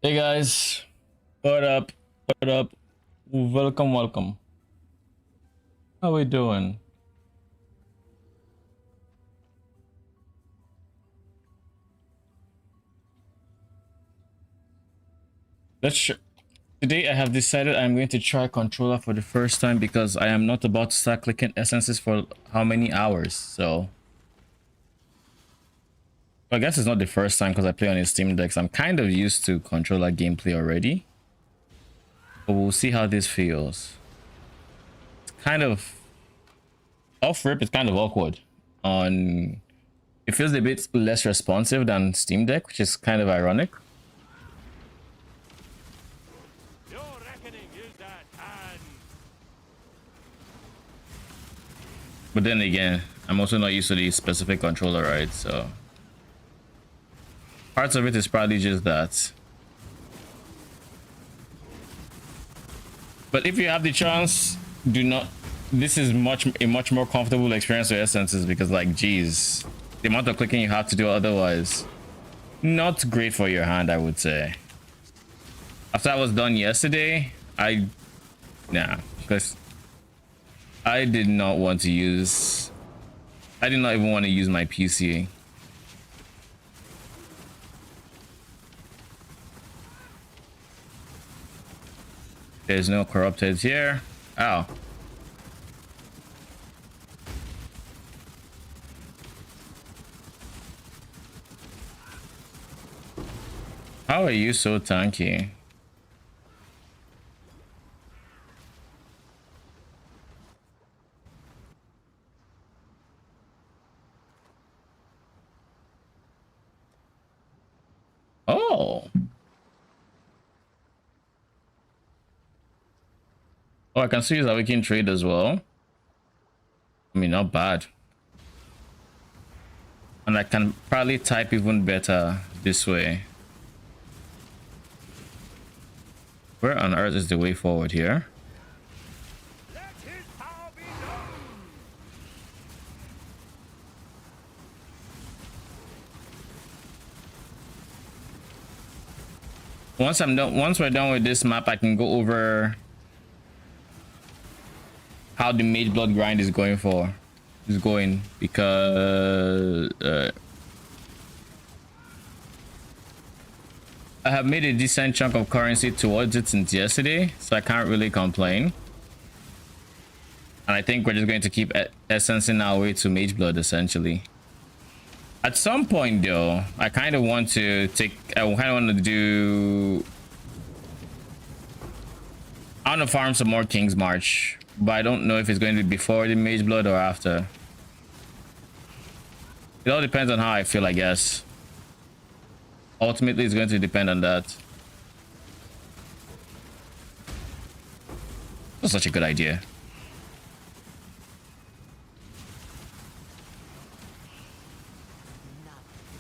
Hey guys, what up? What up? Welcome, welcome. How we doing? Today I have decided I'm going to try controller for the first time because I am not about to start clicking essences for how many hours. So I guess it's not the first time because I play on a Steam Deck. So I'm kind of used to controller gameplay already. But we'll see how this feels. It's kind of off rip. It's kind of awkward. On it feels a bit less responsive than Steam Deck, which is kind of ironic. But then again, I'm also not used to the specific controller, right? So parts of it is probably just that. But if you have the chance, do not. This is a much more comfortable experience with essences because, like, geez, the amount of clicking you have to do otherwise, not great for your hand, I would say. After I was done yesterday, because I did not want to use. I did not even want to use my PC. There's no corrupted here. Ow. How are you so tanky? Oh. Oh, I can see that we can trade as well. I mean, not bad. And I can probably type even better this way. Where on earth is the way forward here? Once we're done with this map, I can go over how the Mageblood grind is going because I have made a decent chunk of currency towards it since yesterday, so I can't really complain. And I think we're just going to keep essencing our way to Mageblood essentially. At some point though, I kind of want to do, I want to farm some more King's March, but I don't know if it's going to be before the Mageblood or after. It all depends on how I feel, I guess. Ultimately, it's going to depend on that. That's such a good idea.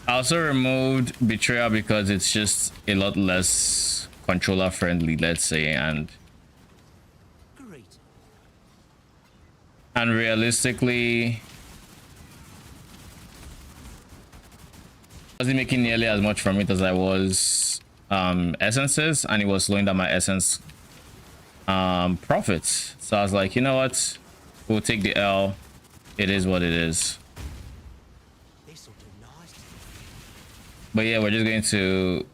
I also removed Betrayal because it's just a lot less controller friendly, let's say, and realistically, wasn't making nearly as much from it as I was essences, and it was slowing down my essence profits. So I was like, you know what, we'll take the L. It is what it is. But yeah, we're just going to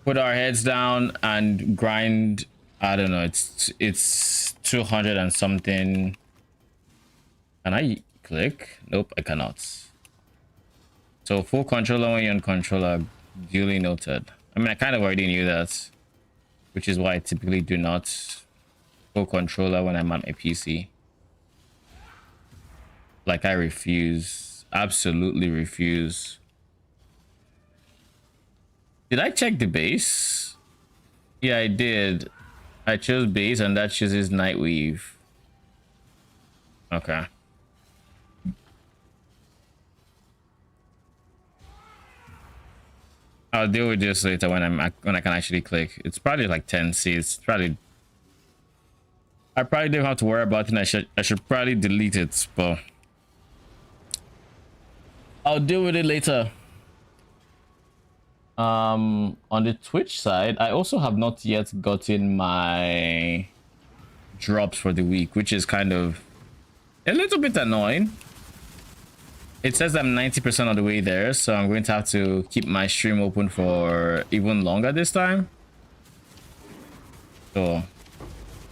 put our heads down and grind. I don't know, it's 200 and something. Can I click? Nope, I cannot. So full controller when you're on controller, duly noted. I mean, I kind of already knew that, which is why I typically do not full controller when I'm on my PC. Like, I refuse, absolutely refuse. Did I check the base? Yeah, I did. I chose base and that chooses Nightweave. Okay. I'll deal with this later when I can actually click. It's probably like 10 seats. I probably don't have to worry about it. I should probably delete it, but I'll deal with it later. On the Twitch side, I also have not yet gotten my drops for the week, which is kind of a little bit annoying. It says I'm 90% of the way there, so I'm going to have to keep my stream open for even longer this time. So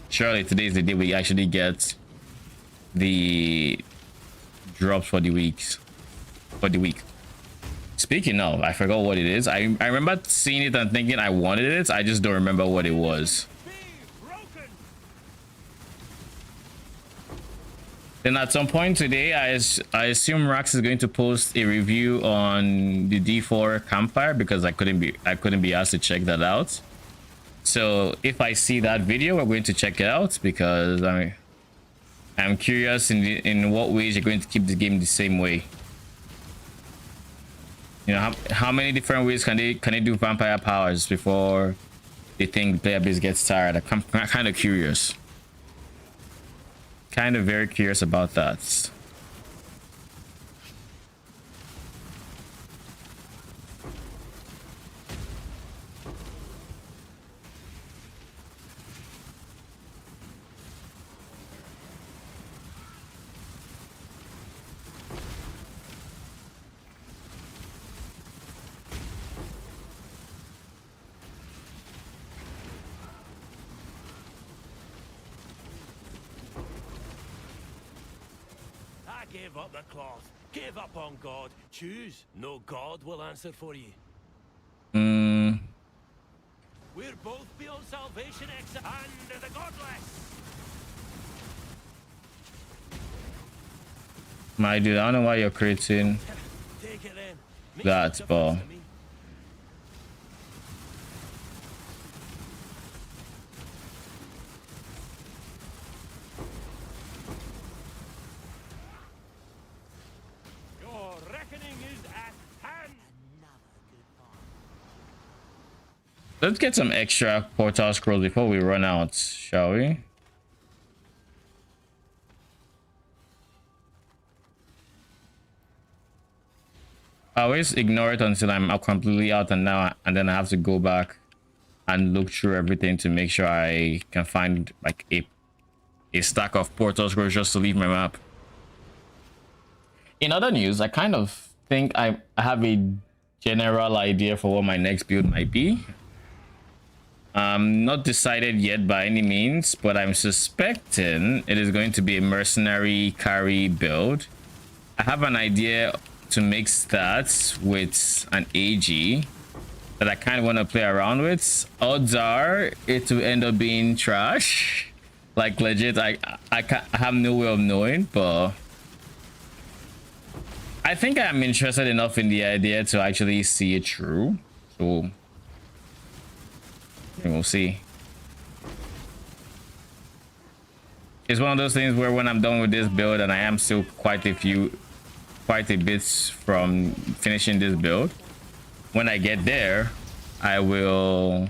surely today is the day we actually get the drops for the week. Speaking of, I forgot what it is. I remember seeing it and thinking I wanted it. I just don't remember what it was. Then at some point today, I assume Rax is going to post a review on the D4 campfire because I couldn't be asked to check that out. So if I see that video, we're going to check it out because I'm curious in what ways you're going to keep the game the same way. You know, how many different ways can they do vampire powers before they think the player base gets tired? I'm kind of curious. Kind of very curious about that. Give up the cloth. Give up on God. Choose. No God will answer for you. We're both beyond salvation, and the godless. My dude, I don't know why you're creating Take it then. that, but let's get some extra portal scrolls before we run out, shall we? I always ignore it until I'm completely out, and then I have to go back and look through everything to make sure I can find like a stack of portal scrolls just to leave my map. In other news, I kind of think I have a general idea for what my next build might be. Not decided yet by any means, but I'm suspecting it is going to be a mercenary carry build. I have an idea to mix that with an AG that I kind of want to play around with. Odds are it will end up being trash. Like legit, I have no way of knowing, but I think I'm interested enough in the idea to actually see it through. So we'll see. It's one of those things where when I'm done with this build, and I am still quite a bit from finishing this build, when I get there, I will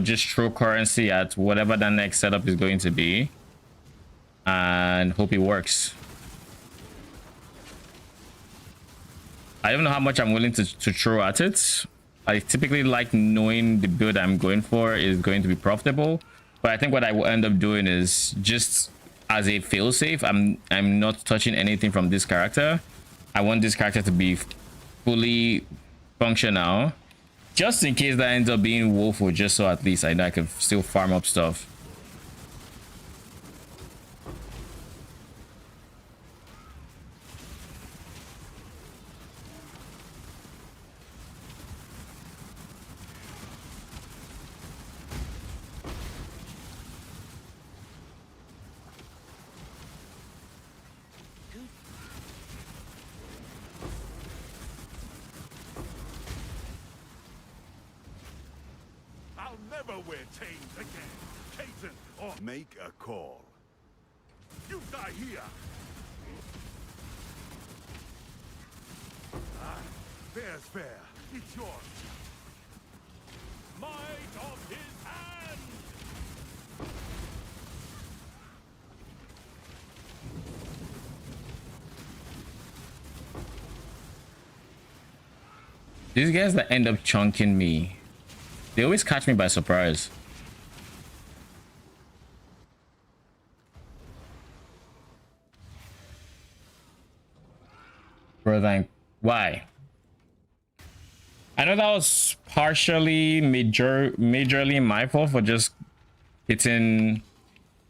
just throw currency at whatever the next setup is going to be and hope it works. I don't know how much I'm willing to throw at it. I typically like knowing the build I'm going for is going to be profitable, but I think what I will end up doing is just as a failsafe, I'm not touching anything from this character. I want this character to be fully functional, just in case that ends up being woeful, just so at least I know I can still farm up stuff. Make a call. You die here. Fair's fair. It's yours. Might of his hand. These guys that end up chunking me, they always catch me by surprise. Brother, why? I know that was partially majorly my fault for just hitting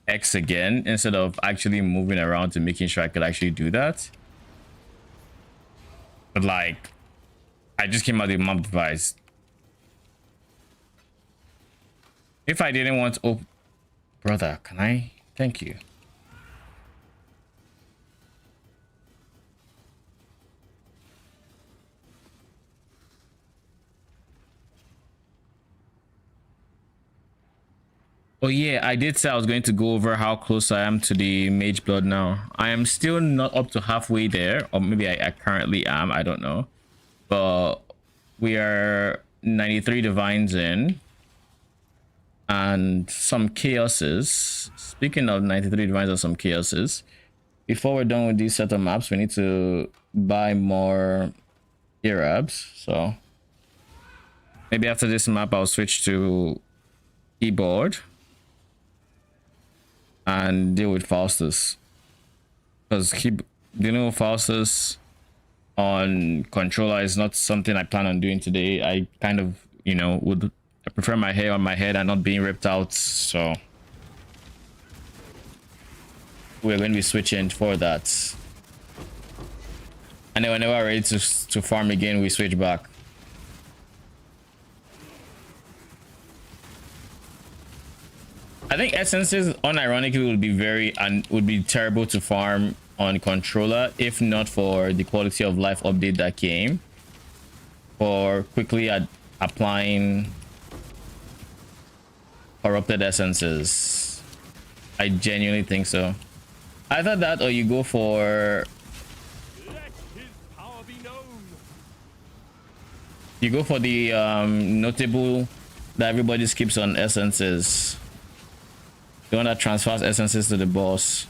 X again instead of actually moving around to making sure I could actually do that. But like, I just came out with map device. If I didn't want to, oh, brother, can I? Thank you. Oh yeah, I did say I was going to go over how close I am to the Mageblood now. I am still not up to halfway there, or maybe I currently am, I don't know. But we are 93 divines in. And some chaoses. Speaking of 93 divines and some chaoses, before we're done with these set of maps, we need to buy more Arabs. So maybe after this map, I'll switch to keyboard and deal with Faustus, because dealing with Faustus on controller is not something I plan on doing today. I kind of, you know, I prefer my hair on my head and not being ripped out, so we're going to be switching for that. And then whenever we're ready to farm again, we switch back. I think essences unironically would be terrible to farm on controller if not for the quality of life update that came for quickly applying corrupted essences. I genuinely think so. Either that or you go for the notable that everybody skips on essences. The one that transfers essences to the boss.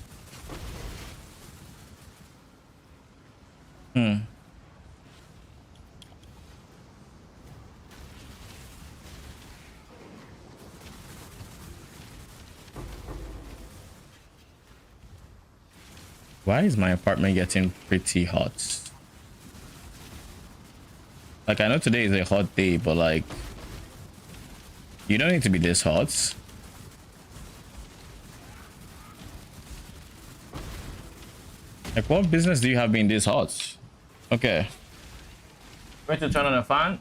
Why is my apartment getting pretty hot? Like, I know today is a hot day, but like, you don't need to be this hot. Like, what business do you have being this hot? Okay. Going to turn on a fan,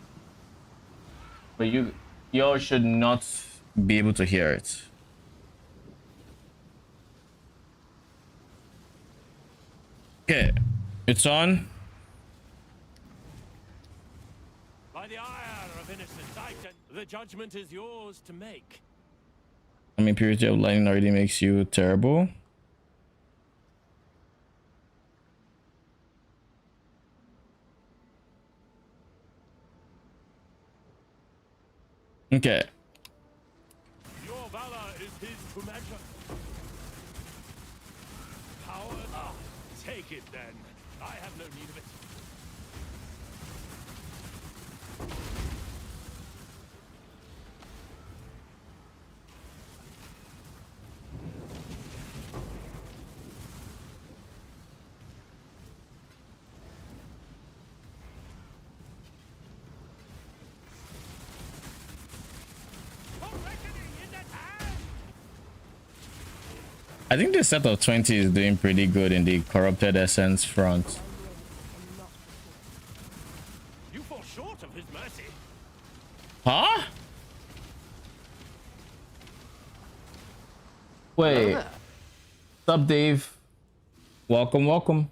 but you all should not be able to hear it. Okay, it's on. By the ire of innocent Titan, the judgment is yours to make. I mean, purity of lightning already makes you terrible. Okay. Your valor is his to measure. Power, take it then. I have no need of it. I think the set of 20 is doing pretty good in the corrupted essence front. You fall short of his mercy. Huh? Wait. What's up, Dave? Welcome, welcome.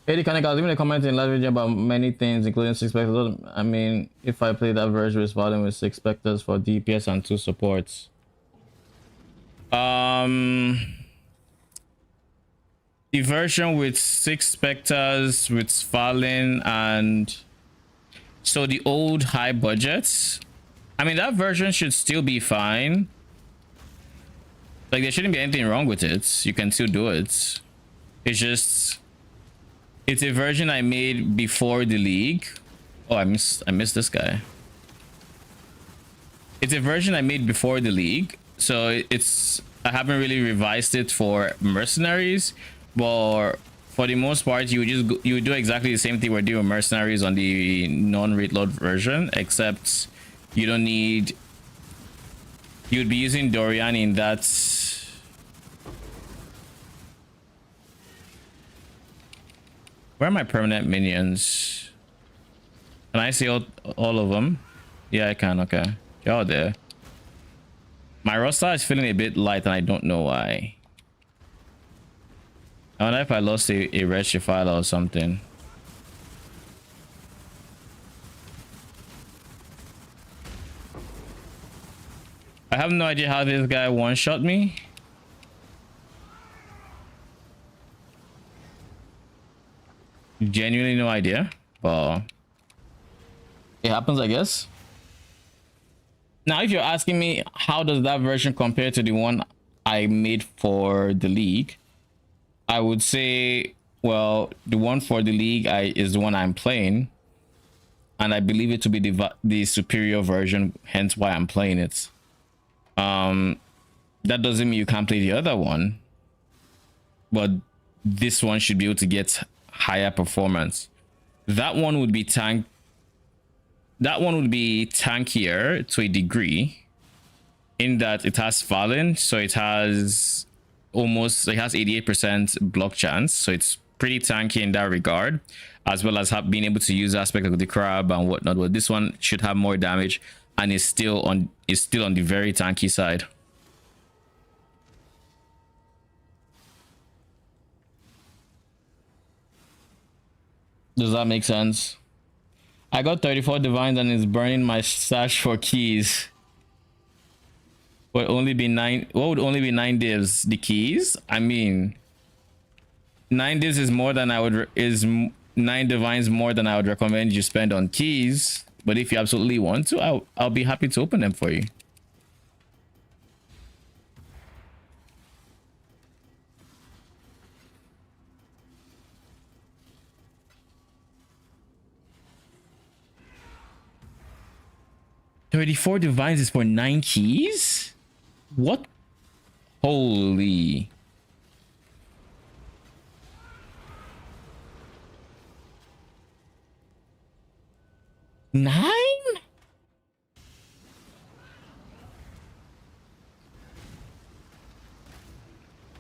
Hey, can I guys leave me a comment in last video about many things, including 6 specters? I mean, if I play that version with volume with 6 specters for DPS and 2 supports. The version with 6 specters with Fallen and so the old high budgets, I mean, that version should still be fine. Like, there shouldn't be anything wrong with it. You can still do it. It's just, it's a version I made before the league, Oh, I missed this guy. It's a version I made before the league, so it's I haven't really revised it for mercenaries, but for the most part, you would do exactly the same thing we're doing with mercenaries on the non-rate load version, except you don't need. You'd be using Doriani in that. Where are my permanent minions? Can I see all of them? Yeah, I can. Okay, they're all there. My roster is feeling a bit light, and I don't know why. I wonder if I lost a Wretched file or something. I have no idea how this guy one-shot me. Genuinely no idea, but it happens, I guess. Now, if you're asking me how does that version compare to the one I made for the league, I would say, well, the one for the league is the one I'm playing, and I believe it to be the superior version, hence why I'm playing it. That doesn't mean you can't play the other one, but this one should be able to get higher performance. That one would be tankier to a degree, in that it has fallen, so it has 88% block chance, so it's pretty tanky in that regard, as well as being able to use aspect of the crab and whatnot. But this one should have more damage and is still on the very tanky side. Does that make sense? I got 34 divines and it's burning my stash for keys. Would only be 9. What would only be 9 divs? The keys? I mean, 9 divs is more than I would 9 divines more than I would recommend you spend on keys. But if you absolutely want to, I'll be happy to open them for you. $34 divines is for 9 keys? What? Holy. Nine?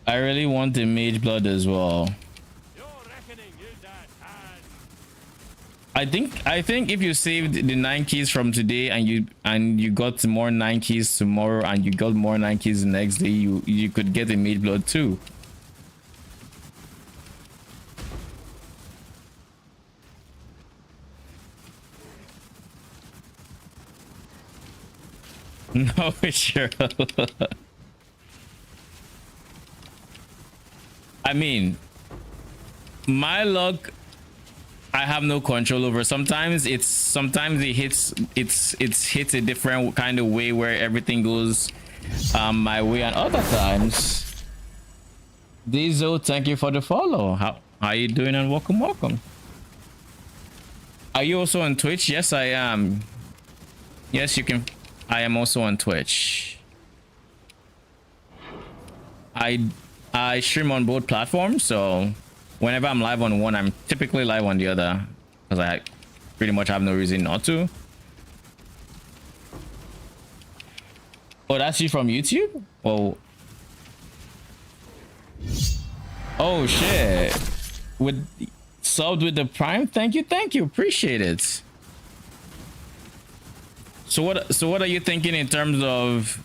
I really want the Mageblood as well. I think if you saved the 9 keys from today and you got more 9 keys tomorrow and you got more 9 keys the next day, you could get a Mageblood too. No, sure. I mean, my luck, I have no control over. Sometimes it hits a different kind of way where everything goes my way, and other times. Diesel, thank you for the follow. How you doing, and welcome. Are you also on Twitch? Yes, I am. Yes, you can. I am also on Twitch. I stream on both platforms, so whenever I'm live on one, I'm typically live on the other, because I pretty much have no reason not to. Oh, that's you from YouTube? Oh. Oh shit. Subbed with the Prime? Thank you. Appreciate it. So what are you thinking in terms of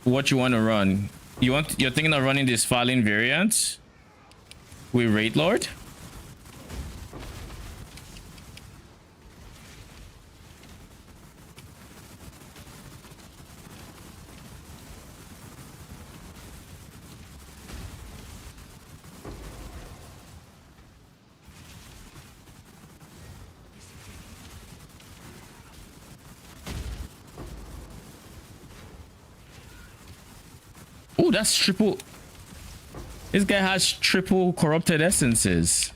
what you want to run? You're thinking of running this Fallen variant with Raid Lord? Oh, that's triple. This guy has triple corrupted essences.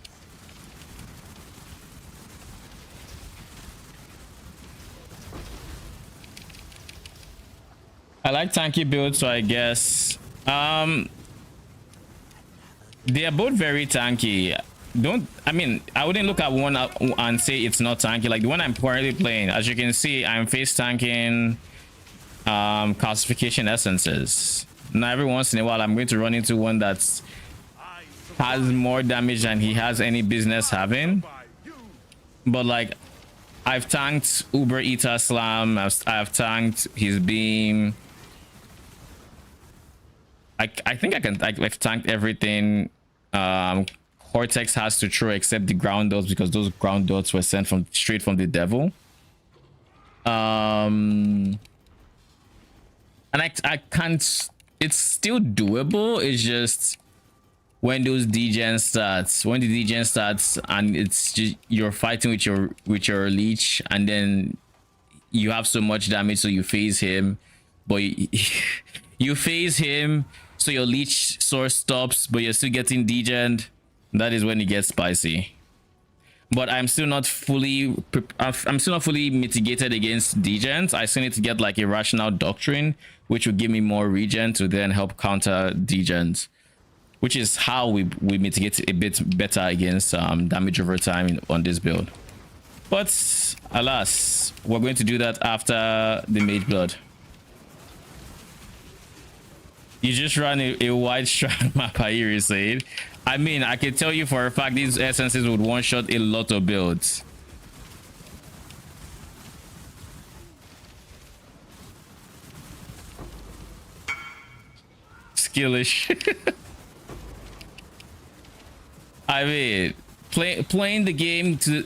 I like tanky builds, so I guess they are both very tanky. I mean, I wouldn't look at one and say it's not tanky. Like the one I'm currently playing, as you can see, I'm face tanking calcification essences. Now every once in a while I'm going to run into one that's has more damage than he has any business having, but like I've tanked Uber Eater Slam, I've tanked his beam. I think I've tanked everything Cortex has to throw except the ground dots, because those ground dots were sent straight from the devil. And I can't, it's still doable. It's just when those degen starts, when the degen starts and it's just you're fighting with your leech, and then you have so much damage, so you phase him, but you phase him, so your leech source stops, but you're still getting degened. That is when it gets spicy. But I'm still not fully mitigated against degens. I still need to get like a rational doctrine, which will give me more regen to then help counter degens, which is how we mitigate a bit better against damage over time on this build. But alas, we're going to do that after the Mageblood. You just run a wide strand map, Ahiri said. I mean, I can tell you for a fact these essences would one-shot a lot of builds. Skillish. I mean, playing the game to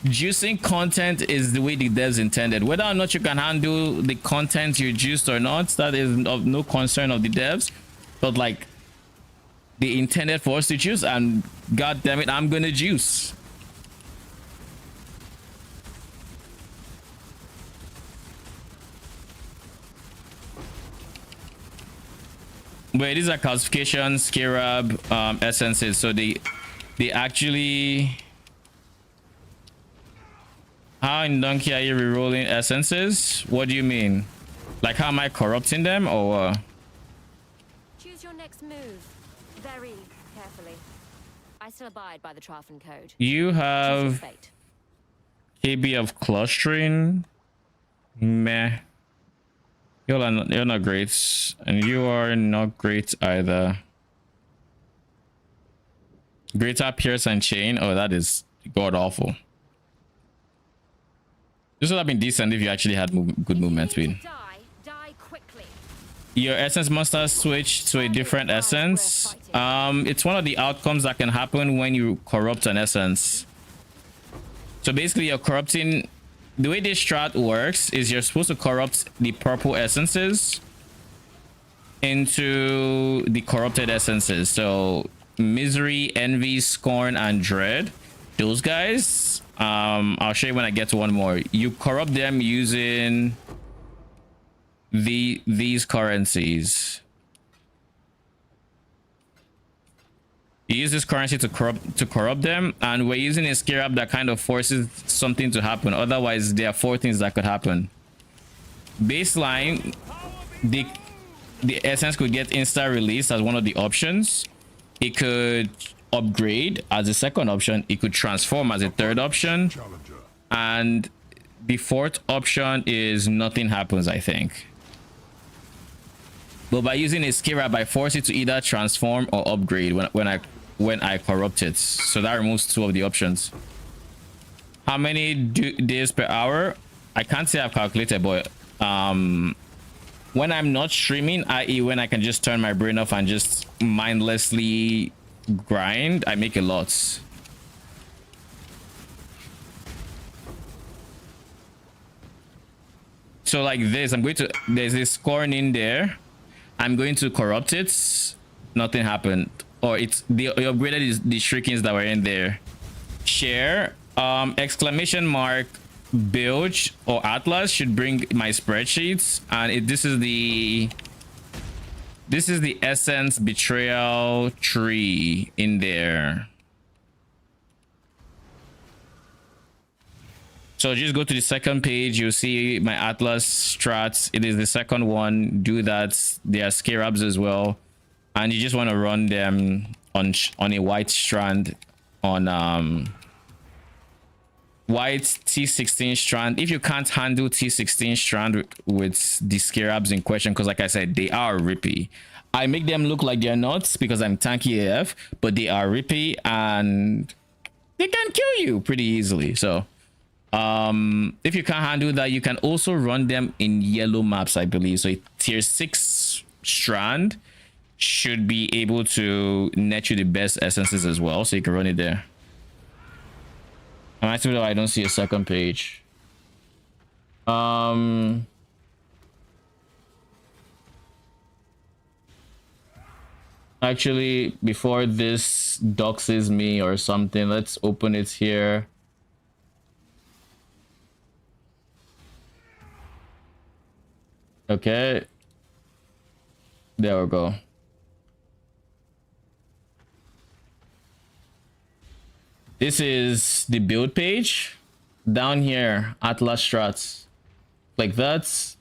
juicing content is the way the devs intended. Whether or not you can handle the content you juiced or not, that is of no concern of the devs. But like, they intended for us to juice, and god damn it, I'm gonna juice. Wait, these are calcification scarab essences, so they actually, how in donkey are you rerolling essences? What do you mean? Like, how am I corrupting them, or Choose your next move very carefully. I still abide by the Trafen code. you have KB of clustering? Meh. You're not great, and you are not great either. Greater Pierce and Chain. Oh, that is god awful. This would have been decent if you actually had good movement speed. Die quickly. Your essence monster switch to a different essence. It's one of the outcomes that can happen when you corrupt an essence. So basically, you're corrupting. The way this strat works is you're supposed to corrupt the purple essences into the corrupted essences. So misery, envy, scorn, and dread, those guys, I'll show you when I get to one more. You corrupt them using these currencies. You use this currency to corrupt them, and we're using a scarab that kind of forces something to happen. Otherwise, there are 4 things that could happen. Baseline, the essence could get insta release as one of the options. It could upgrade as a second option. It could transform as a third option, and the 4th option is nothing happens, I think. But by using a scarab, I force it to either transform or upgrade when I corrupt it. So that removes 2 of the options. How many days per hour? I can't say I've calculated, but when I'm not streaming, i.e. when I can just turn my brain off and just mindlessly grind, I make a lot. So like this, there's this scorn in there. I'm going to corrupt it. Nothing happened. Or it's they upgraded the shriekings that were in there. Share, exclamation mark, bilge or atlas should bring my spreadsheets, and this is the essence betrayal tree in there. So just go to the second page. You'll see my Atlas strats. It is the second one. Do that. There are scarabs as well, and you just want to run them on a white strand, on white T16 strand. If you can't handle T16 strand with the scarabs in question, because like I said, they are rippy. I make them look like they're not because I'm tanky AF, but they are rippy and they can kill you pretty easily. So if you can't handle that, you can also run them in yellow maps, I believe. So a tier 6 strand should be able to net you the best essences as well, so you can run it there. Actually, I don't see a second page. Actually, before this doxes me or something, let's open it here. Okay. There we go. This is the build page. Down here, Atlas strats. Like that,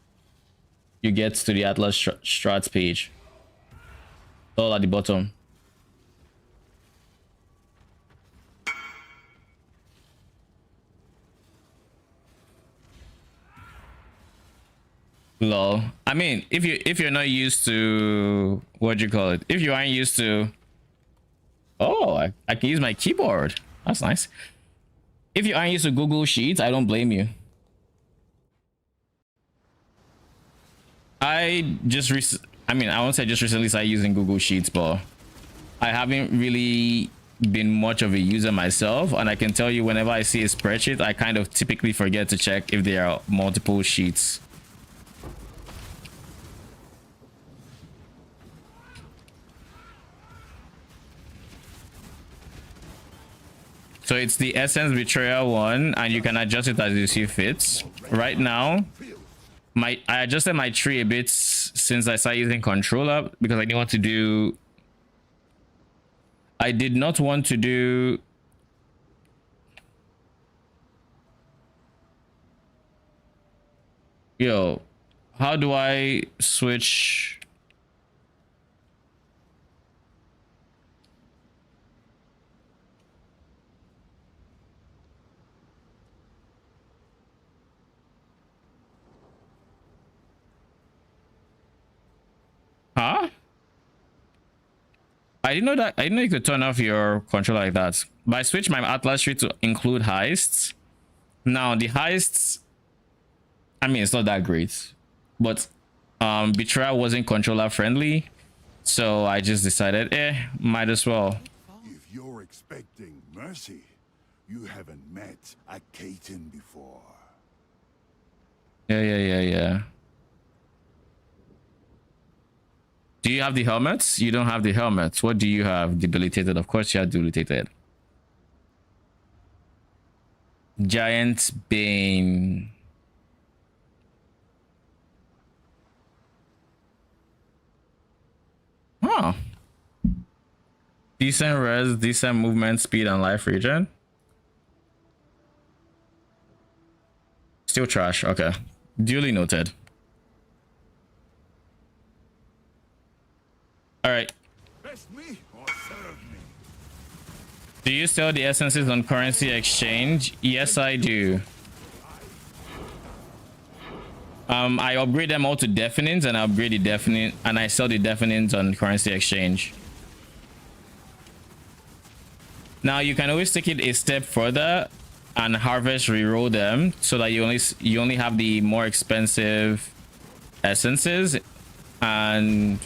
you get to the Atlas strats page. All at the bottom. Lol. I mean, if you're not used to, what do you call it? If you aren't used to, oh, I can use my keyboard. That's nice. If you aren't used to Google Sheets, I don't blame you. I won't say just recently started using Google Sheets, but I haven't really been much of a user myself, and I can tell you whenever I see a spreadsheet, I kind of typically forget to check if there are multiple sheets. So it's the Essence Betrayal one, and you can adjust it as you see fits. Right now, I adjusted my tree a bit since I started using controller because I didn't want to do. I did not want to do. Yo, how do I switch? Huh? I didn't know that. I didn't know you could turn off your controller like that. But I switched my Atlas tree to include heists. Now the heists, I mean, it's not that great, but Betrayal wasn't controller friendly, so I just decided, might as well. If you're expecting mercy, you haven't met a Caton before. Yeah. Do you have the helmets? You don't have the helmets. What do you have? Debilitated. Of course you have debilitated. Giant Bane. Huh. Decent res, decent movement speed, and life regen. Still trash. Okay. Duly noted. All right. Best me or serve me. Do you sell the essences on currency exchange? Yes, I do. I upgrade them all to deafenings, and I upgrade the deafening, and I sell the deafenings on currency exchange. Now you can always take it a step further and harvest reroll them so that you only have the more expensive essences, and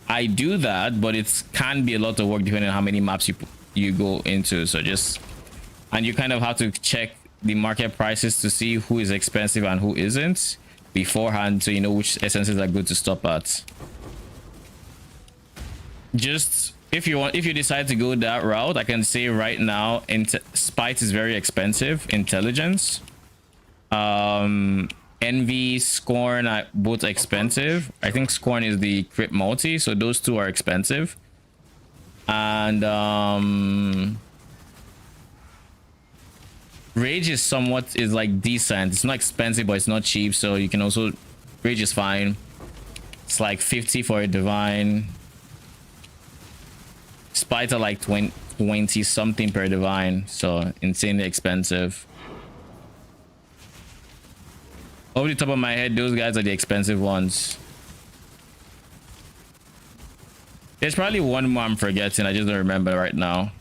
I do that, but it can be a lot of work depending on how many maps you go into. So and you kind of have to check the market prices to see who is expensive and who isn't beforehand, so you know which essences are good to stop at. Just if you decide to go that route, I can say right now, Spite is very expensive. Intelligence, Envy, Scorn are both expensive. I think Scorn is the crit multi, so those two are expensive. And Rage is somewhat is like decent. It's not expensive, but it's not cheap. So you can also Rage is fine. It's like 50 for a divine. Spite are like 20 something per divine, so insanely expensive. Over the top of my head, those guys are the expensive ones. There's probably one more I'm forgetting. I just don't remember right now.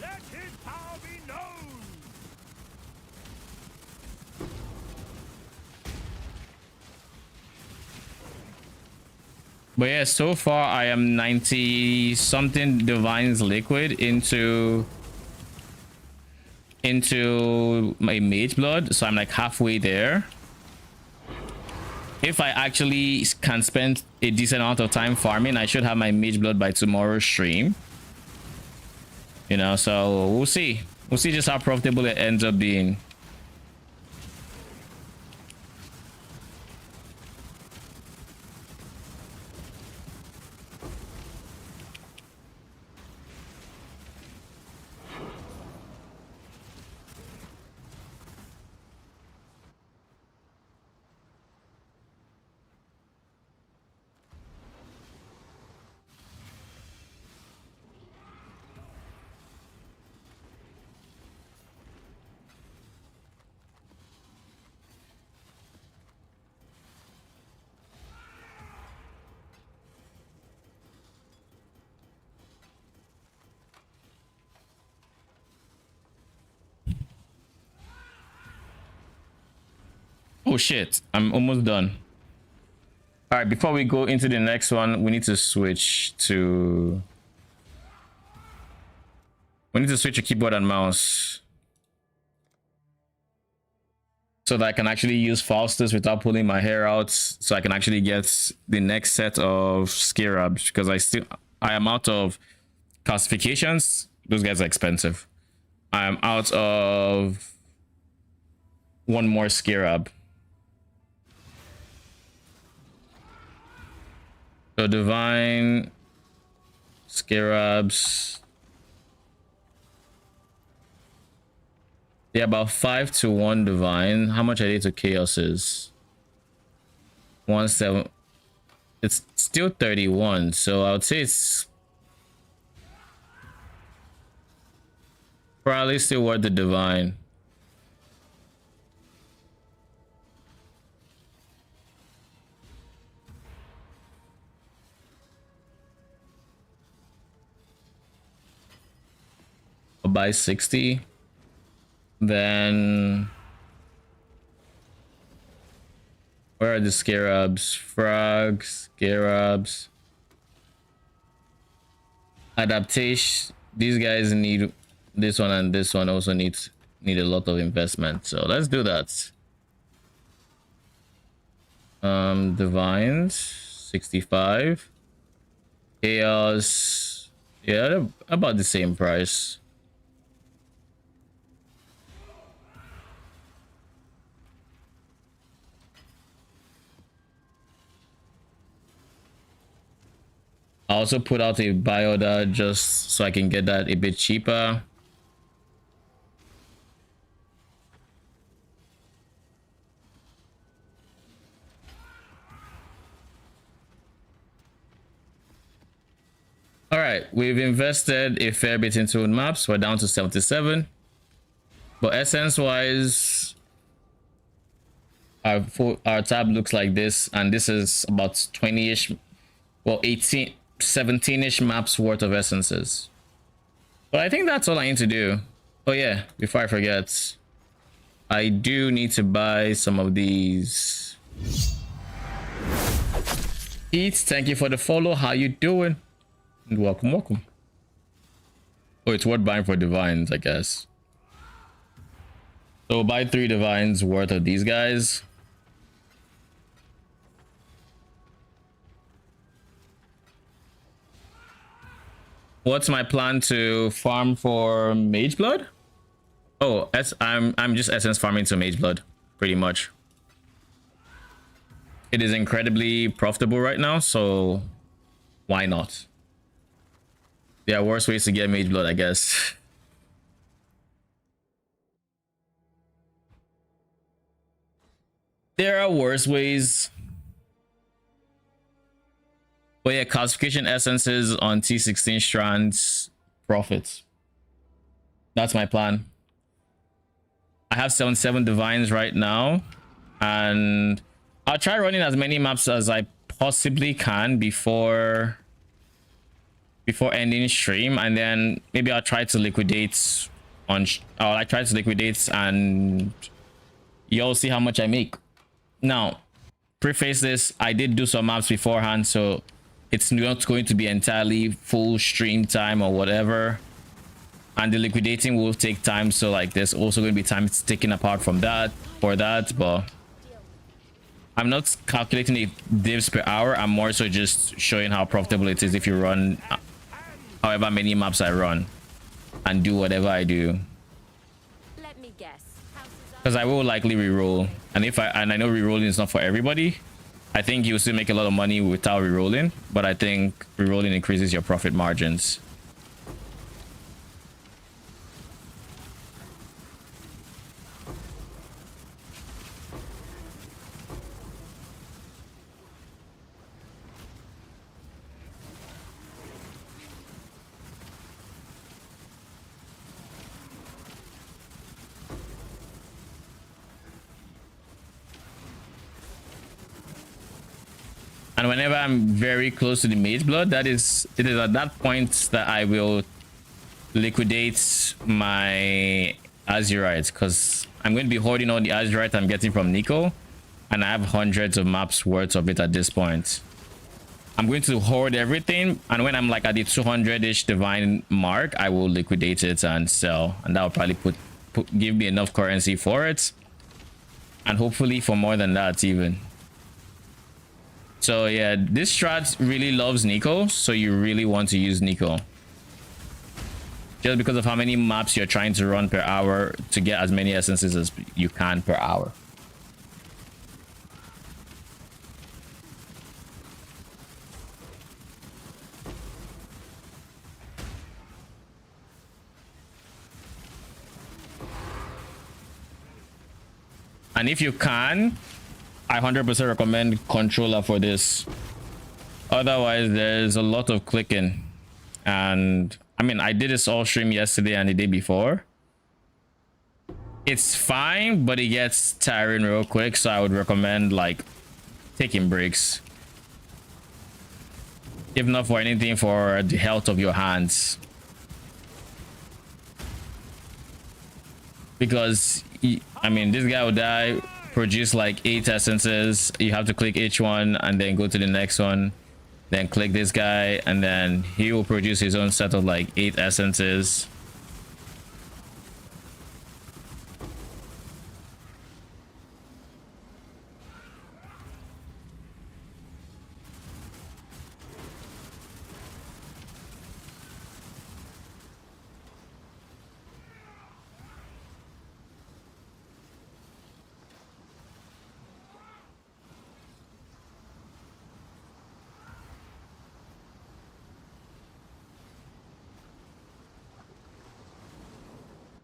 Let his power be known! But yeah, so far I am 90 something divines liquid into my Mageblood, so I'm like halfway there. If I actually can spend a decent amount of time farming, I should have my Mageblood by tomorrow's stream. You know, so we'll see. We'll see just how profitable it ends up being. Oh shit, I'm almost done. All right, before we go into the next one, we need to switch to keyboard and mouse so that I can actually use Faustus without pulling my hair out, so I can actually get the next set of scarabs, because I am out of classifications. Those guys are expensive. I am out of one more scarab. So divine scarabs. Yeah, about 5 to 1 divine. How much are they to chaoses? 1/7. It's still 31, so I would say it's probably still worth the divine. I'll buy 60. Then where are the scarabs? Frogs, scarabs. Adaptation. These guys need this one, and this one also need a lot of investment. So let's do that. Divines 65. Chaos. Yeah, they're about the same price. I also put out a Bioda just so I can get that a bit cheaper. All right, we've invested a fair bit into maps. We're down to 77. But essence wise, our tab looks like this, and this is about 20-ish, well, 18, 17-ish maps worth of essences. But I think that's all I need to do. Oh yeah, before I forget, I do need to buy some of these. Eats, thank you for the follow. How you doing? And welcome, welcome. Oh, it's worth buying for divines, I guess. So buy 3 divines worth of these guys. What's my plan to farm for Mageblood? Oh, I'm just essence farming to Mageblood. pretty much. It is incredibly profitable right now, so why not? There are worse ways to get Mageblood, I guess. There are worse ways. But yeah, calcification essences on T16 strands, profits. That's my plan. I have 77 divines right now, and I'll try running as many maps as I possibly can before ending stream, and then maybe I'll try to liquidate on I try to liquidate and you'll see how much I make. Now, preface this, I did do some maps beforehand, so it's not going to be entirely full stream time or whatever, and the liquidating will take time, so like there's also going to be time taken apart from that for that. But I'm not calculating the divs per hour. I'm more so just showing how profitable it is if you run however many maps I run and do whatever I do. Let me guess. Because I will likely reroll, and I know rerolling is not for everybody. I think you still make a lot of money without rerolling, but I think rerolling increases your profit margins. And whenever I'm very close to the Mageblood, it is at that point that I will liquidate my Azurite, because I'm going to be hoarding all the Azurite I'm getting from Nico, and I have hundreds of maps worth of it at this point. I'm going to hoard everything, and when I'm like at the 200-ish divine mark, I will liquidate it and sell, and that will probably give me enough currency for it, and hopefully for more than that even. So yeah, this strat really loves Nico, so you really want to use Nico. Just because of how many maps you're trying to run per hour to get as many essences as you can per hour. And if you can, I 100% recommend controller for this. Otherwise, there's a lot of clicking. And I mean, I did this all stream yesterday and the day before. It's fine, but it gets tiring real quick. So I would recommend like taking breaks. If not for anything, for the health of your hands. Because, I mean, this guy will die, produce like 8 essences. You have to click each one and then go to the next one. Then click this guy, and then he will produce his own set of like 8 essences.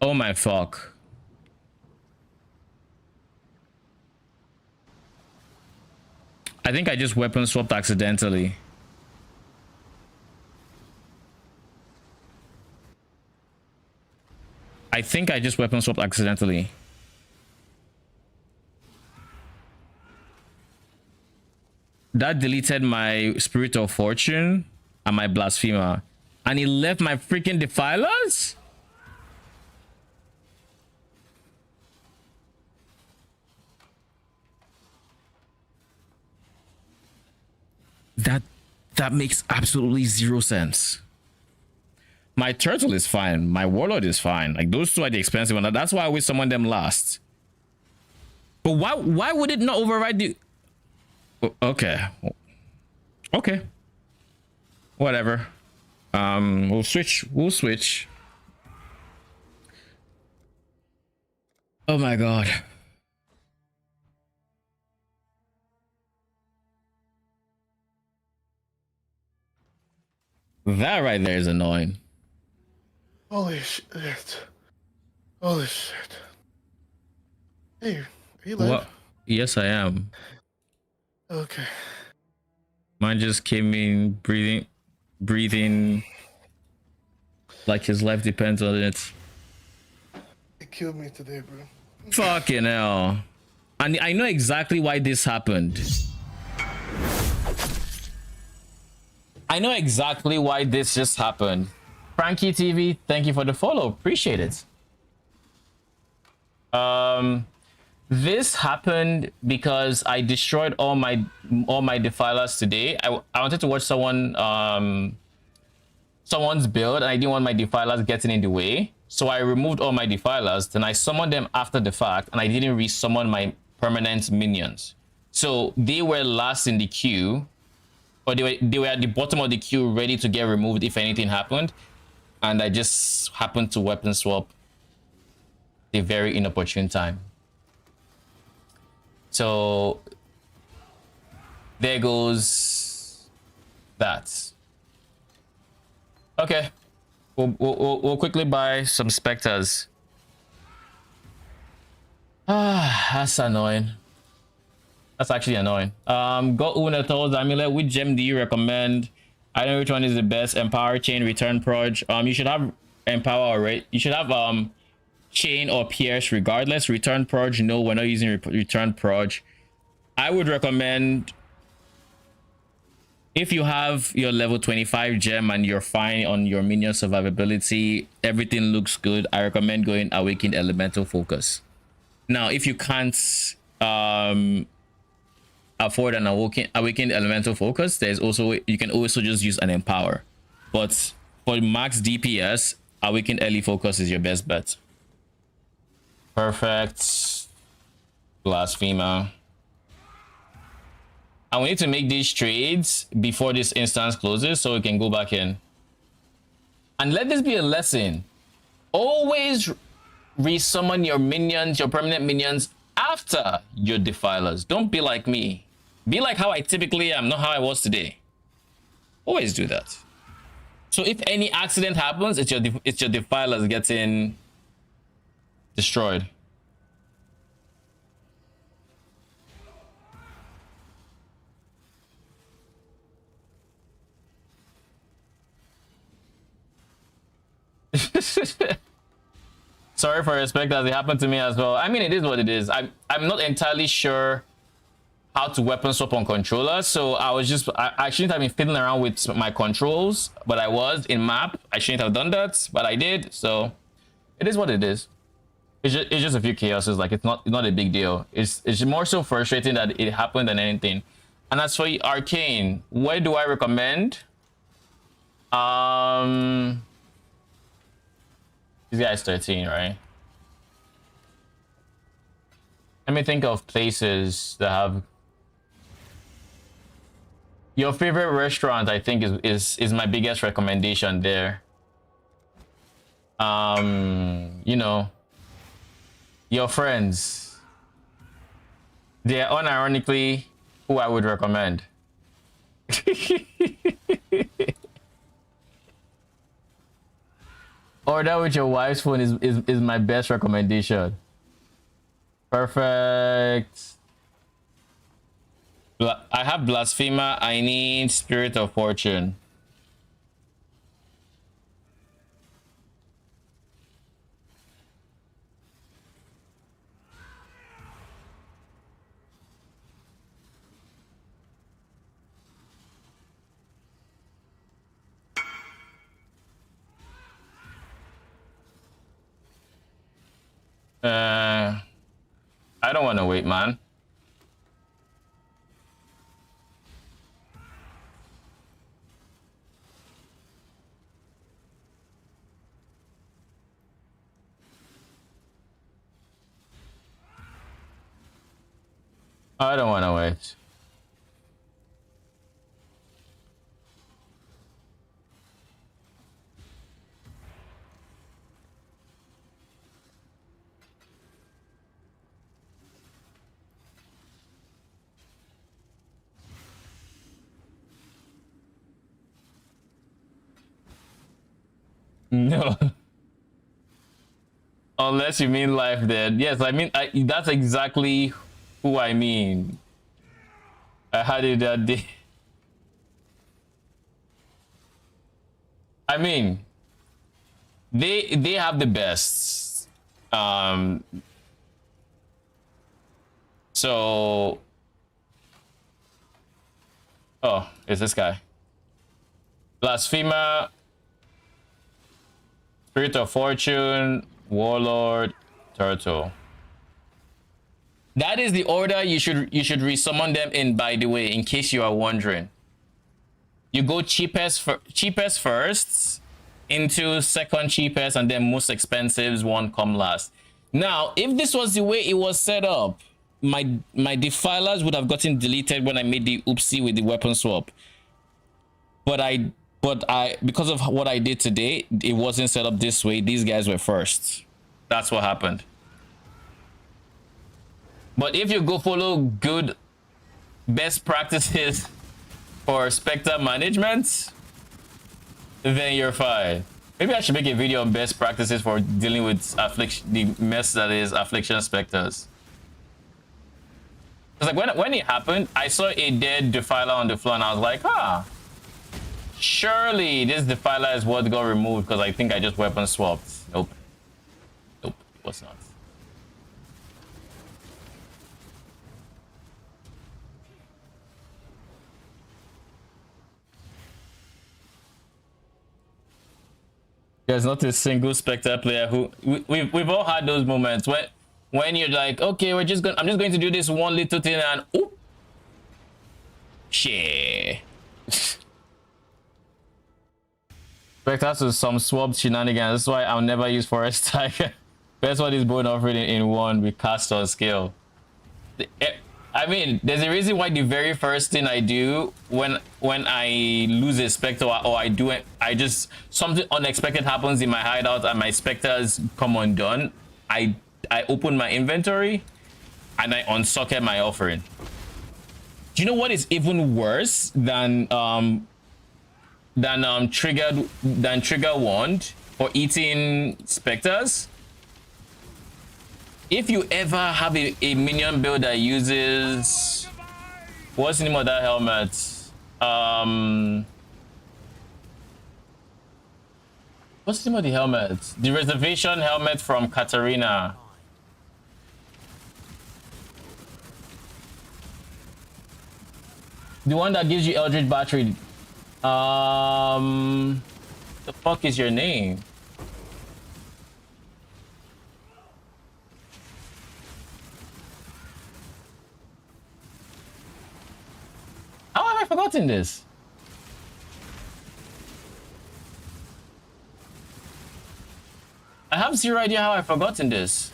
Oh my fuck. I think I just weapon swapped accidentally. I think I just weapon swapped accidentally. That deleted my Spirit of Fortune and my Blasphemer. And he left my freaking Defilers? That makes absolutely 0 sense. My turtle is fine. My warlord is fine. Like, those two are the expensive ones. That's why I always summon them last. But why would it not override the... Okay. Okay. Whatever. We'll switch. Oh my god. That right there is annoying. Holy shit. Holy shit. Hey, are you live? What? Yes, I am. Okay. Mine just came in breathing like his life depends on it. It killed me today, bro. Fucking hell. And I know exactly why this happened. I know exactly why this just happened. Frankie TV, thank you for the follow. Appreciate it. This happened because I destroyed all my defilers today. I wanted to watch someone's build, and I didn't want my defilers getting in the way. So I removed all my defilers, then I summoned them after the fact, and I didn't resummon my permanent minions. So they were last in the queue, or they were at the bottom of the queue ready to get removed if anything happened. And I just happened to weapon swap the very inopportune time. So there goes that. Okay, we'll quickly buy some Specters. That's annoying. That's actually annoying. Got Una told Amulet, which gem do you recommend? I don't know which one is the best. Empower, Chain, Return, Proj. You should have Empower already. You should have Chain or Pierce regardless. Return, Proj. No, we're not using Return, Proj. I would recommend, if you have your level 25 gem and you're fine on your minion survivability, everything looks good, I recommend going Awakened Elemental Focus. Now, if you can't afford an awakened elemental focus, there's also, you can also just use an empower, but for max DPS, awakened early focus is your best bet. Perfect. Blasphemer. And we need to make these trades before this instance closes so we can go back in. And let this be a lesson. Always resummon your minions, your permanent minions, after your defilers. Don't be like me. Be like how I typically am, not how I was today. Always do that. So if any accident happens, it's your defilers getting destroyed. Sorry for respect, as it happened to me as well. I mean, it is what it is. I'm not entirely sure how to weapon swap on controller, so I shouldn't have been fiddling around with my controls, but I was in map. I shouldn't have done that, but I did. So it is what it is. It's just a few chaoses. Like, it's not a big deal. It's more so frustrating that it happened than anything. And as for Arcane, where do I recommend? This guy's 13, right? Let me think of places that have. Your favorite restaurant, I think, is my biggest recommendation there. You know, your friends. They're unironically who I would recommend. Order with your wife's phone is my best recommendation. Perfect. I have Blasphemer. I need Spirit of Fortune. I don't want to wait, man. I don't want to wait. No. Unless you mean life dead. Yes, I mean, that's exactly who I mean. I had it that day. I mean, they have the best. So, oh, it's this guy. Blasphemer, Spirit of Fortune, Warlord, Turtle. That is the order you should resummon them in, by the way, in case you are wondering. You go cheapest first, into second cheapest, and then most expensive one come last. Now, if this was the way it was set up, my Defilers would have gotten deleted when I made the oopsie with the weapon swap. But I because of what I did today, it wasn't set up this way. These guys were first. That's what happened. But if you go follow good best practices for Specter management, then you're fine. Maybe I should make a video on best practices for dealing with the mess that is Affliction Specters. Because like when it happened, I saw a dead Defiler on the floor and I was like, surely this Defiler is what got removed because I think I just weapon swapped. Nope. Nope, it was not. There's not a single Specter player who we've all had those moments when you're like, okay, I'm just going to do this one little thing and oop, shit. Spectre is some swapped shenanigans. That's why I'll never use Forest Tiger. That's what is both offered in one with cast on scale. I mean, there's a reason why the very first thing I do when I lose a Spectre or I just something unexpected happens in my hideout and my Spectres come undone, I open my inventory and I unsocket my offering. Do you know what is even worse than trigger wand for eating Spectres? If you ever have a minion build that uses, what's the name of that helmet? What's the name of the helmet? The reservation helmet from Katarina. The one that gives you Eldritch Battery. The fuck is your name? How have I forgotten this? I have zero idea how I've forgotten this.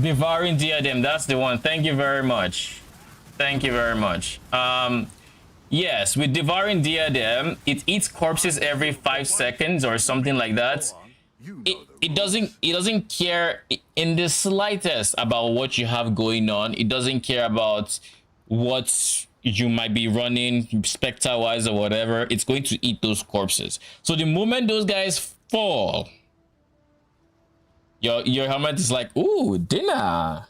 Devouring Diadem, that's the one. Thank you very much. Thank you very much. Yes, with Devouring Diadem, it eats corpses every 5 seconds or something like that. It doesn't care in the slightest about what you have going on. It doesn't care about what you might be running Spectre wise or whatever. It's going to eat those corpses. So the moment those guys fall, your helmet is like, ooh, dinner.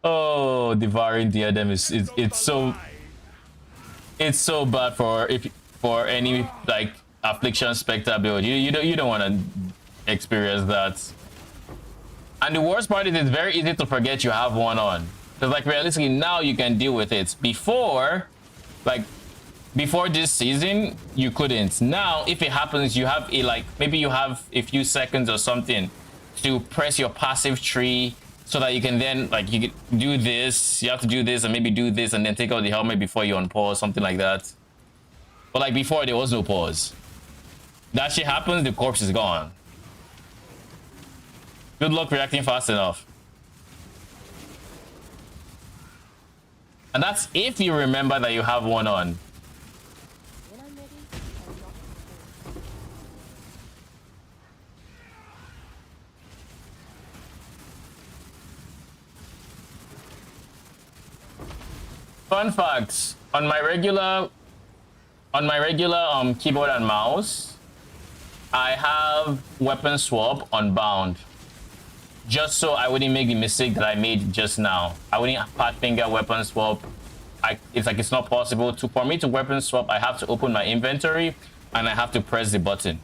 Oh, Devouring Diadem it's so bad for any like Affliction Spectre build. You don't want to experience that. And the worst part is it's very easy to forget you have one on, because like realistically now you can deal with it. Before this season you couldn't. Now if it happens, you have maybe you have a few seconds or something to press your passive tree so that you can then you can do this. You have to do this and maybe do this and then take out the helmet before you unpause, something like that. But like before there was no pause. That shit happens, the corpse is gone. Good luck reacting fast enough. And that's if you remember that you have one on. Fun facts. On my regular On my regular keyboard and mouse, I have weapon swap on bound, just so I wouldn't make the mistake that I made just now. I wouldn't fat finger weapon swap. It's like it's not possible to for me to weapon swap. I have to open my inventory and I have to press the button.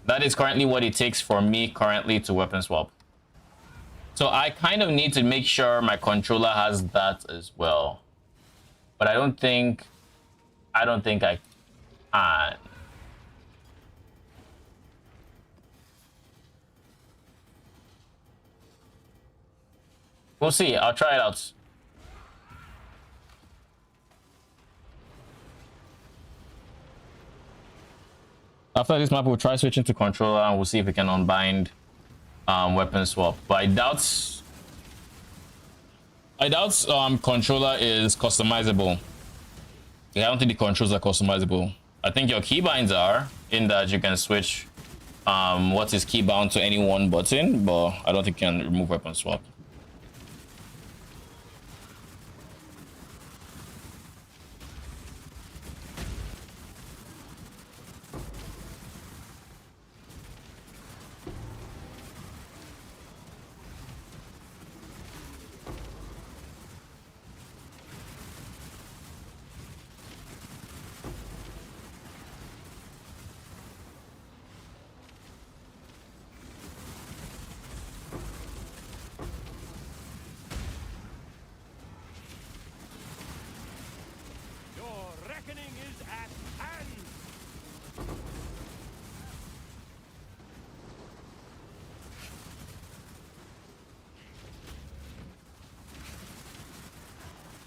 That is currently what it takes for me currently to weapon swap. So I kind of need to make sure my controller has that as well. But I don't think I can. We'll see. I'll try it out. After this map, we'll try switching to controller and we'll see if we can unbind weapon swap. But I doubt controller is customizable. Yeah, I don't think the controls are customizable. I think your keybinds are, in that you can switch what is keybound to any one button, but I don't think you can remove weapon swap.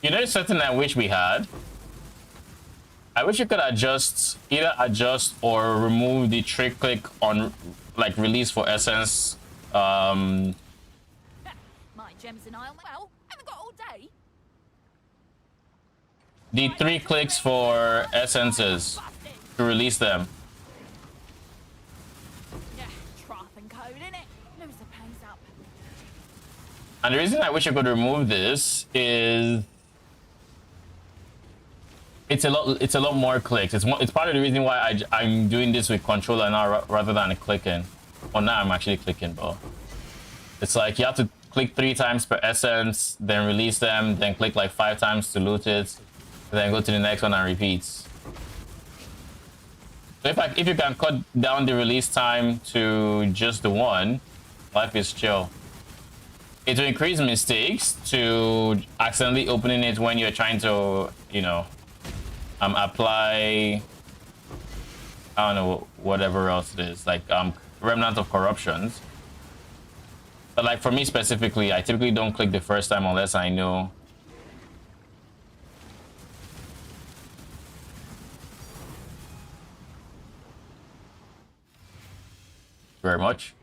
You know, something I wish we had. I wish you could either adjust or remove the trick click on, like, release for essence. My gems and I, well, haven't got all day. The 3 clicks for essences to release them. Yeah, trough and code, innit? Lose the pace up. And the reason I wish I could remove this is it's a lot more clicks. It's part of the reason why I'm doing this with controller now rather than clicking. Well, now I'm actually clicking, but it's like you have to click 3 times per essence, then release them, then click like 5 times to loot it, then go to the next one and repeat. So if you can cut down the release time to just the one, life is chill. It will increase mistakes to accidentally opening it when you're trying to, you know, apply, I don't know, whatever else it is, like remnant of corruptions. But like for me specifically, I typically don't click the first time unless I know. Very much.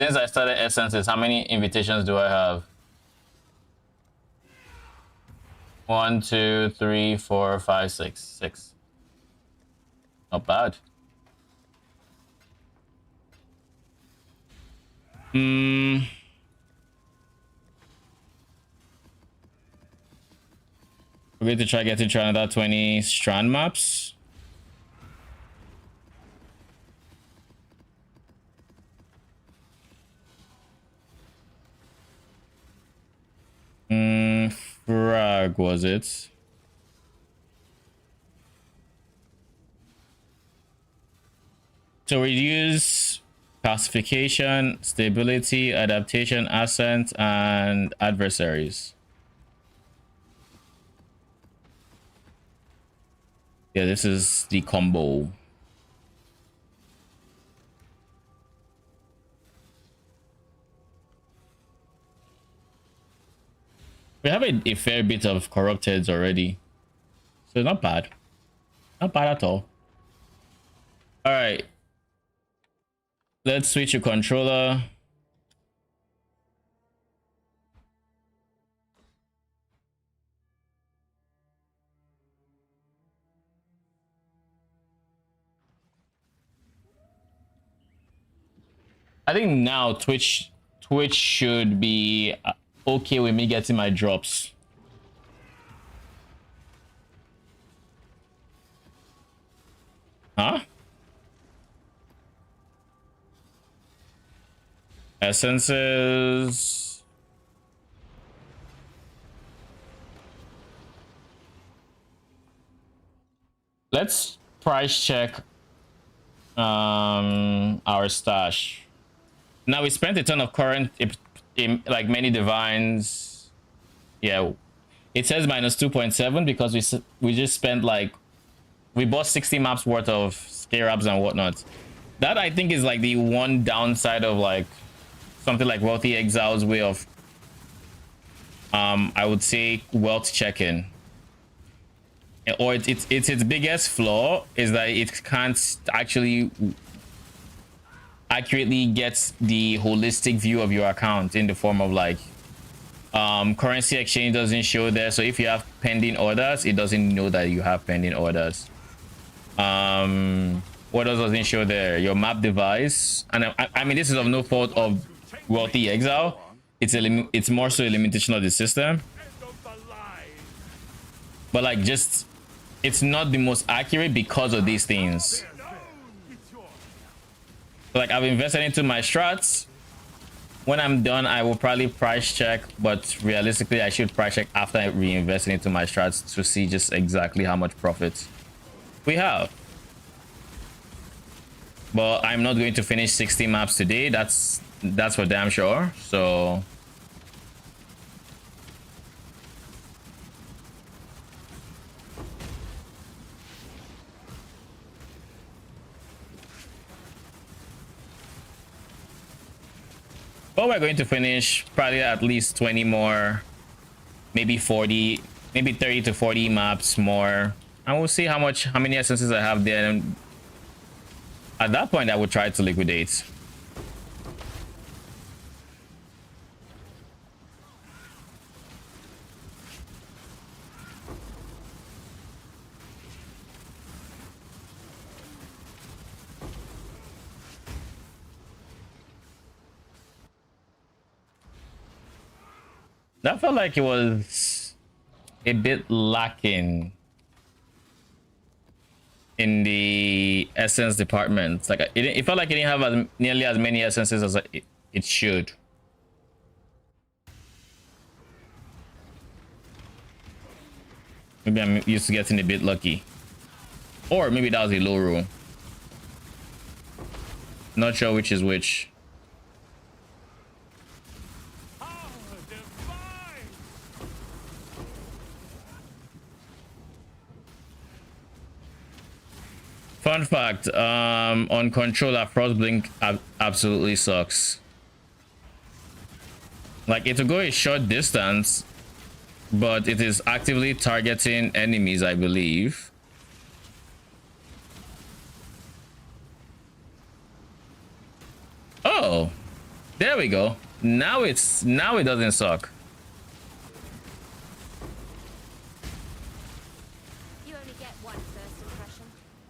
Since I started essences, how many invitations do I have? 1, 2, 3, 4, 5, 6. 6. Not bad. We're going to try getting to another 20 strand maps. Frag was it? So we use pacification, stability, adaptation, ascent, and adversaries. Yeah, this is the combo. We have a fair bit of corrupteds already, so not bad. Not bad at all. All right, let's switch to controller. I think now Twitch should be okay with me getting my drops. Huh? Essences. Let's price check our stash. Now we spent a ton of current in like many divines. Yeah, it says minus 2.7 because we just spent like we bought 60 maps worth of scarabs and whatnot. That I think is like the one downside of like something like Wealthy Exile's way of I would say wealth checking. Or it's its biggest flaw is that it can't actually accurately get the holistic view of your account in the form of like currency exchange doesn't show there. So if you have pending orders, it doesn't know that you have pending orders. What else doesn't show there? Your map device. And I mean, this is of no fault of Wealthy Exile. It's more so a limitation of the system. But like just it's not the most accurate because of these things. Like I've invested into my strats. When I'm done, I will probably price check, but realistically I should price check after reinvesting into my strats to see just exactly how much profit we have. But I'm not going to finish 60 maps today. That's for damn sure. So but we're going to finish probably at least 20 more, maybe 40, maybe 30 to 40 maps more, and we'll see how many essences I have there. And at that point I would try to liquidate. That felt like it was a bit lacking in the essence department. Like it felt like it didn't have nearly as many essences as it should. Maybe I'm used to getting a bit lucky, or maybe that was a low roll. Not sure which is which. Fun fact, on controller, Frostblink absolutely sucks. Like it will go a short distance, but it is actively targeting enemies, I believe. Oh, there we go. Now it doesn't suck.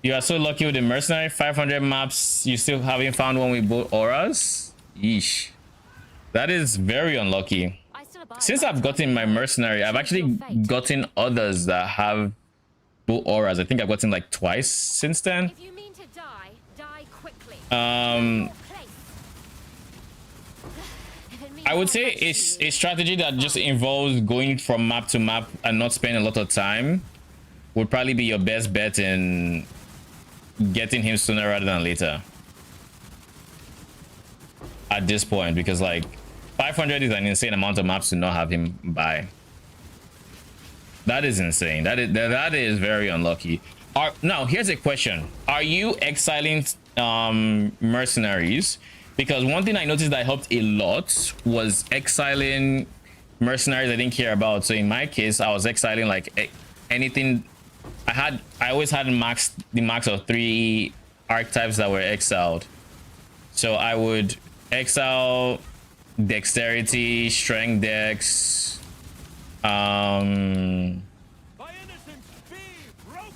You are so lucky with the Mercenary. 500 maps, you still haven't found one with both auras? Yeesh. That is very unlucky. Since I've gotten my Mercenary, I've actually gotten others that have both auras. I think I've gotten like twice since then. If you mean to die, die quickly. I would say it's a strategy that just involves going from map to map and not spending a lot of time would probably be your best bet in getting him sooner rather than later at this point, because like 500 is an insane amount of maps to not have him buy. That is insane. That is very unlucky. Now here's a question: are you exiling mercenaries? Because one thing I noticed that helped a lot was exiling mercenaries I didn't care about. So in my case, I was exiling like anything. I always had the max of 3 archetypes that were exiled. So I would exile dexterity, strength dex,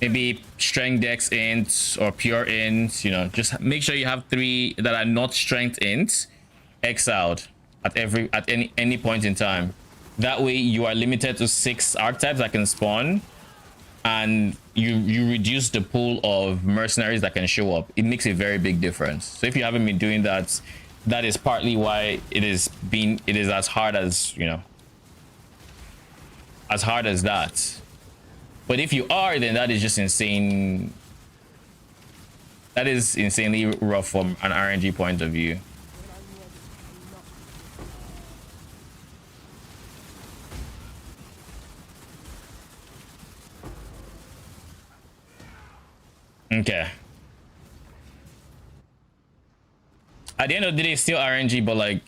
maybe strength dex int or pure int, you know, just make sure you have 3 that are not strength int exiled at any point in time. That way you are limited to 6 archetypes that can spawn. and you reduce the pool of mercenaries that can show up, it makes a very big difference. So if you haven't been doing that, that is partly why it is as hard as, you know, as hard as that. But if you are, then that is just insane. That is insanely rough from an RNG point of view. Okay. At the end of the day, it's still RNG, but like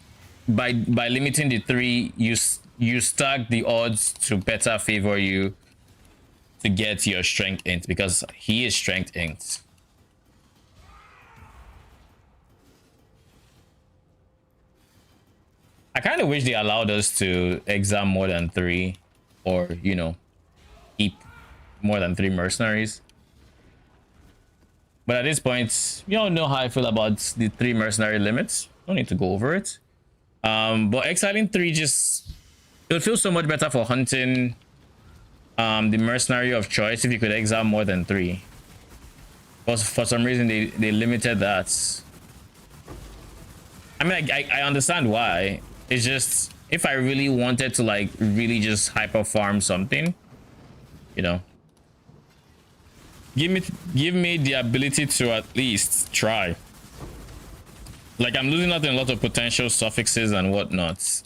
by limiting the 3, you stack the odds to better favor you to get your strength int, because he is strength int. I kind of wish they allowed us to exam more than 3, or, you know, keep more than 3 mercenaries. But at this point, you all know how I feel about the 3 mercenary limits. Don't need to go over it. But exiling 3 just, it would feel so much better for hunting the mercenary of choice if you could exile more than 3. But for some reason they limited that. I mean, I understand why. It's just, if I really wanted to like really just hyper farm something, you know, give me the ability to at least try. Like, I'm losing out on a lot of potential suffixes and whatnot.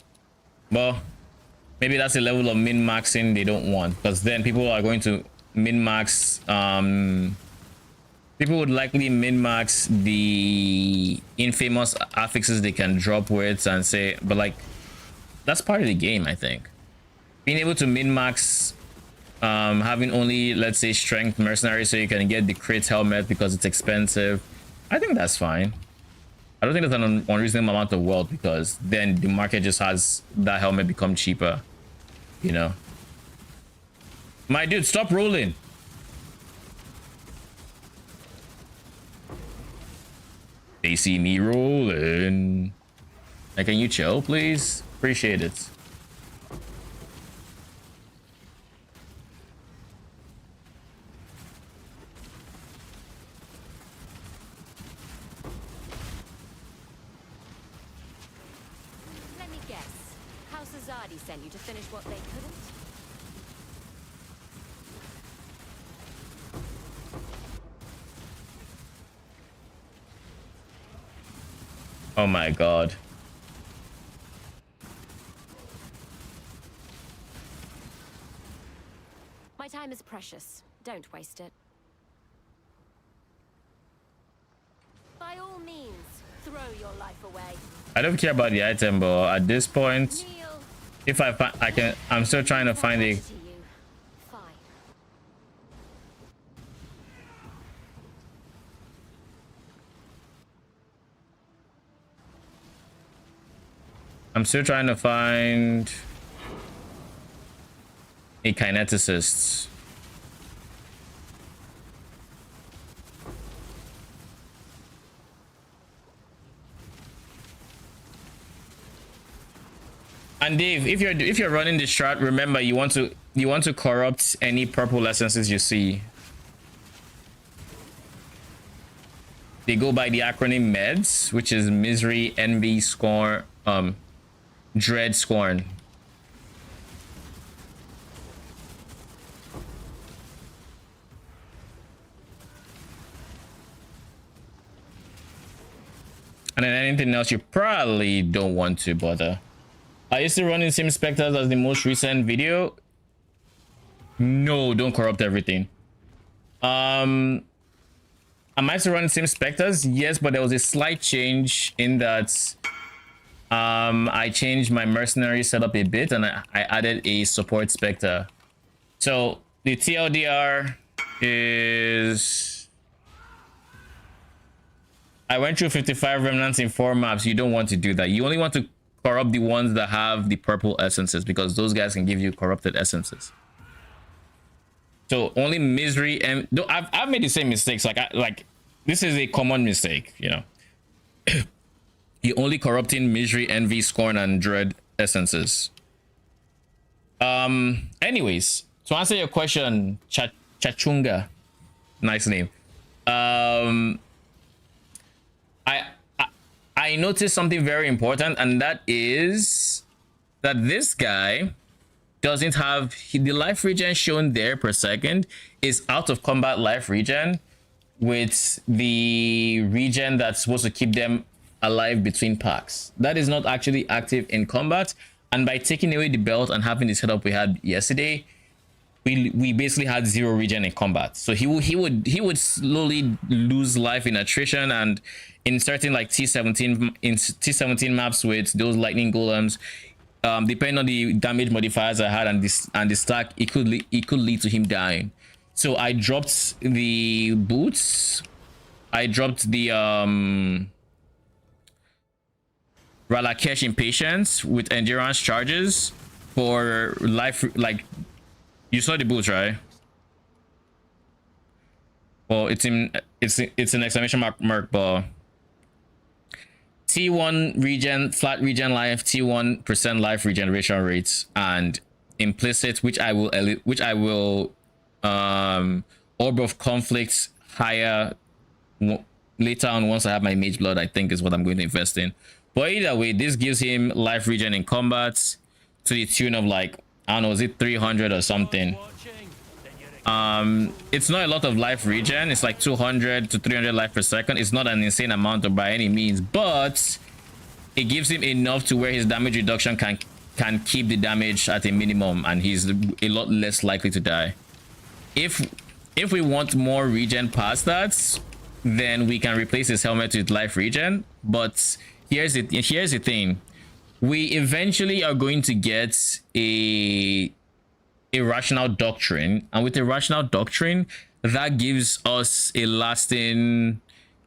Well, maybe that's a level of min-maxing they don't want, because then people are going to min-max. People would likely min-max the infamous affixes they can drop with and say, but like, that's part of the game, I think. Being able to min-max having only, let's say, strength mercenary so you can get the crit helmet because it's expensive, I think that's fine. I don't think that's an unreasonable amount of wealth, because then the market just has that helmet become cheaper, you know. My dude, stop rolling. They see me rolling. Like, can you chill, please? Appreciate it. Let me guess. House Azadi sent you to finish what they couldn't? Oh my god. My time is precious. Don't waste it. By all means, throw your life away. I don't care about the item, but at this point, Kneel. if I find, I'm still trying to find a. To you. Fine. I'm still trying to find a kineticist. And Dave, if you're running the strat, remember you want to corrupt any purple essences you see. They go by the acronym MEDS, which is misery, envy, scorn, dread, scorn. And then anything else you probably don't want to bother. Are you still running Sim Specters as the most recent video? No, don't corrupt everything. Am I still running Sim Specters? Yes, but there was a slight change in that I changed my mercenary setup a bit and I added a support Specter. So the TLDR is, I went through 55 remnants in 4 maps. You don't want to do that. You only want to corrupt the ones that have the purple essences, because those guys can give you corrupted essences. So only misery, and I've made the same mistakes. Like this is a common mistake, you know. You're only corrupting misery, envy, scorn, and dread essences. Anyways, to answer your question, chat Chachunga. Nice name. I noticed something very important, and that is that this guy doesn't have the life regen shown there per second is out of combat life regen with the regen that's supposed to keep them alive between packs. That is not actually active in combat, and by taking away the belt and having the setup we had yesterday, we basically had 0 regen in combat. So he would slowly lose life in attrition, and in certain like T17 maps with those lightning golems, depending on the damage modifiers I had and the stack, it could lead to him dying. So I dropped the boots, I dropped the Ralakesh Impatience with endurance charges for life. Like, you saw the boots, right? Well, it's an exclamation mark, but T1 regen, flat regen life, T1% life regeneration rates, and implicit, which I will Orb of Conflict higher later on once I have my Mageblood, I think is what I'm going to invest in. But either way, this gives him life regen in combat to the tune of like, I don't know, is it 300 or something? It's not a lot of life regen. It's like 200 to 300 life per second. It's not an insane amount or by any means, but it gives him enough to where his damage reduction can keep the damage at a minimum, and he's a lot less likely to die. If we want more regen past that, then we can replace his helmet with life regen. But here's the thing: we eventually are going to get a rational doctrine, and with a rational doctrine, that gives us a lasting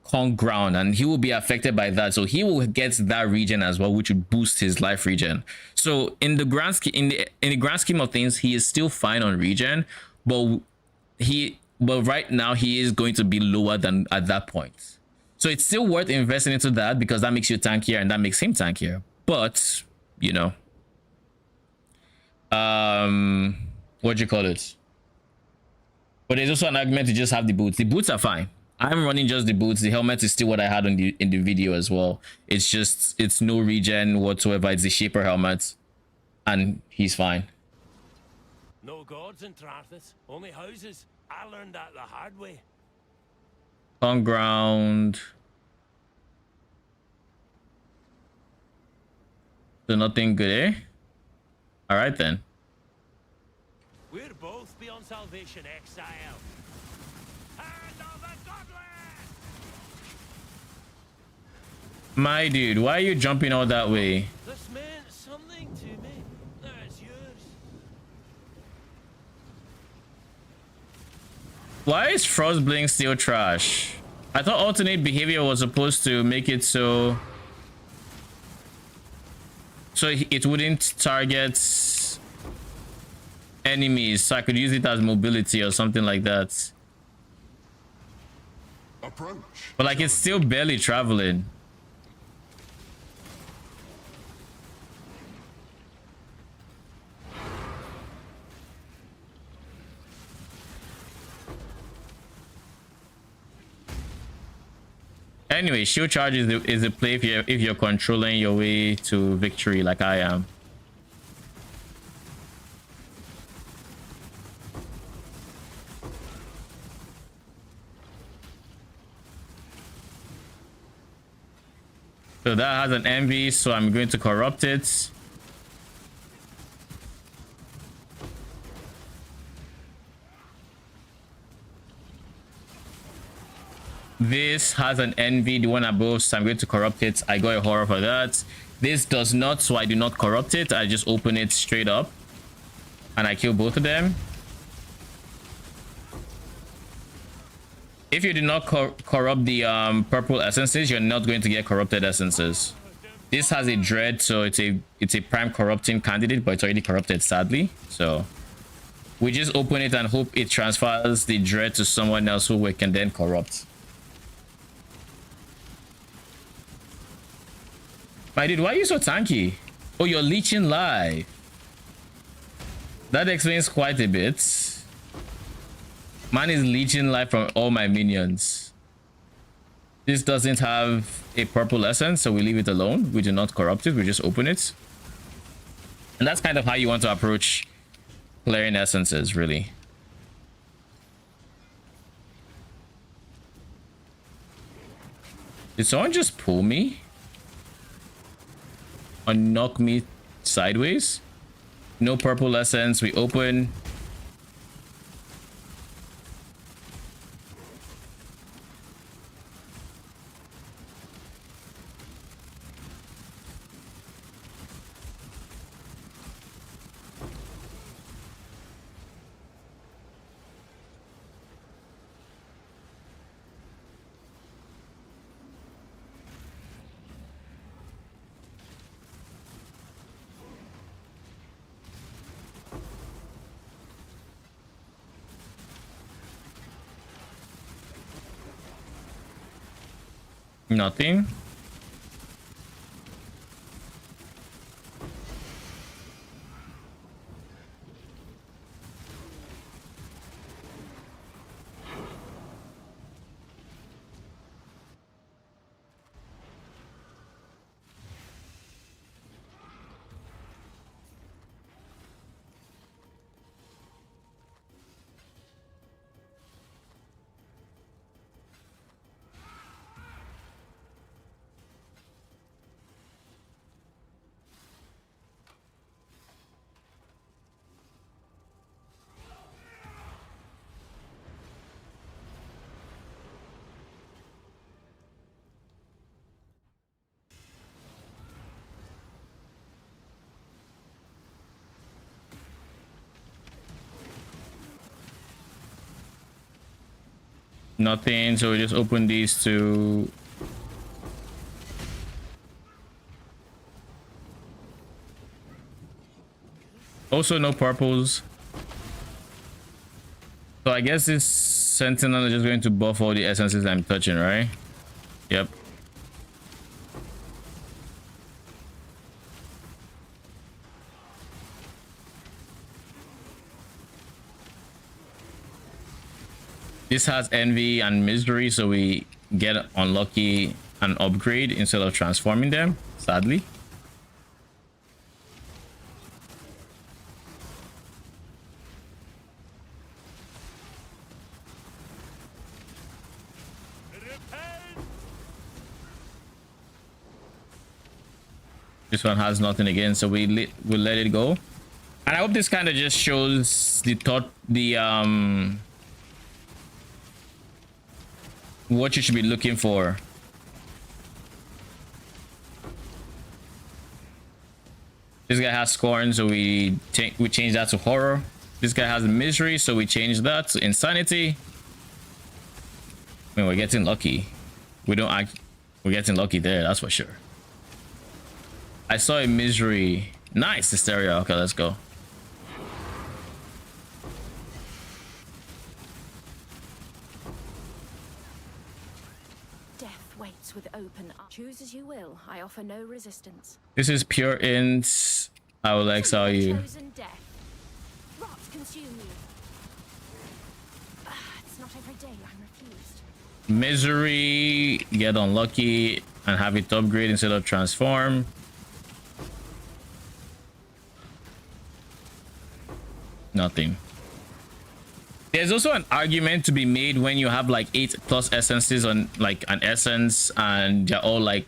con ground, and he will be affected by that, so he will get that regen as well, which would boost his life regen. So in the grand scheme of things, he is still fine on regen, but right now he is going to be lower than at that point. So it's still worth investing into that, because that makes you tankier and that makes him tankier. But you know, what do you call it? But there's also an argument to just have the boots. The boots are fine. I'm running just the boots. The helmet is still what I had in the video as well. It's just, it's no regen whatsoever. It's the shaper helmet, and he's fine. No gods in Trathis, only houses. I learned that the hard way. On ground. So nothing good, eh? All right then. We're both beyond salvation, Exile. Hand of the godless! My dude, why are you jumping all that way? This meant something to me. Now it's yours. Why is Frostblink still trash? I thought alternate behavior was supposed to make it so it wouldn't target enemies, so I could use it as mobility or something like that. Approach. But like, it's still barely traveling. Anyway, shield charge is a play if you're controlling your way to victory like I am. So that has an envy, so I'm going to corrupt it. This has an envy, the one above, so I'm going to corrupt it. I got a horror for that. This does not, so I do not corrupt it. I just open it straight up and I kill both of them. If you do not corrupt the purple essences, you're not going to get corrupted essences. This has a dread, so it's a prime corrupting candidate, but it's already corrupted, sadly. So we just open it and hope it transfers the dread to someone else who we can then corrupt. My dude, why are you so tanky? Oh, you're leeching live. That explains quite a bit. Mine is leeching life from all my minions. This doesn't have a purple essence, so we leave it alone. We do not corrupt it, we just open it. And that's kind of how you want to approach clearing essences, really. Did someone just pull me? Or knock me sideways? No purple essence, we open. Nothing. Nothing, so we just open these two. Also no purples. So I guess this sentinel is just going to buff all the essences I'm touching, right? Yep. This has envy and misery, so we get unlucky and upgrade instead of transforming them, sadly. This one has nothing again, so we'll let it go. And I hope this kind of just shows what you should be looking for. This guy has scorn, so we change that to horror. This guy has misery, so we change that to insanity. I mean, we're getting lucky. We're getting lucky there, that's for sure. I saw a misery. Nice, hysteria. Okay, let's go. With open arms. Choose as you will. I offer no resistance. This is pure int. I will exile you. Chosen death. Rot consume you. It's not every day I'm refused. Misery, get unlucky and have it upgrade instead of transform. Nothing. There's also an argument to be made when you have like 8+ essences on like an essence and they're all like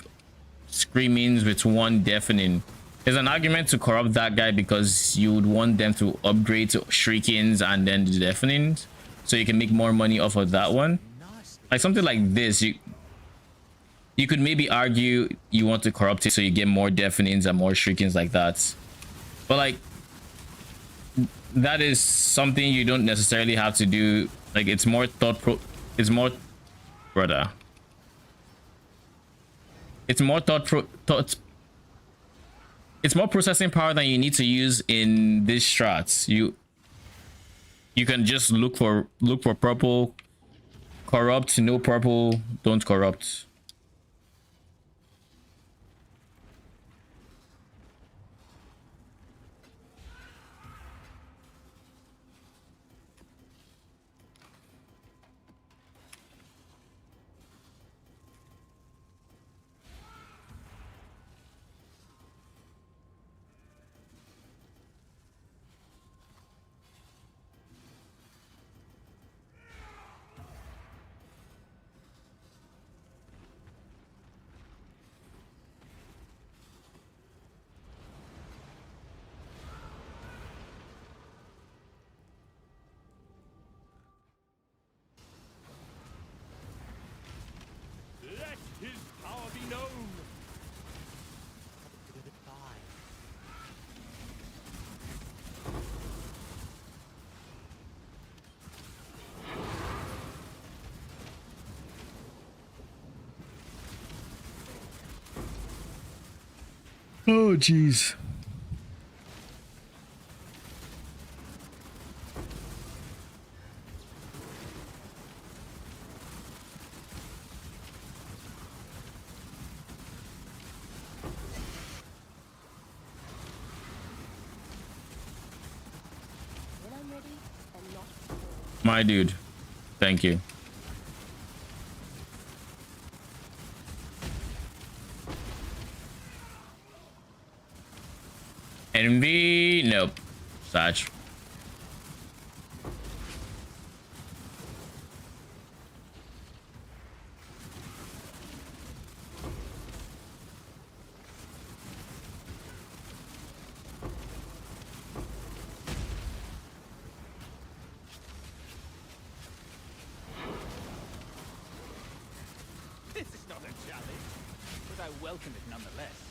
screamings with one deafening. There's an argument to corrupt that guy because you would want them to upgrade to shriekings and then the deafenings, so you can make more money off of that one. Like something like this, you could maybe argue you want to corrupt it so you get more deafenings and more shriekings like that. But like, that is something you don't necessarily have to do. Like, it's more it's more processing power than you need to use in these strats. You can just look for purple, corrupt, no purple, don't corrupt. Oh, jeez. When I'm ready, and not before. My dude. Thank you. Envy? Nope. Satch. This is not a challenge, but I welcome it nonetheless.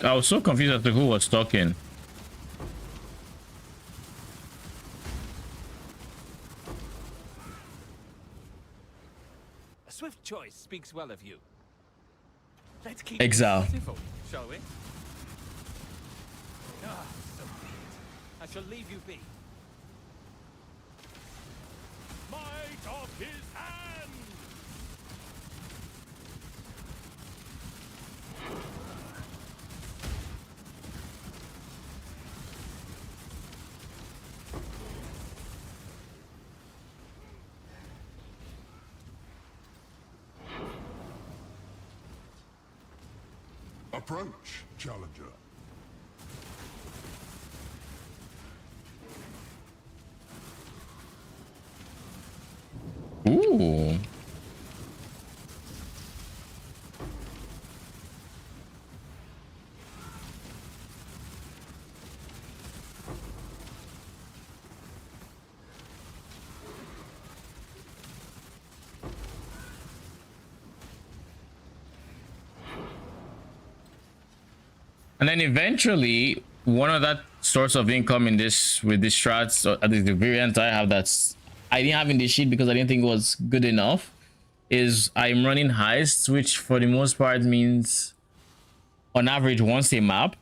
I was so confused as to who was talking. A swift choice speaks well of you. Let's keep Exile. it civil, shall we? Ah, so be it. I shall leave you be. Might of his hand! Approach, challenger. Ooh. And then eventually, one of that source of income in this with this strats, or at least the variant I have that's I didn't have in the sheet because I didn't think it was good enough, is I'm running heists, which for the most part means on average once a map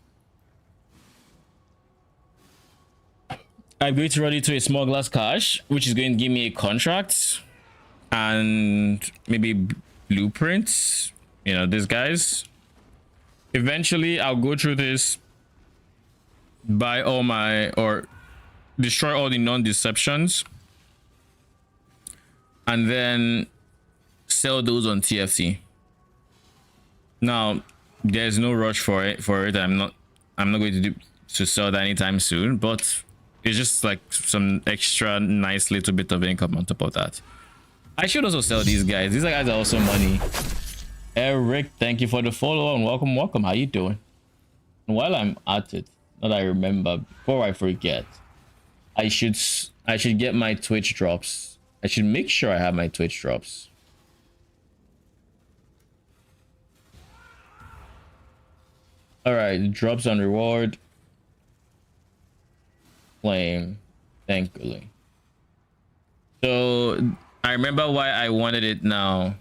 I'm going to run into a small glass cache, which is going to give me a contract and maybe blueprints, you know, these guys. Eventually I'll go through this, buy all my, or destroy all the non-deceptions, and then sell those on TFT. Now there's no rush for it. I'm not going to sell that anytime soon, but it's just like some extra nice little bit of income on top of that. I should also sell these guys. These guys are also money. Eric, thank you for the follow and welcome. How you doing? And while I'm at it, that I remember before I forget, I should get my Twitch drops. I should make sure I have my Twitch drops. All right, drops on reward. Flame, thankfully. So I remember why I wanted it now.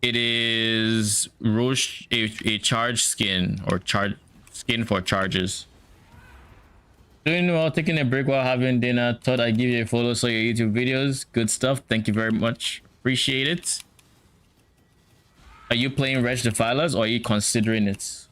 It is Roche, a charge skin, or skin for charges. Doing well, taking a break while having dinner. Thought I'd give you a follow, so your YouTube videos. Good stuff. Thank you very much. Appreciate it. Are you playing Wretched Defilers or are you considering it?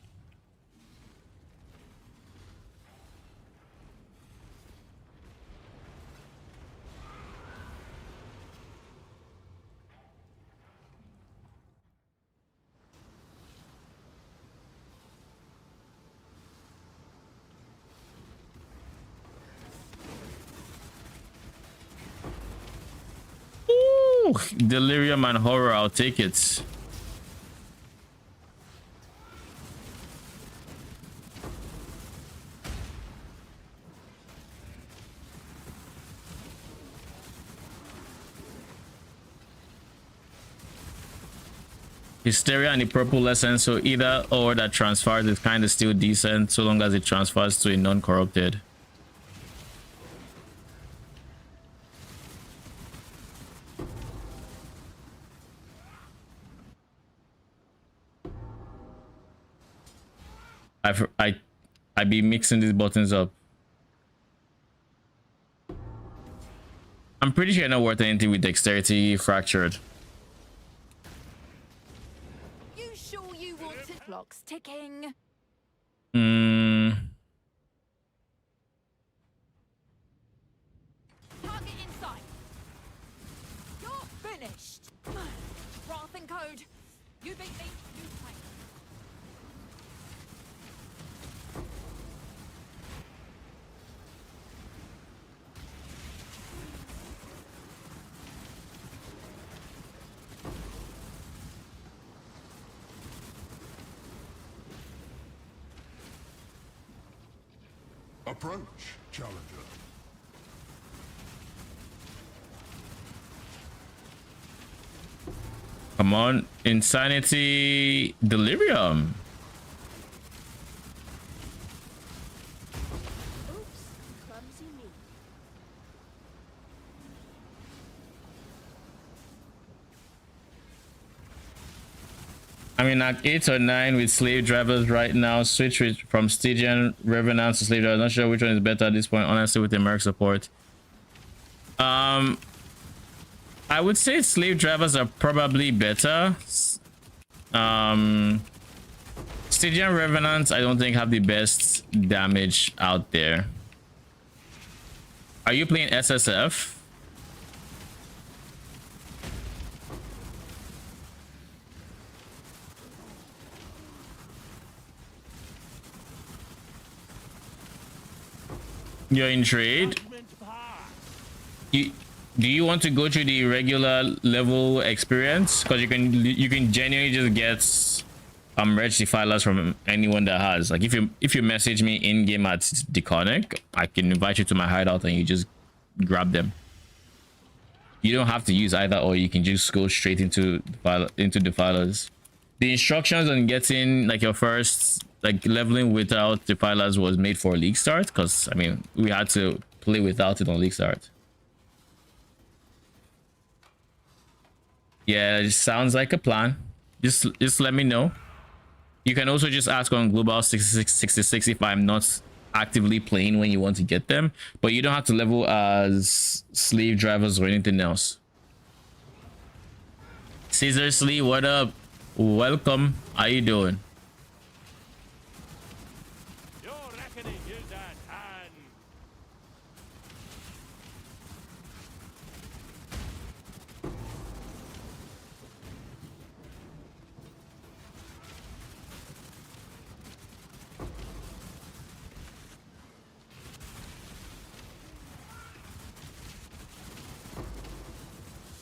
Ooh, delirium and horror, I'll take it. Hysteria and the purple essence, so either or that transfers is kind of still decent so long as it transfers to a non-corrupted. I be mixing these buttons up. I'm pretty sure you're not worth anything with dexterity fractured. You sure you want to? Clock's ticking. Target in sight. You're finished. Wrath and code. You beat me. You fight. Approach, challenger. Come on, insanity delirium. Oops, clumsy me. I mean, at 8 or 9 with slave drivers right now. Switch from Stygian Revenants to slave drivers. Not sure which one is better at this point, honestly, with the Merc support. I would say slave drivers are probably better. Stygian Revenants, I don't think have the best damage out there. Are you playing SSF? You're in trade. Do you want to go through the regular level experience? Because you can genuinely just get Wretched Defilers from anyone that has. Like if you message me in game at Deconic, I can invite you to my hideout and you just grab them. You don't have to use either, or you can just go straight into Defilers. The instructions on getting like your first leveling without Defilers was made for League Start, because I mean we had to play without it on League Start. Yeah, it sounds like a plan. Just let me know. You can also just ask on Global 66 if I'm not actively playing when you want to get them, but you don't have to level as slave drivers or anything else. Seriously, what up? Welcome. How you doing? Your reckoning is at hand.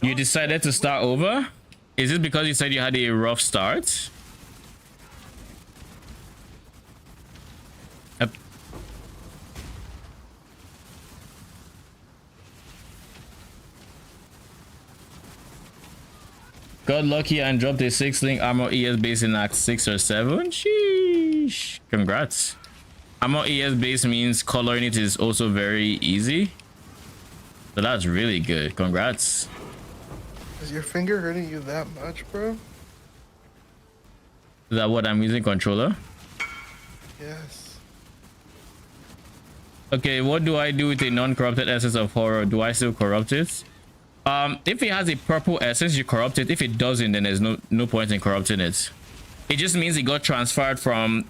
You decided to start over? Is it because you said you had a rough start? Yep. Got lucky and dropped a 6-link armor ES base in Act 6 or 7. Sheesh. Congrats. Armor ES base means coloring it is also very easy. So that's really good. Congrats. Is your finger hurting you that much, bro? Is that what I'm using controller? Yes. Okay, what do I do with a non-corrupted essence of horror? Do I still corrupt it? If it has a purple essence, you corrupt it. If it doesn't, then there's no point in corrupting it. It just means it got transferred from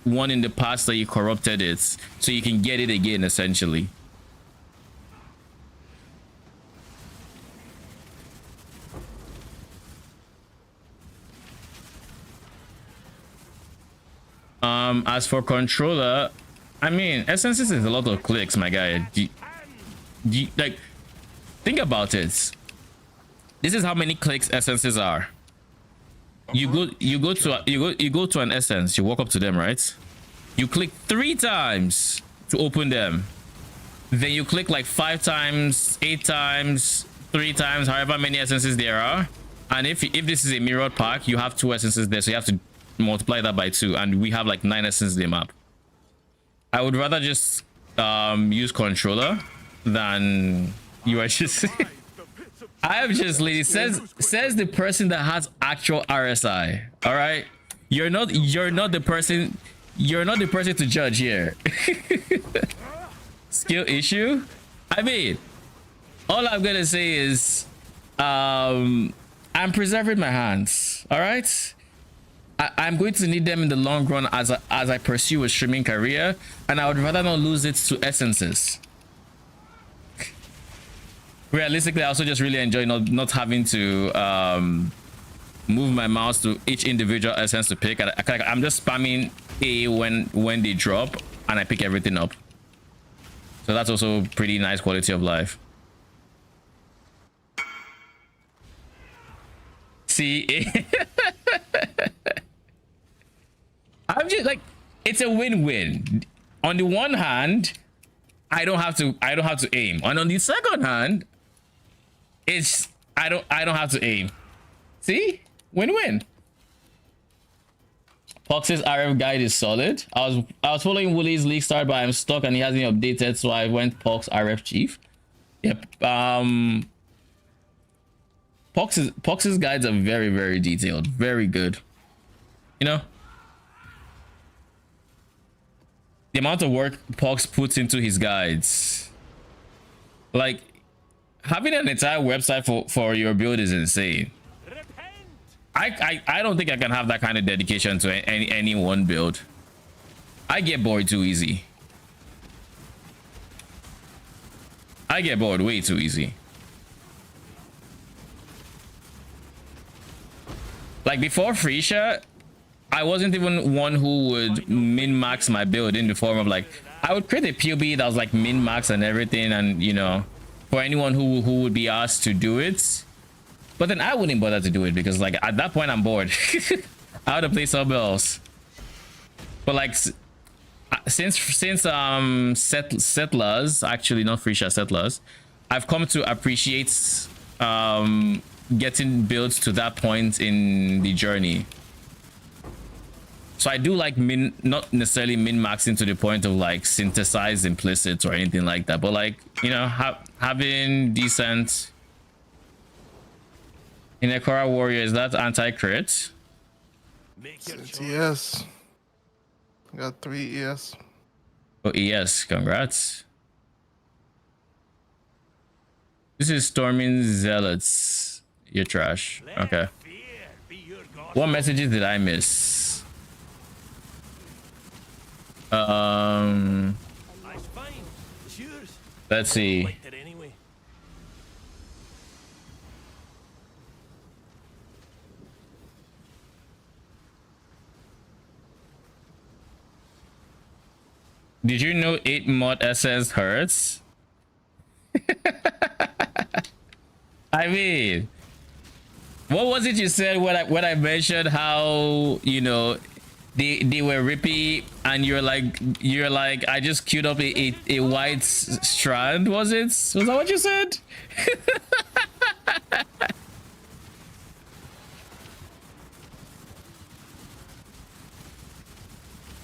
one in the past that you corrupted it, so you can get it again, essentially. As for controller, I mean, essences is a lot of clicks, my guy. Like, think about it. This is how many clicks essences are. You go to an essence, you walk up to them, right? You click 3 times to open them. Then you click like 5 times, 8 times, 3 times, however many essences there are. And if this is a mirrored pack, you have 2 essences there, so you have to multiply that by 2, and we have like 9 essences in the map. I would rather just use controller than you are just I am just lady says the person that has actual RSI. All right, you're not the person. You're not the person to judge here. Skill issue? I mean, all I'm gonna say is I'm preserving my hands. All right, I'm going to need them in the long run as I pursue a streaming career, and I would rather not lose it to essences. Realistically, I also just really enjoy not having to move my mouse to each individual essence to pick. I'm just spamming A when they drop, and I pick everything up. So that's also pretty nice quality of life. See, I'm just like, it's a win-win. On the one hand, I don't have to aim, and on the second hand, it's I don't have to aim. See, win-win. Pox's RF guide is solid. I was following Wooly's league start, but I'm stuck and he hasn't updated, so I went Pox RF chief. Yep. Pox's guides are very, very detailed, very good. You know, the amount of work Pox puts into his guides, like having an entire website for your build is insane. I don't think I can have that kind of dedication to any one build. I get bored too easy. I get bored way too easy. Like before Freesia, I wasn't even one who would min-max my build in the form of like, I would create a POB that was like min-max and everything, and you know, for anyone who would be asked to do it. But then I wouldn't bother to do it because like at that point I'm bored. I would have played something else. But like since settlers, actually not Freesia, settlers, I've come to appreciate getting builds to that point in the journey. So I do like not necessarily min-maxing to the point of like synthesize implicits or anything like that, but like, you know, having decent. In Ekora Warrior, is that anti-crit? It's ES. I got 3 ES. Oh, ES, congrats. This is Storming Zealots. You're trash. Okay. What messages did I miss? Let's see. Did you know 8 mod SS hurts? I mean, what was it you said when I mentioned how, you know, they were rippy and you're like I just queued up a white strand, was it? Was that what you said?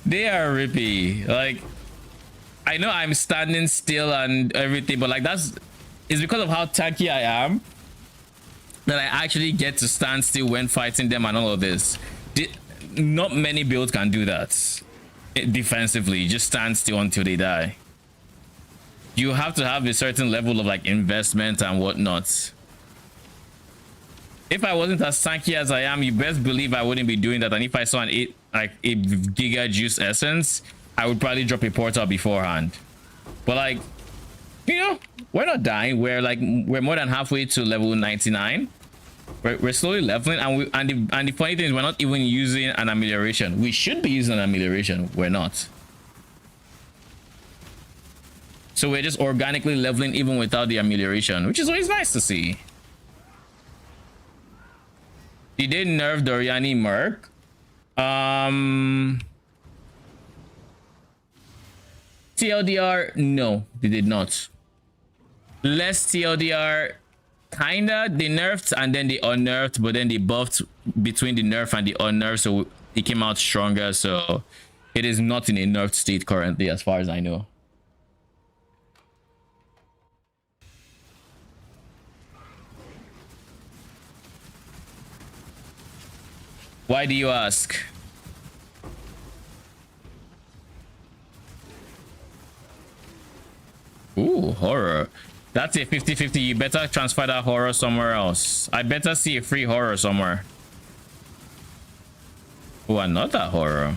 They are rippy. Like, I know I'm standing still and everything, but like it's because of how tanky I am that I actually get to stand still when fighting them and all of this. Not many builds can do that defensively. Just stand still until they die. You have to have a certain level of like investment and whatnot. If I wasn't as tanky as I am, you best believe I wouldn't be doing that. And if I saw a giga juice essence, I would probably drop a portal beforehand. But like, you know, we're not dying. We're more than halfway to level 99. We're slowly leveling, and the funny thing is we're not even using an amelioration. We should be using an amelioration. We're not. So we're just organically leveling even without the amelioration, which is always nice to see. Did they nerf Doriani Merc? TLDR, no, they did not. Less TLDR, kinda. They nerfed and then they unnerfed, but then they buffed between the nerf and the unnerf, so it came out stronger. So it is not in a nerfed state currently, as far as I know. Why do you ask? Ooh, horror. That's a 50-50. You better transfer that horror somewhere else. I better see a free horror somewhere. Oh, another horror.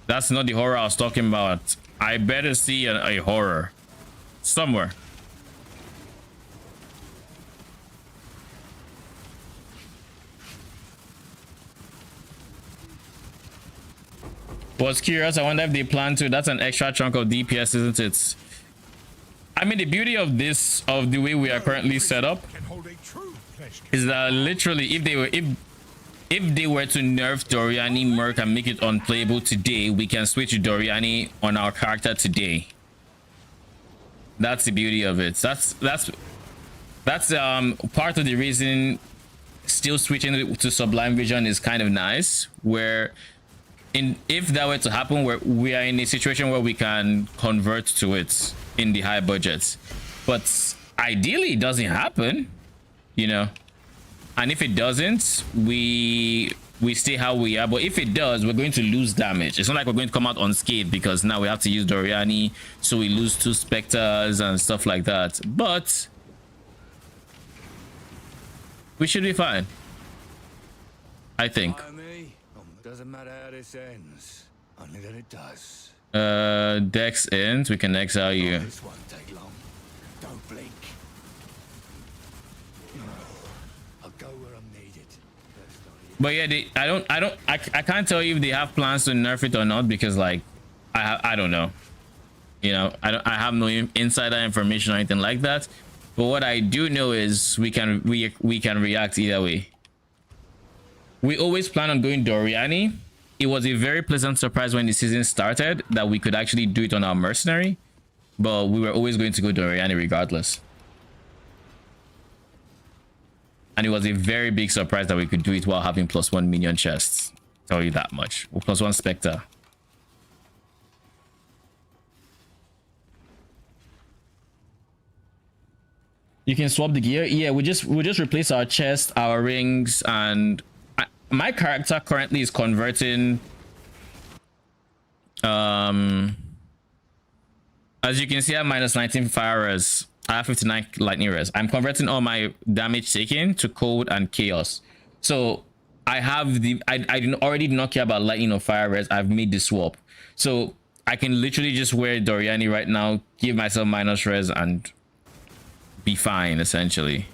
That's not the horror I was talking about. I better see a horror somewhere. Was curious. I wonder if they plan to. That's an extra chunk of DPS, isn't it? I mean, the beauty of this, of the way we are currently set up, is that literally, if they were to nerf Doriani Merc and make it unplayable today, we can switch to Doriani on our character today. That's the beauty of it. That's part of the reason still switching to Sublime Vision is kind of nice, where if that were to happen, where we are in a situation where we can convert to it in the high budgets, but ideally it doesn't happen, you know. And if it doesn't, we stay how we are. But if it does, we're going to lose damage. It's not like we're going to come out unscathed, because now we have to use Doriani, so we lose 2 Specters and stuff like that. But we should be fine, I think. Doesn't matter how this ends, only that it does. Dex ends, we can exile you. This won't take long. Don't blink. I'll go where I'm needed. But yeah, I can't tell you if they have plans to nerf it or not, because like I don't know. You know, I have no insider information or anything like that. But what I do know is we can react either way. We always plan on going Doriani. It was a very pleasant surprise when the season started that we could actually do it on our Mercenary, but we were always going to go Doriani regardless. And it was a very big surprise that we could do it while having +1 minion chests. Tell you that much. Or +1 Specter. You can swap the gear. Yeah, we'll just replace our chest, our rings, and my character currently is converting. As you can see, I have -19 fire res. I have 59 lightning res. I'm converting all my damage taken to cold and chaos. So I have I already do not care about lightning or fire res. I've made the swap, so I can literally just wear Doriani right now, give myself minus res, and be fine essentially.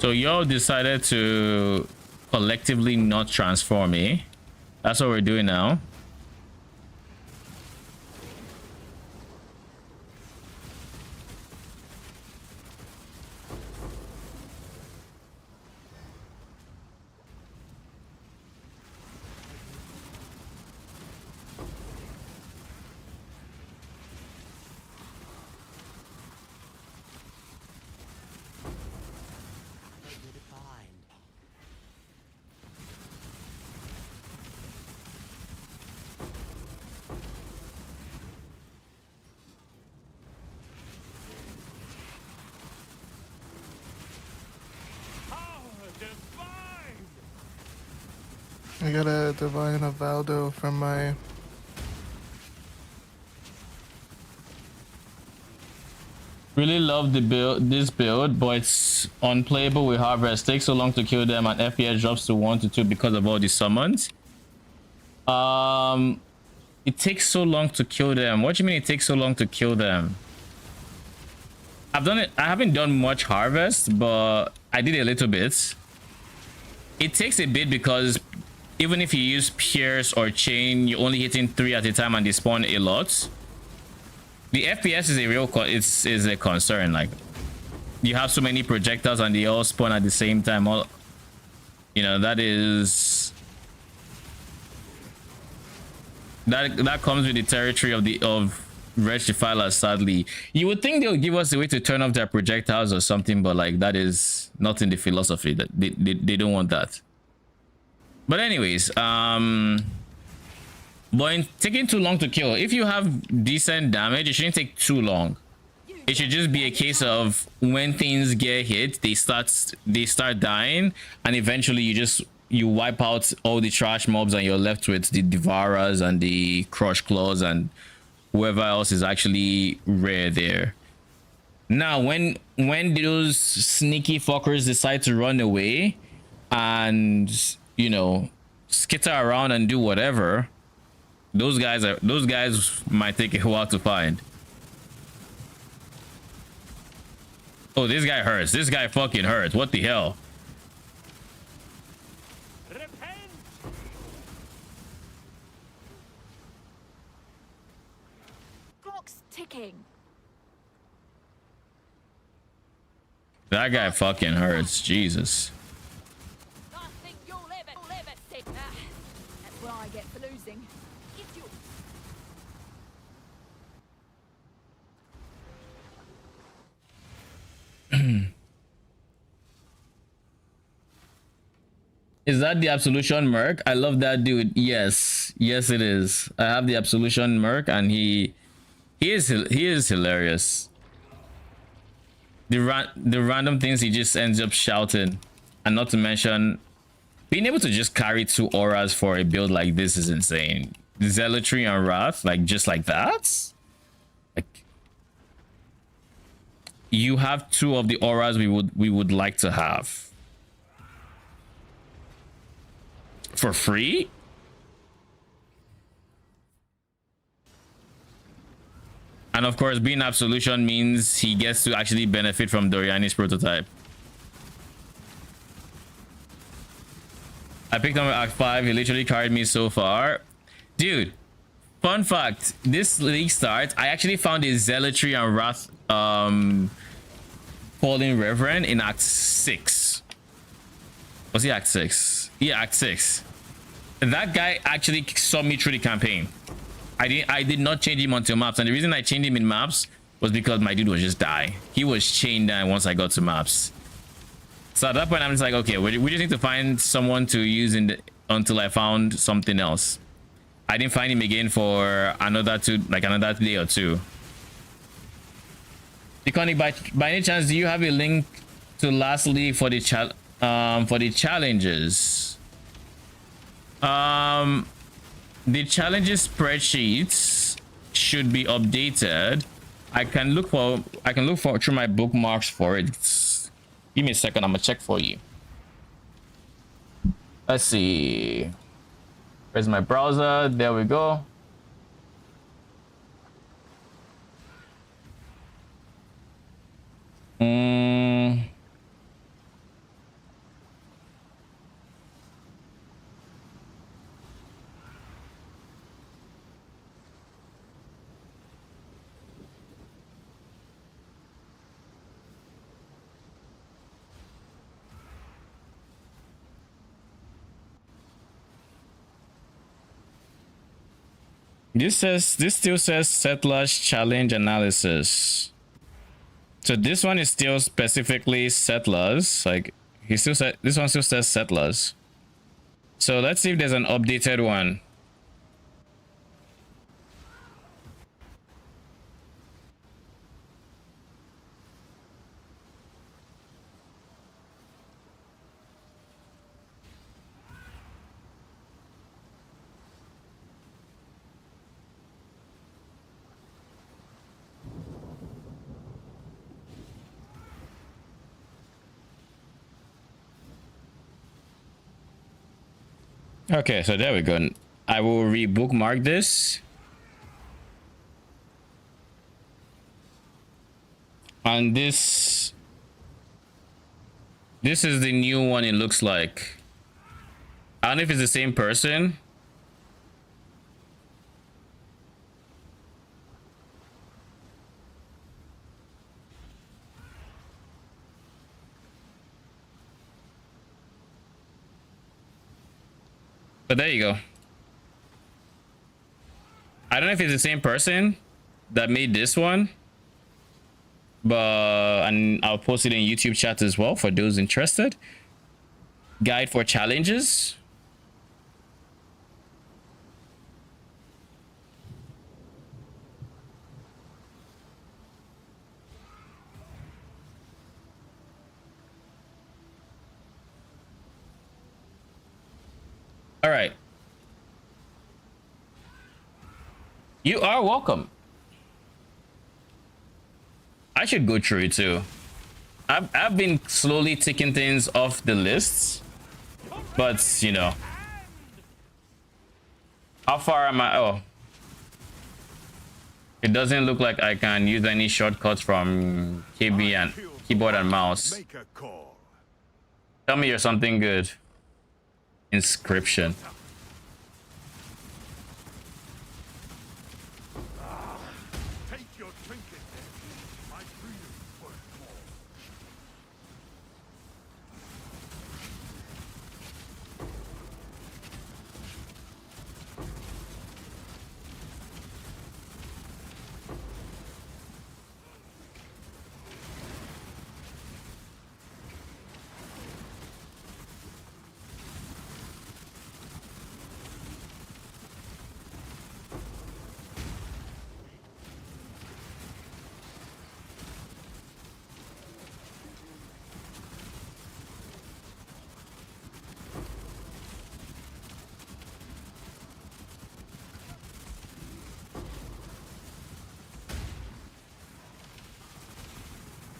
So y'all decided to collectively not transform me. That's what we're doing now. I got a Divine of Valdo from my... Really love this build, but it's unplayable with Harvest. Takes so long to kill them, and FPS drops to 1 to 2 because of all the summons. It takes so long to kill them. What do you mean it takes so long to kill them? I've done it. I haven't done much Harvest, but I did a little bit. It takes a bit because even if you use Pierce or Chain, you're only hitting 3 at a time and they spawn a lot. The FPS is a real is a concern. Like, you have so many projectiles and they all spawn at the same time. All, you know, that comes with the territory of Wretched Defilers, sadly. You would think they'll give us a way to turn off their projectiles or something, but like, that is not in the philosophy. That they don't want that. But anyways, but in taking too long to kill, if you have decent damage, it shouldn't take too long. It should just be a case of when things get hit, they start dying, and eventually you wipe out all the trash mobs and you're left with the Devourers and the Crush Claws and whoever else is actually rare there. Now, when those sneaky fuckers decide to run away and, you know, skitter around and do whatever, those guys might take a while to find. Oh, this guy hurts. This guy fucking hurts. What the hell? Repent! Clock's ticking. That guy fucking hurts. Jesus. I think you'll live it. That's what I get for losing. It's yours. Is that the Absolution Merc? I love that dude. Yes, yes it is. I have the Absolution Merc, and he is hilarious. The random things he just ends up shouting, and not to mention being able to just carry 2 auras for a build like this is insane. Zealotry and Wrath, like just like that. Like, you have 2 of the auras we would like to have for free. And of course, being Absolution means he gets to actually benefit from Doriani's prototype. I picked him at Act 5. He literally carried me so far. Dude, fun fact. This league start, I actually found a Zealotry and Wrath Falling Reverend in Act 6. Was he Act 6? Yeah, Act 6. That guy actually saw me through the campaign. I did not change him onto maps, and the reason I changed him in maps was because my dude was just die. He was chained down once I got to maps. So at that point, I'm just like, okay, we just need to find someone to use until I found something else. I didn't find him again for another day or two. Iconic, by any chance, do you have a link to last league for the challenges? The challenges spreadsheets should be updated. I can look for through my bookmarks for it. Give me a second, I'm gonna check for you. Let's see. Where's my browser? There we go. This still says Settlers Challenge Analysis. So this one is still specifically Settlers. Like this one still says Settlers. So let's see if there's an updated one. Okay, so there we go. I will re-bookmark this. And this is the new one, it looks like. I don't know if it's the same person. But there you go. I don't know if it's the same person that made this one, and I'll post it in YouTube chat as well for those interested. Guide for challenges. All right. You are welcome. I should go through it too. I've been slowly ticking things off the lists, but you know, how far am I? Oh, it doesn't look like I can use any shortcuts from KB and keyboard and mouse. Make a call. Tell me you're something good. Inscription. Take your trinket then. My freedom is worth more.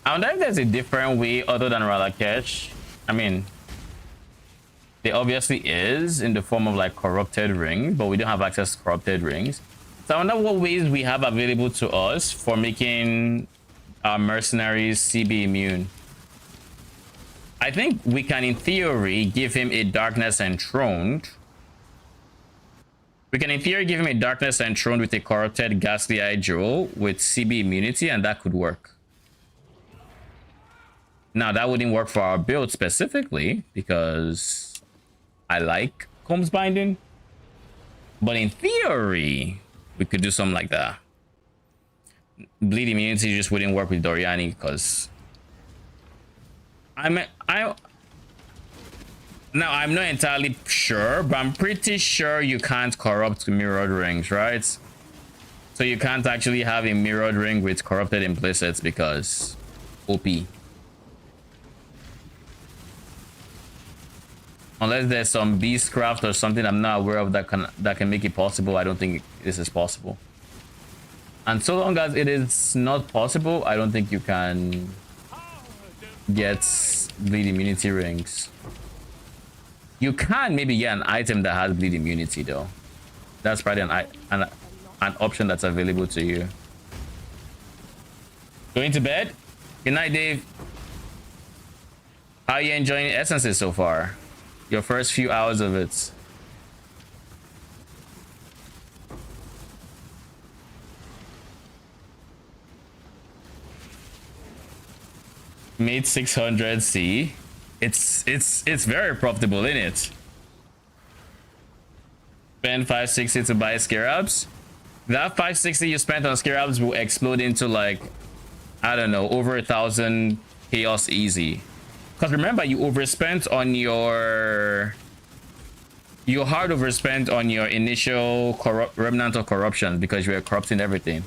I wonder if there's a different way other than Ralakesh. I mean, there obviously is in the form of like corrupted ring, but we don't have access to corrupted rings. So I wonder what ways we have available to us for making our mercenaries CB immune. I think we can, in theory, give him a darkness enthroned. We can, in theory, give him a darkness enthroned with a corrupted ghastly eye jewel with CB immunity, and that could work. Now, that wouldn't work for our build specifically, because I like Combs Binding. But in theory, we could do something like that. Bleed immunity just wouldn't work with Doriani, because now I'm not entirely sure, but I'm pretty sure you can't corrupt mirrored rings, right? So you can't actually have a mirrored ring with corrupted implicits because OP. Unless there's some beastcraft or something I'm not aware of that can make it possible, I don't think this is possible. And so long as it is not possible, I don't think you can get bleed immunity rings. You can maybe get an item that has bleed immunity though. That's probably an option that's available to you. Going to bed? Good night, Dave. How are you enjoying essences so far? Your first few hours of it. Made 600 C. It's very profitable, isn't it? Spend 560 to buy scarabs. That 560 you spent on scarabs will explode into like, I don't know, over 1,000 chaos easy. Because remember, you overspent on you hard overspent on your initial remnant of corruption because you were corrupting everything.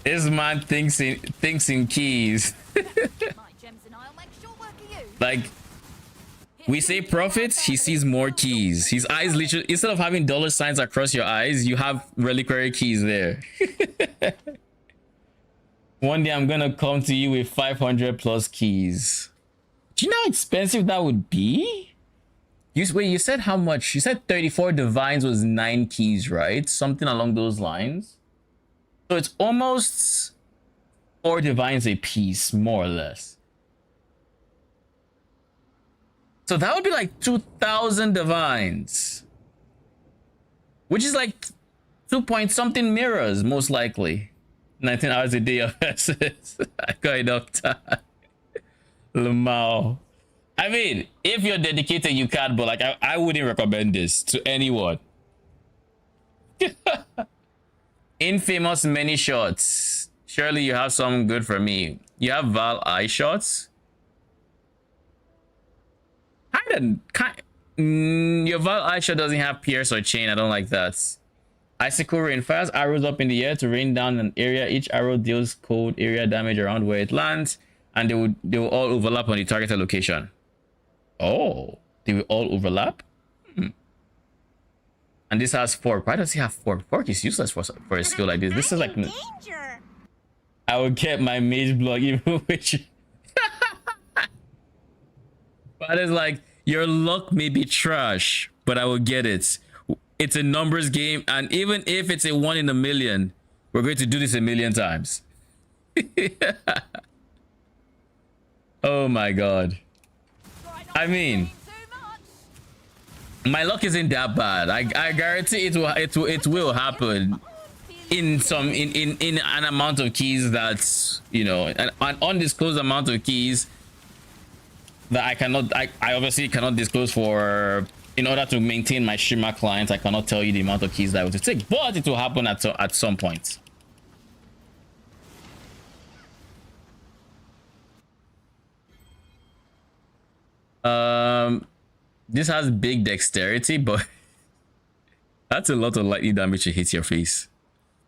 This man thinks in keys. Like, we say profits, he sees more keys. His eyes literally, instead of having dollar signs across your eyes, you have reliquary keys there. One day I'm gonna come to you with 500 plus keys. Do you know how expensive that would be? Wait, you said how much? You said 34 divines was 9 keys, right? Something along those lines. So it's almost 4 divines a piece, more or less. So that would be like 2,000 divines, which is like 2 point something mirrors, most likely. 19 hours a day of essence. I got enough time. Lamau. I mean, if you're dedicated, you can, but like I wouldn't recommend this to anyone. Infamous many shots. Surely you have some good for me. You have Val eye shots. Your Val eye shot doesn't have pierce or chain. I don't like that. Icicle rain fires arrows up in the air to rain down an area. Each arrow deals cold area damage around where it lands, and they will all overlap on the targeted location. Oh, they will all overlap. And this has fork. Why does he have fork? Fork is useless for a skill like this. This is like danger. I will get my Mageblood even with you. But it's like your luck may be trash, but I will get it. It's a numbers game, and even if it's a 1 in a million, we're going to do this a million times. Oh my god. I mean, my luck isn't that bad. I guarantee it will happen in an amount of keys that's, you know, an undisclosed amount of keys that I obviously cannot disclose for. In order to maintain my streamer client, I cannot tell you the amount of keys that I will take, but it will happen at some point. This has big dexterity, but that's a lot of lightning damage to hit your face.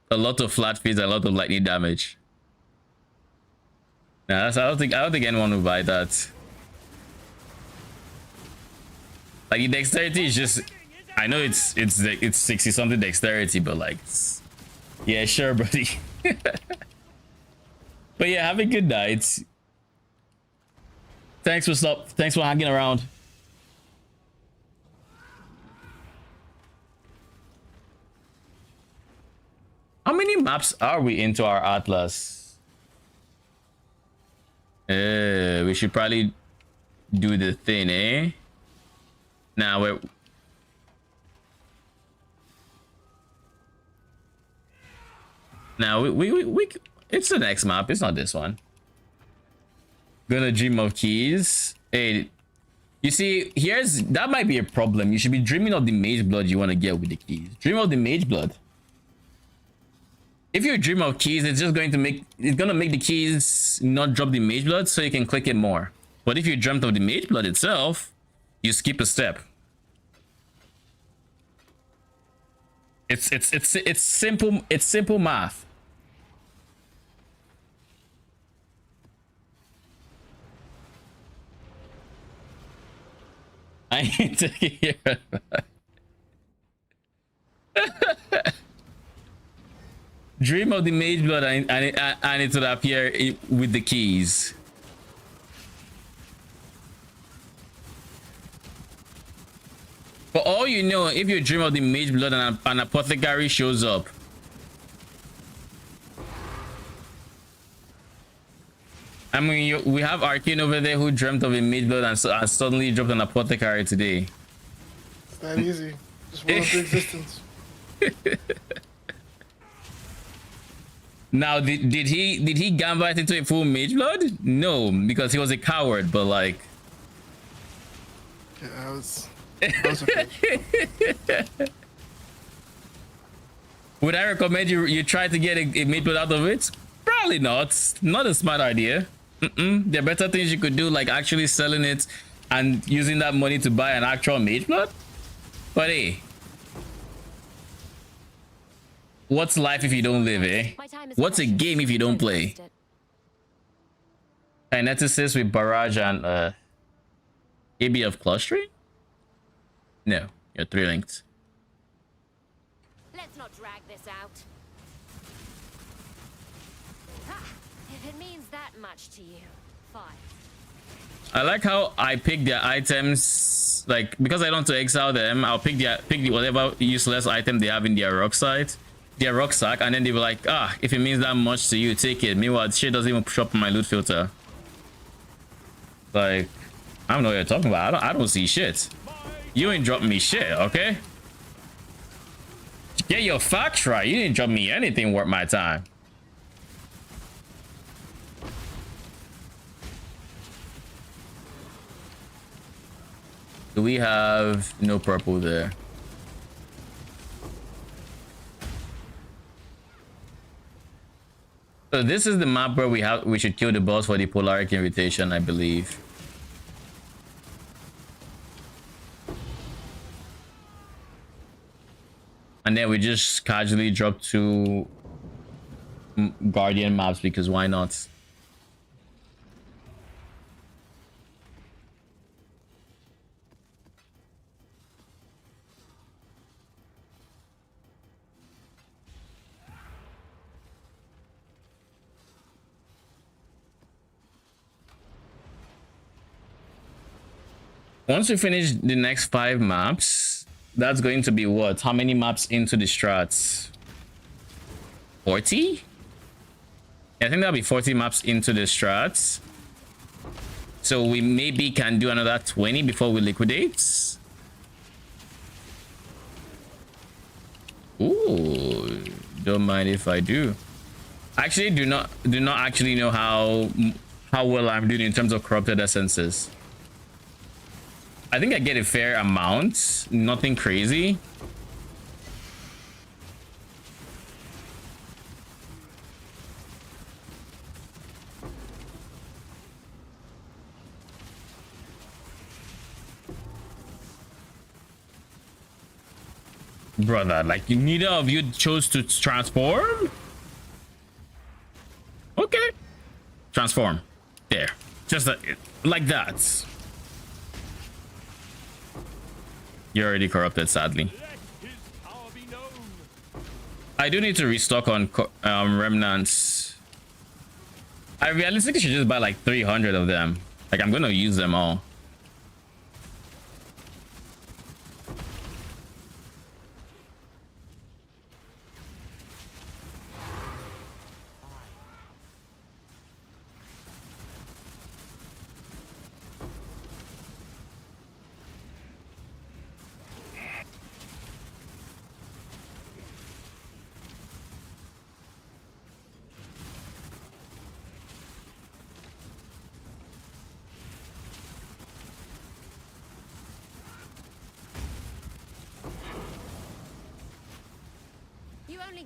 A lot of flat face, a lot of lightning damage. Nah, I don't think anyone will buy that. Like, the dexterity is just, I know it's 60 something dexterity, but like, yeah, sure, buddy. But yeah, have a good night. Thanks for hanging around. How many maps are we into our atlas? We should probably do the thing, eh? Now we're we it's the next map. It's not this one. Gonna dream of keys. Hey, you see, that might be a problem. You should be dreaming of the Mageblood you want to get with the keys. Dream of the Mageblood. If you dream of keys, it's gonna make the keys not drop the Mageblood, so you can click it more. But if you dreamt of the Mageblood itself, you skip a step. It's simple math. I need to hear that. Dream of the Mageblood and it would appear with the keys. For all you know, if you dream of the Mageblood and an apothecary shows up, I mean, we have Arcane over there who dreamt of a Mageblood and suddenly dropped an apothecary today. It's that easy. Just one into existence. Now, did he gambit into a full Mageblood? No, because he was a coward. But like, yeah, I was okay. Would I recommend you try to get a Mageblood out of it? Probably not. Not a smart idea. There are better things you could do, like actually selling it and using that money to buy an actual Mageblood. But hey, what's life if you don't live, eh? What's a game if you don't play? Kineticist with barrage and AB of clustering? No, you're 3 linked. Let's not drag this out. Ha! If it means that much to you, fine. I like how I pick their items, like, because I don't want to exile them, I'll pick whatever useless item they have in their rucksack, and then they were like, ah, if it means that much to you, take it. Meanwhile, shit doesn't even push up on my loot filter. Like, I don't know what you're talking about. I don't see shit. You ain't dropping me shit, okay? Get your facts right. You didn't drop me anything worth my time. Do we have no purple there? So this is the map where we should kill the boss for the Polaric Invitation, I believe. And then we just casually drop 2 Guardian maps because why not? Once we finish the next 5 maps, that's going to be what? How many maps into the strats? 40? I think that'll be 40 maps into the strats. So we maybe can do another 20 before we liquidate. Ooh, don't mind if I do. I actually do not actually know how well I'm doing in terms of corrupted essences. I think I get a fair amount, nothing crazy. Brother, like neither of you chose to transform? Okay. Transform. There. Just like that. You're already corrupted, sadly. I do need to restock on remnants. I realistically should just buy like 300 of them. Like I'm gonna use them all.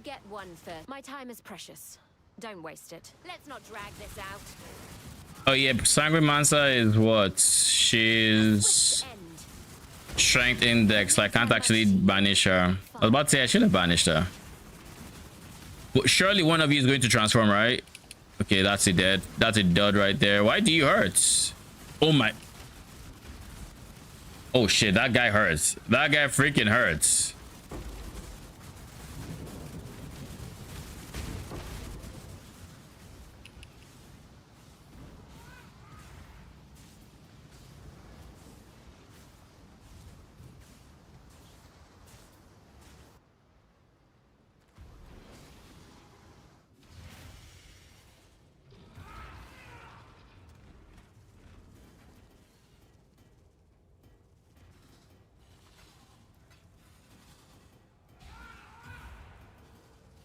Get one first. My time is precious. Don't waste it. Let's not drag this out. Oh yeah, Sangremancer is what? She's strength index. So I can't actually banish her. I was about to say I should have banished her. But surely one of you is going to transform, right? Okay, that's a dead. That's a dud right there. Why do you hurt? Oh my. Oh shit, that guy hurts. That guy freaking hurts.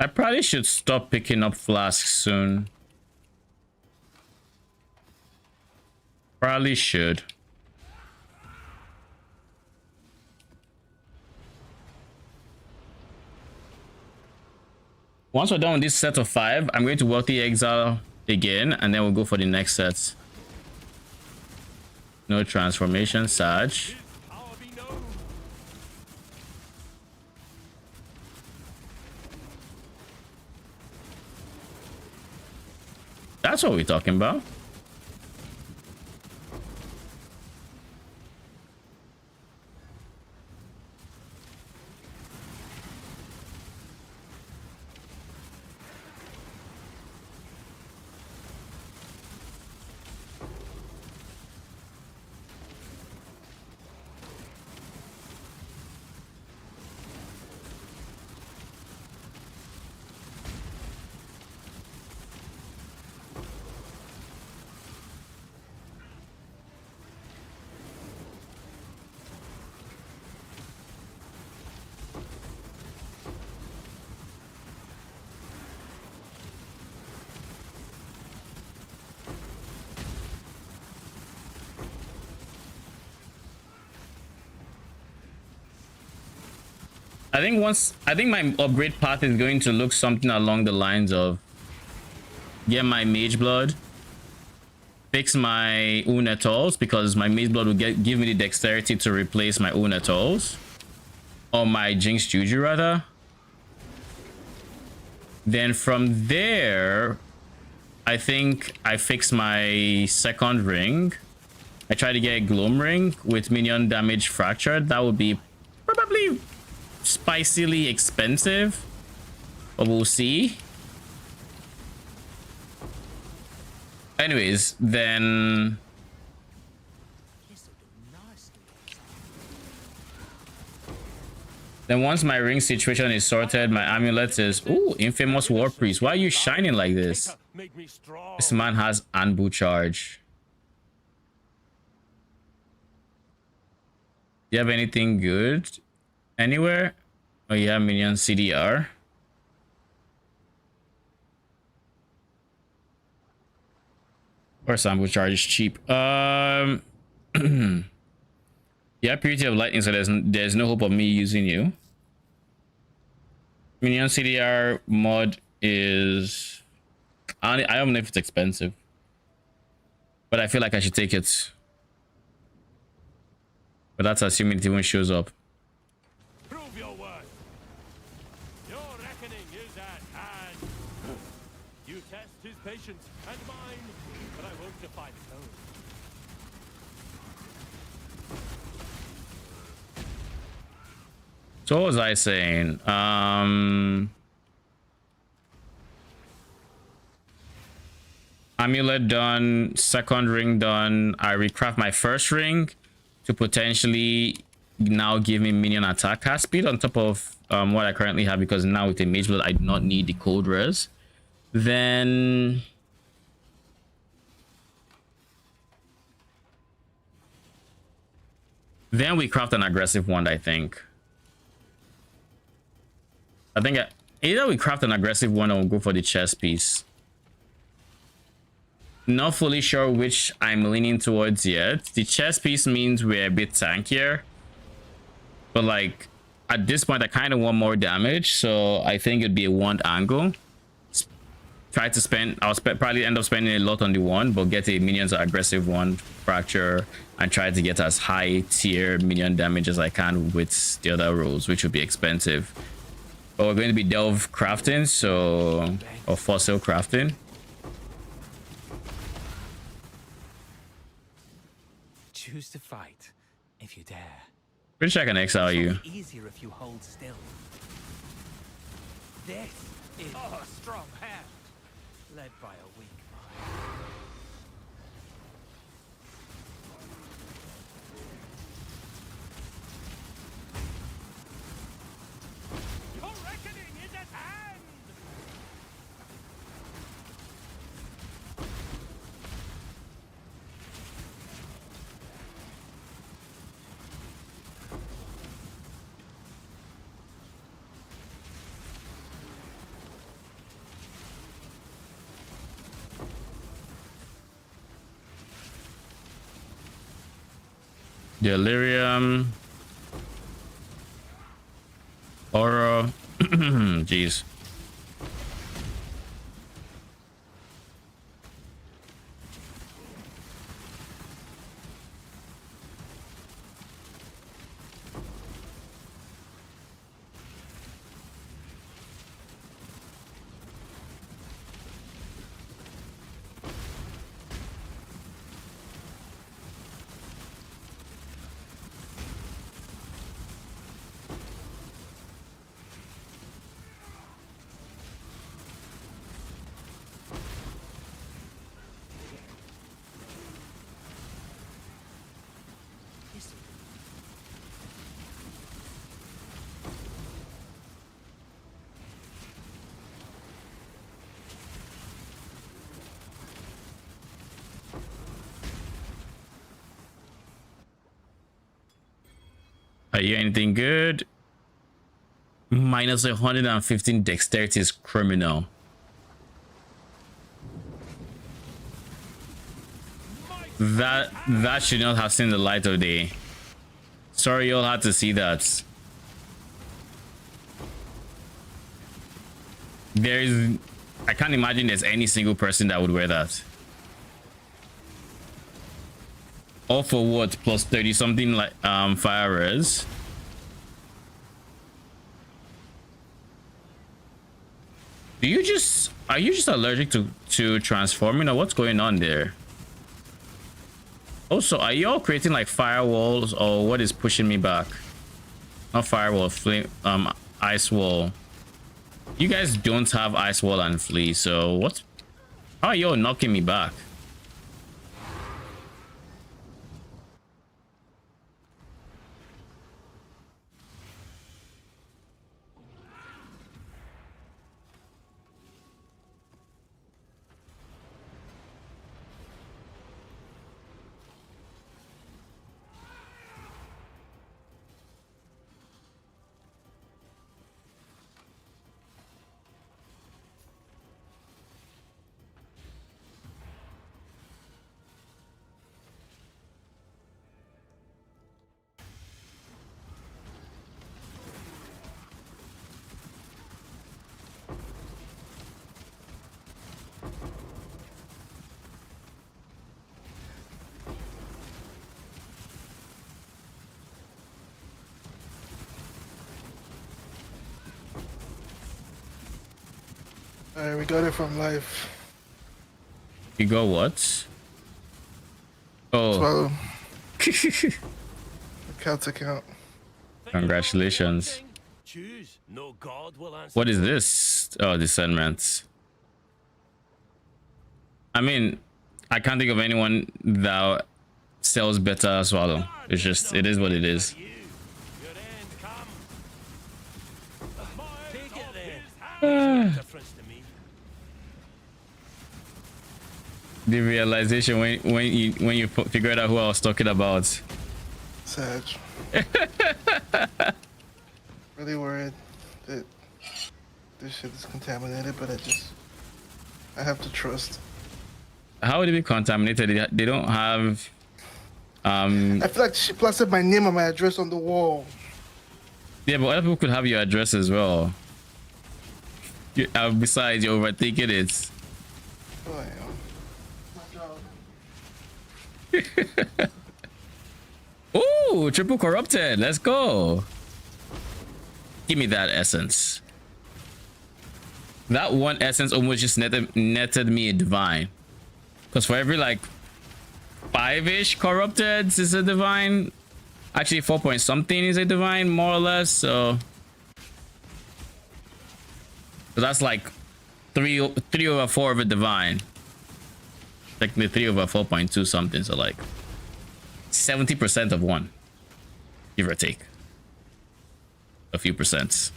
I probably should stop picking up flasks soon. Probably should. Once we're done with this set of 5, I'm going to Wealthy Exile again, and then we'll go for the next set. No transformation, Sarge. That's what we're talking about. I think my upgrade path is going to look something along the lines of get my Mageblood, fix my Unetals, because my Mageblood will give me the dexterity to replace my Unetals, or my Jinx Juju rather, Then from there, I think I fix my second ring. I try to get a gloom ring with minion damage fractured. That would be probably spicily expensive, but we'll see. Anyways, then once my ring situation is sorted, my amulet is ooh, infamous war priest. Why are you shining like this? Make me strong. This man has Anbu charge. Do you have anything good anywhere? Oh yeah, minion CDR. Or Anbu charge is cheap. Yeah, purity of lightning, so there's no hope of me using you. Minion CDR mod is I don't know if it's expensive, but I feel like I should take it. But that's assuming it even shows up. Prove your worth. Your reckoning is at hand. You test his patience and mine, but I won't defy his own. So what was I saying? Amulet done, second ring done. I recraft my first ring to potentially now give me minion attack cast speed on top of what I currently have, because now with the Mageblood I do not need the cold res. Then we craft an aggressive wand. I think either we craft an aggressive one or we'll go for the chest piece. Not fully sure which I'm leaning towards yet. The chest piece means we're a bit tankier, but like at this point I kind of want more damage, so I think it'd be a wand angle. Try to spend, probably end up spending a lot on the wand, but get a minions aggressive wand fracture and try to get as high tier minion damage as I can with the other rolls, which would be expensive. But we're going to be delve crafting, so, or fossil crafting. Choose to fight if you dare. Pretty sure I can exile you. Easier if you hold still. This is a strong hand, led by a weak mind. Your reckoning is at hand. Delirium. Aura. Jeez. Are you anything good? Minus 115 dexterity is criminal. That should not have seen the light of day. Sorry you'll have to see that. I can't imagine there's any single person that would wear that. All for what? Plus 30 something like fire res. Are you just allergic to transforming, or what's going on there? Also, are you all creating like firewalls, or what is pushing me back? Not firewall, flame, ice wall. You guys don't have ice wall and flee, so what's, how are you all knocking me back? Alright, we got it from life. You go what? Oh. Swallow. Account to count. Congratulations. Choose. No god will answer. What is this? Oh, discernment. I mean, I can't think of anyone that sells better Swallow. It's just, it is what it is. Your end come. Take it then. Difference to me. The realization when you figured out who I was talking about. Sag. Really worried that this shit is contaminated, but I have to trust. How would it be contaminated? They don't have I feel like she plastered my name and my address on the wall. yeah, but other people could have your address as well. Besides, you're overthinking it. Oh, I am. Ooh, triple corrupted. Let's go. Give me that essence. That one essence almost just netted me a divine. Because for every like 5-ish corrupted is a divine. Actually 4 point something is a divine, more or less. So that's like 3 over 4 of a divine. Like the 3 over 4.2 something. So like 70% of one, give or take a few percents.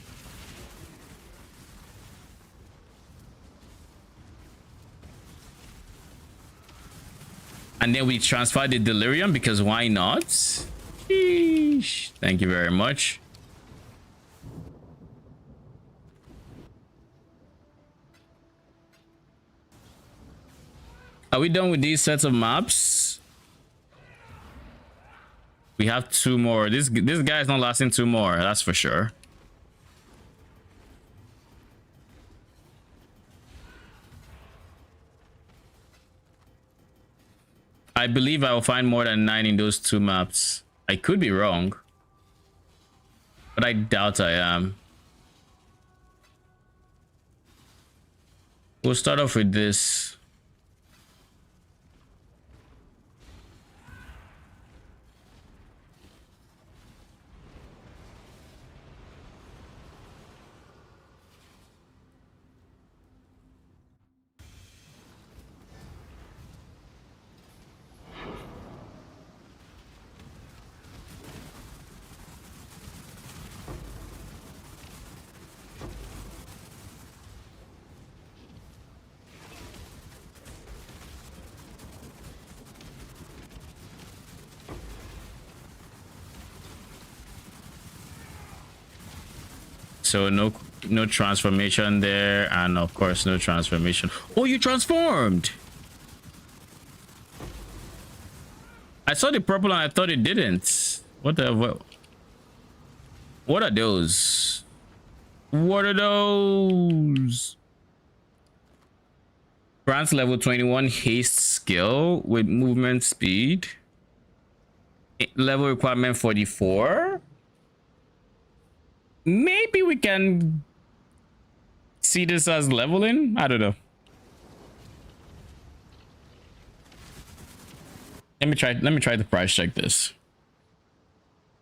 And then we transfer the delirium because why not? Sheesh. Thank you very much. Are we done with these sets of maps? We have 2 more. This guy's not lasting 2 more, that's for sure. I believe I will find more than 9 in those 2 maps. I could be wrong, but I doubt I am. We'll start off with this. So no transformation there, and of course no transformation. Oh, you transformed. I saw the purple and I thought it didn't. What are those? What are those? Grants level 21 haste skill with movement speed. Level requirement 44. Maybe we can see this as leveling? I don't know. Let me try to price check this.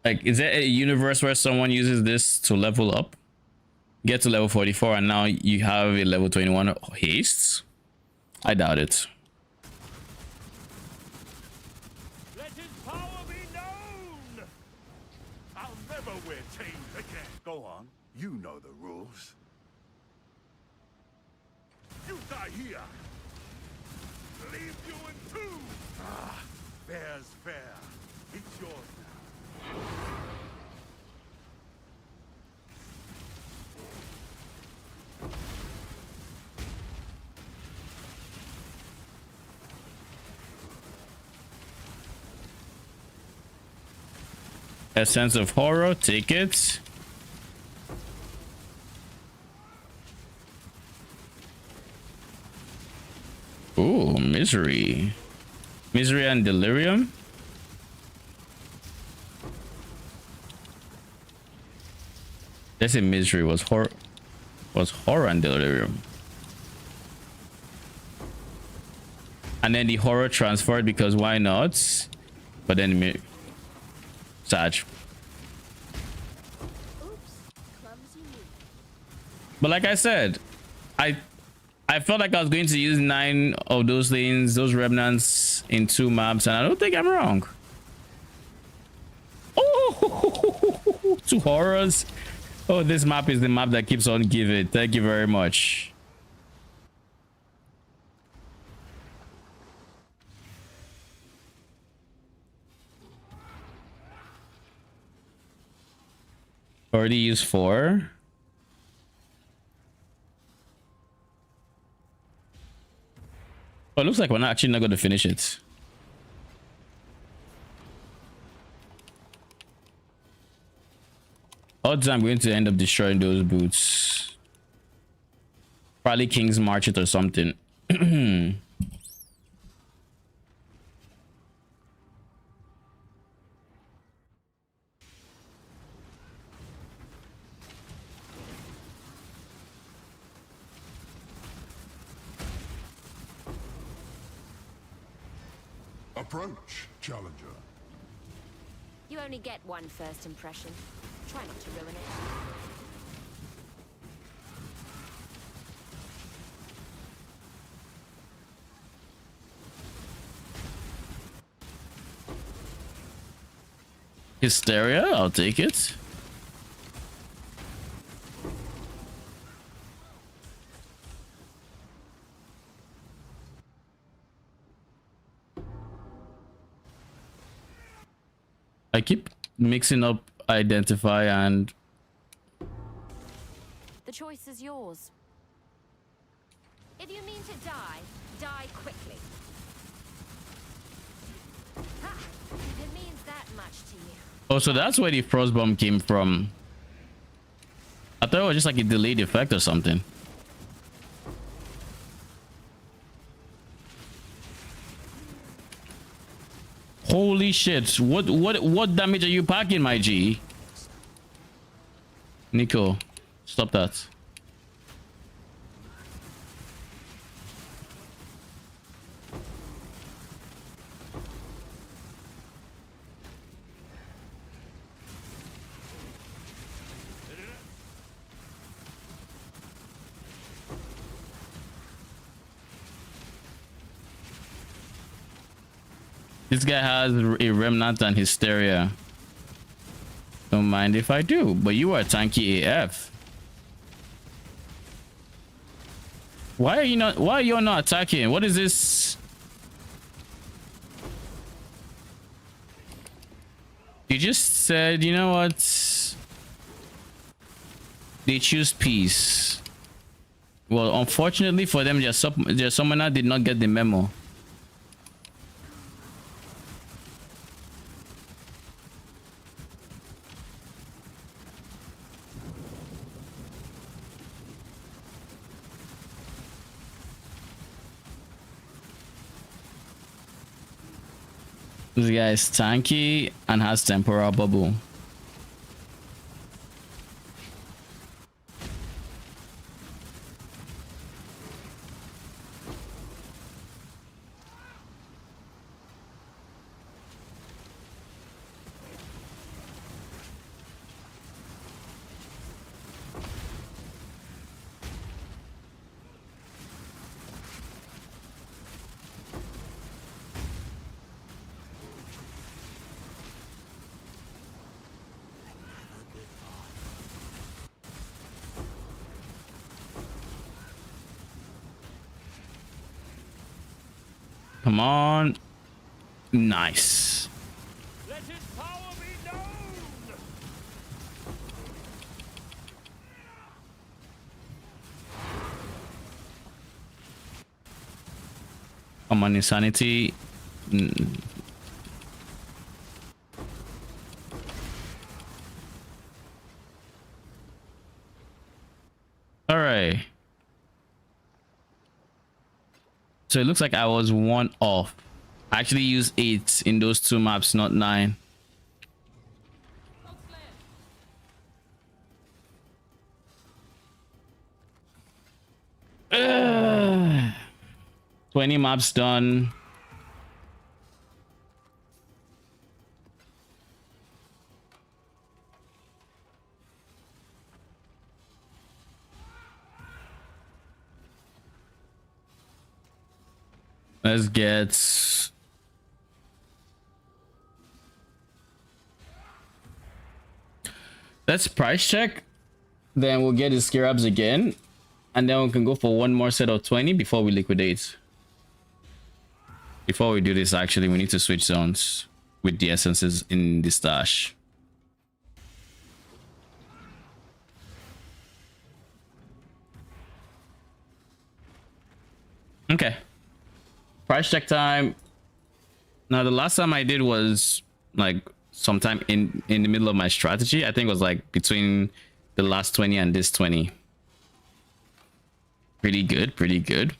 Like, is there a universe where someone uses this to level up? Get to level 44 and now you have a level 21 haste? I doubt it. Let his power be known! I'll never wear chains again. Go on. You know the rules. You die here. Leave you in two. Ah, fair's fair. It's yours now. A sense of horror, take it. Ooh, misery. Misery and delirium. Let's say misery was horror and delirium. And then the horror transferred because why not? But then Sag. Oops, clumsy me. But like I said, I felt like I was going to use 9 of those things, those remnants in 2 maps, and I don't think I'm wrong. Oh, 2 horrors. Oh, this map is the map that keeps on giving. Thank you very much. Already used 4. Oh, it looks like we're not actually not going to finish it. Odds I'm going to end up destroying those boots. Probably King's March it or something. Approach, challenger. You only get one first impression. Try not to ruin it. Hysteria, I'll take it. I keep mixing up identify and The choice is yours. If you mean to die, die quickly. Ha! If it means that much to you. oh, so that's where the frost bomb came from. I thought it was just like a delayed effect or something. Holy shit! What damage are you packing, my G? Nico, stop that. This guy has a remnant and hysteria. Don't mind if I do, but you are tanky AF. Why are you not attacking? What is this? You just said, you know what? They choose peace. Well, unfortunately for them, their summoner did not get the memo. This guy is tanky and has temporal bubble. Come on. Nice. Let his power be known! Come on, insanity. All right. So it looks like I was 1 off. I actually used 8 in those 2 maps, not 9. Ugh. 20 maps done. Let's get let's price check, then we'll get his scarabs again, and then we can go for 1 more set of 20 before we liquidate. Before we do this, actually, we need to switch zones with the essences in the stash. Okay. Price check time. Now, the last time I did was like sometime in the middle of my strategy. I think it was like between the last 20 and this 20. Pretty good, pretty good.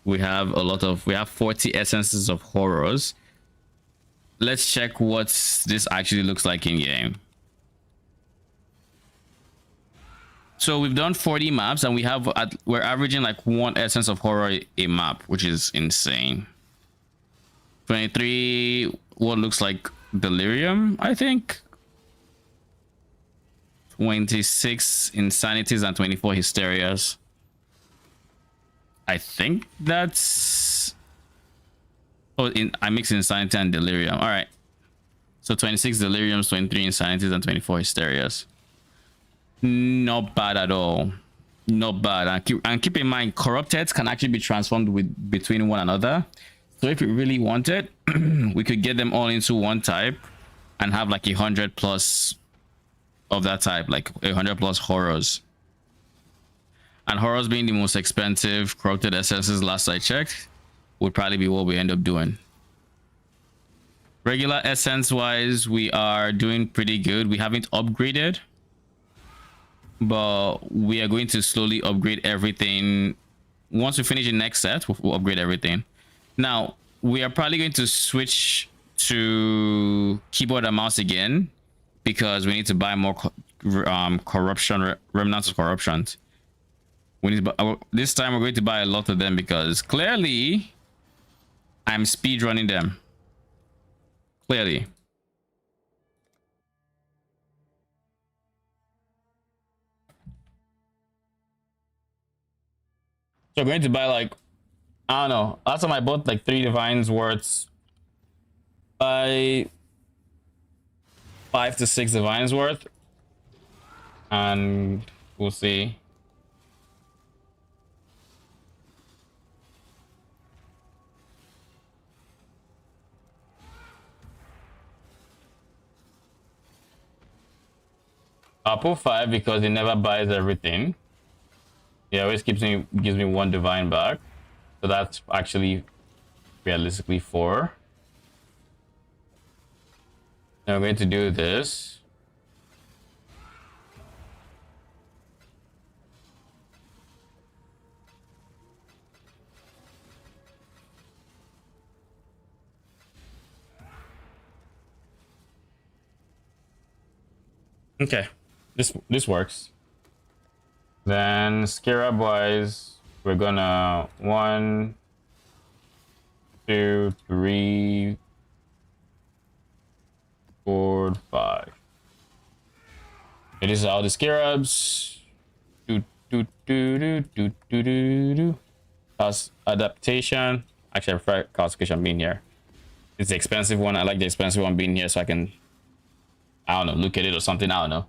We have 40 essences of horrors. Let's check what this actually looks like in game. So we've done 40 maps and we're averaging like 1 essence of horror a map, which is insane. 23, what looks like delirium, I think. 26 insanities and 24 hysterias. I think that's... Oh, I mix insanity and delirium. All right. So 26 deliriums, 23 insanities, and 24 hysterias. Not bad at all. Not bad. And keep in mind, corrupted can actually be transformed between one another. So if we really wanted, we could get them all into one type and have like 100 plus of that type, like 100 plus horrors. And horrors being the most expensive corrupted essences last I checked would probably be what we end up doing. Regular essence wise, we are doing pretty good. We haven't upgraded, but we are going to slowly upgrade everything. Once we finish the next set, we'll upgrade everything. Now, we are probably going to switch to keyboard and mouse again because we need to buy more corruption, remnants of corruption. We need to buy, this time we're going to buy a lot of them because clearly I'm speed running them. Clearly. So I'm going to buy like, I don't know. Last time I bought like 3 divines worth. Buy 5 to 6 divines worth. And we'll see. I'll put 5 because it never buys everything. It always gives me 1 divine back. So that's actually realistically 4. Now I'm going to do this. Okay. This works. Then scarab wise, we're gonna 1, 2, 3, 4, 5. It is all the scarabs. Cost adaptation. Actually, I prefer classification being here. It's the expensive one. I like the expensive one being here so I can, I don't know, look at it or something. I don't know.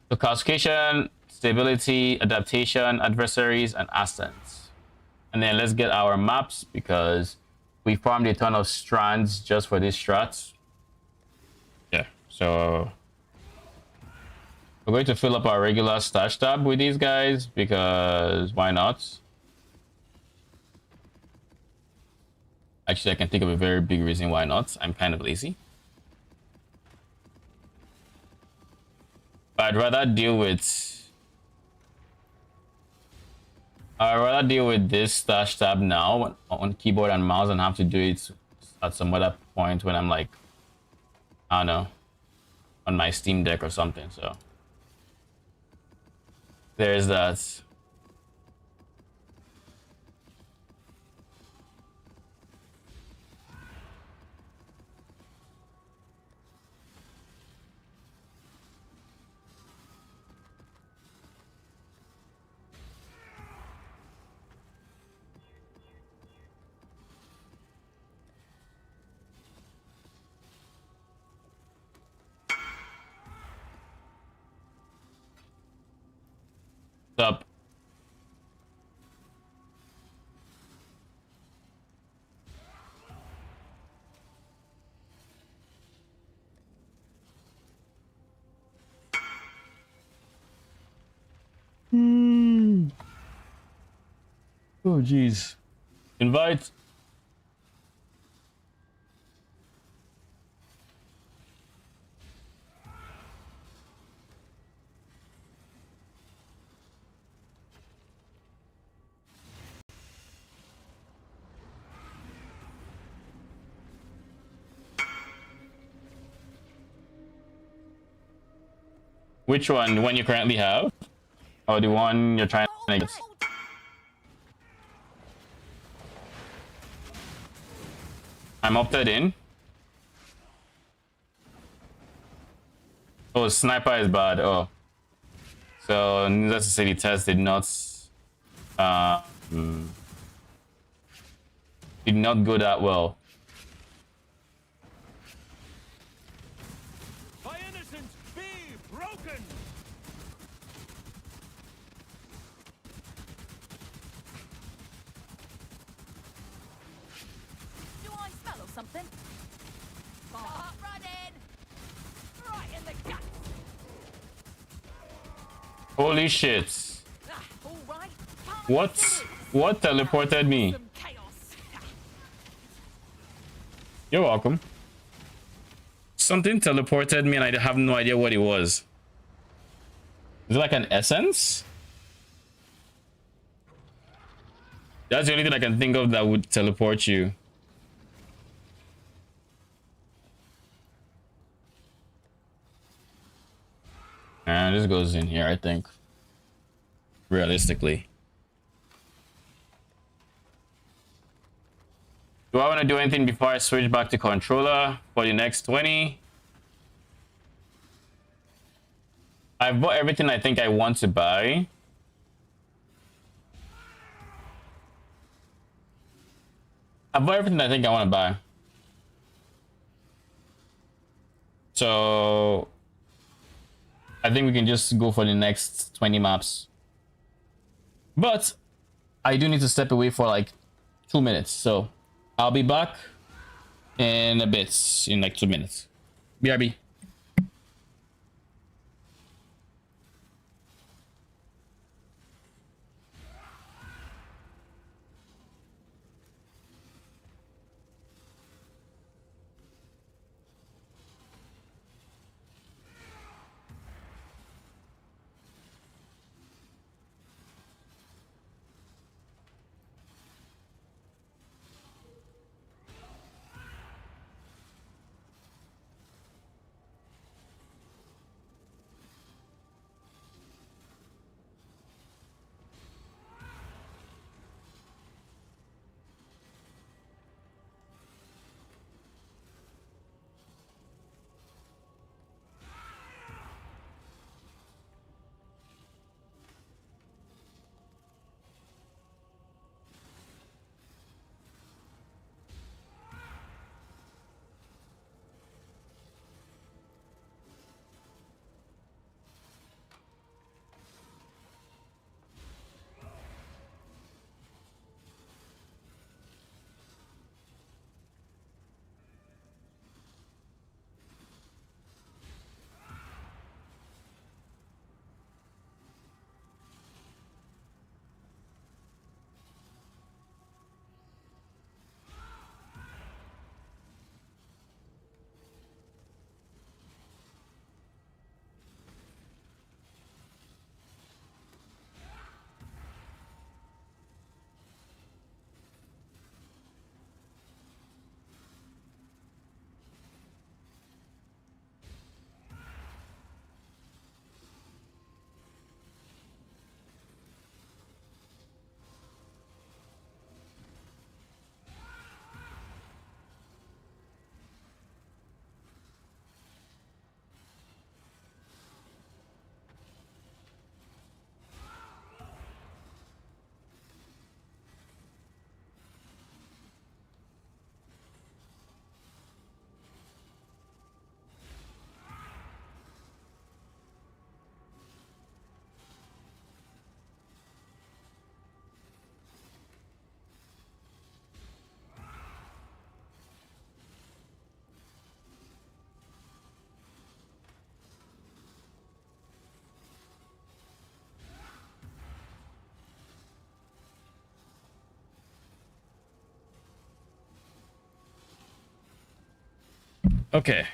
So classification, stability, adaptation, adversaries, and assets. And then let's get our maps because we farmed a ton of strands just for these strats. Yeah, so we're going to fill up our regular stash tab with these guys because why not? Actually, I can think of a very big reason why not. I'm kind of lazy. I'd rather deal with this stash tab now on keyboard and mouse and have to do it at some other point when I'm like, I don't know, on my Steam Deck or something. So there's that. Up. Oh jeez. Invite. Which one? The one you currently have? Or the one you're trying to get? I'm opted in. Oh, sniper is bad. Oh. So, needless to say, the test did not go that well. My innocence be broken! Do I smell of something? Start running! Right in the gut! Holy shit. All right. What teleported me? Some chaos. You're welcome. Something teleported me and I have no idea what it was. Is it like an essence? That's the only thing I can think of that would teleport you. And this goes in here, I think. Realistically. Do I want to do anything before I switch back to controller for the next 20? I've bought everything I think I want to buy. I bought everything I think I want to buy. So I think we can just go for the next 20 maps. But I do need to step away for like 2 minutes. So I'll be back in a bit, in like 2 minutes. BRB. Okay.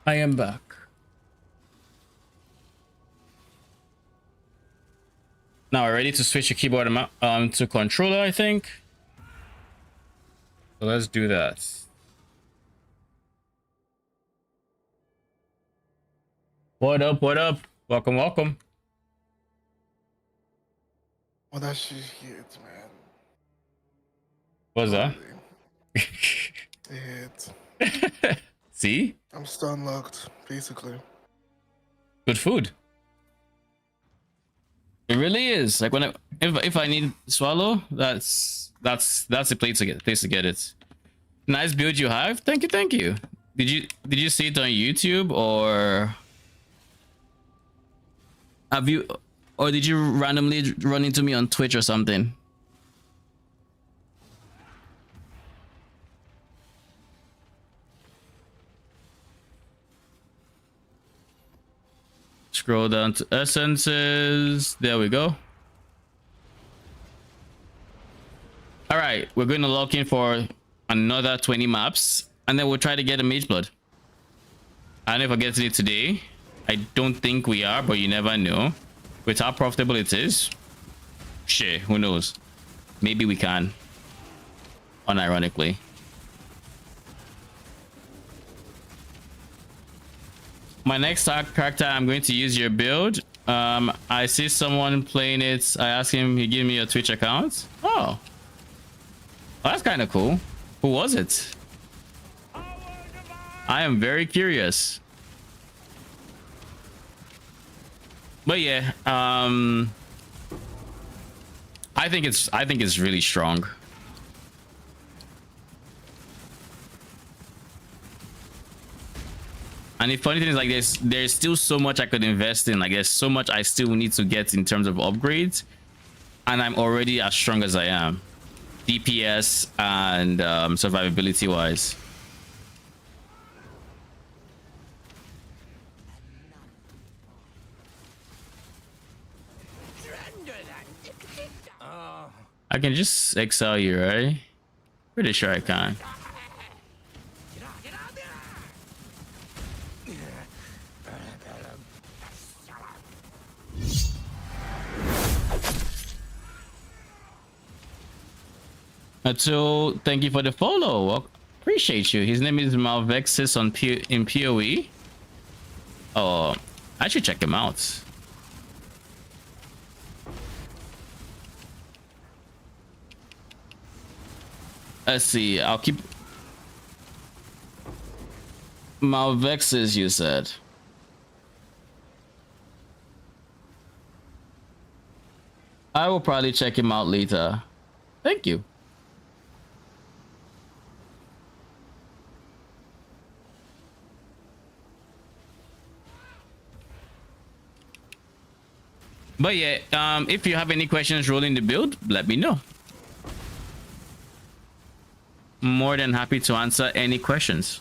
I am back. Now we're ready to switch your keyboard to controller, I think. So let's do that. What up? What up? Welcome, welcome. Well, that shit hit, man. What's that? It. See? I'm stun locked, basically. Good food. It really is. Like when if I need swallow, that's the place to get it. Nice build you have. Thank you, thank you. Did you see it on YouTube or have you, or did you randomly run into me on Twitch or something? Scroll down to essences. There we go. All right, we're going to lock in for another 20 maps, and then we'll try to get a Mageblood. I don't know if I get it today. I don't think we are, but you never know. With how profitable it is, shit, who knows? Maybe we can. Unironically. My next character, I'm going to use your build. I see someone playing it. I asked him, he gave me a Twitch account. Oh, that's kind of cool. Who was it? I am very curious. But yeah, I think it's really strong. And the funny thing is, like, there's still so much I could invest in. Like, there's so much I still need to get in terms of upgrades, and I'm already as strong as I am, DPS and survivability wise. I can just exile you, right? Pretty sure I can. So thank you for the follow. Well, appreciate you. His name is Malvexis in PoE. Oh, I should check him out. Let's see. I'll keep Malvexis, you said. I will probably check him out later. Thank you. But yeah, if you have any questions rolling the build, let me know. More than happy to answer any questions.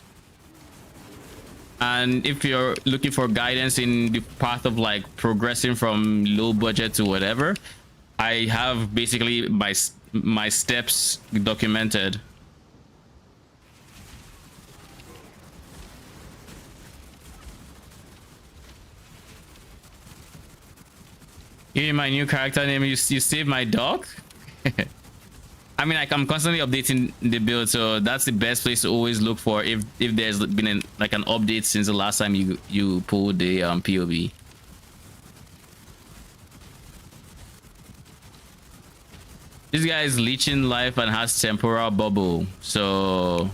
And if you're looking for guidance in the path of like progressing from low budget to whatever, I have basically my steps documented. Here's my new character name. You saved my dog. I mean, like, I'm constantly updating the build, so that's the best place to always look for if there's been an update since the last time you pulled the POV. This guy is leeching life and has temporal bubble, so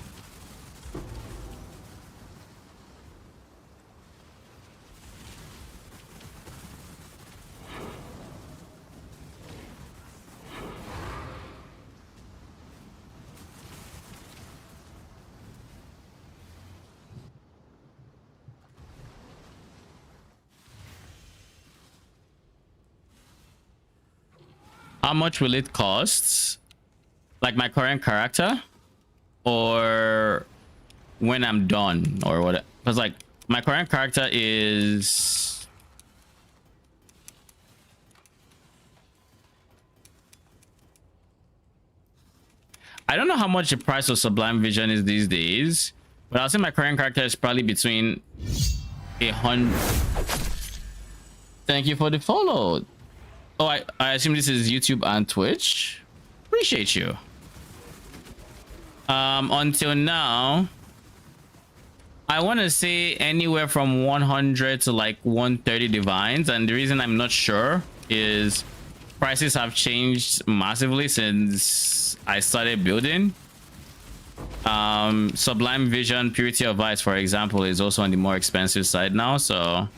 how much will it cost? Like my current character, or when I'm done, or what? Because like my current character is I don't know how much the price of Sublime Vision is these days, But I'll say my current character is probably between 100. Thank you for the follow. Oh, I assume this is YouTube and Twitch. Appreciate you. Until now, I want to say anywhere from 100 to like 130 divines, and the reason I'm not sure is prices have changed massively since I started building. Sublime Vision, Purity of Ice, for example, is also on the more expensive side now, so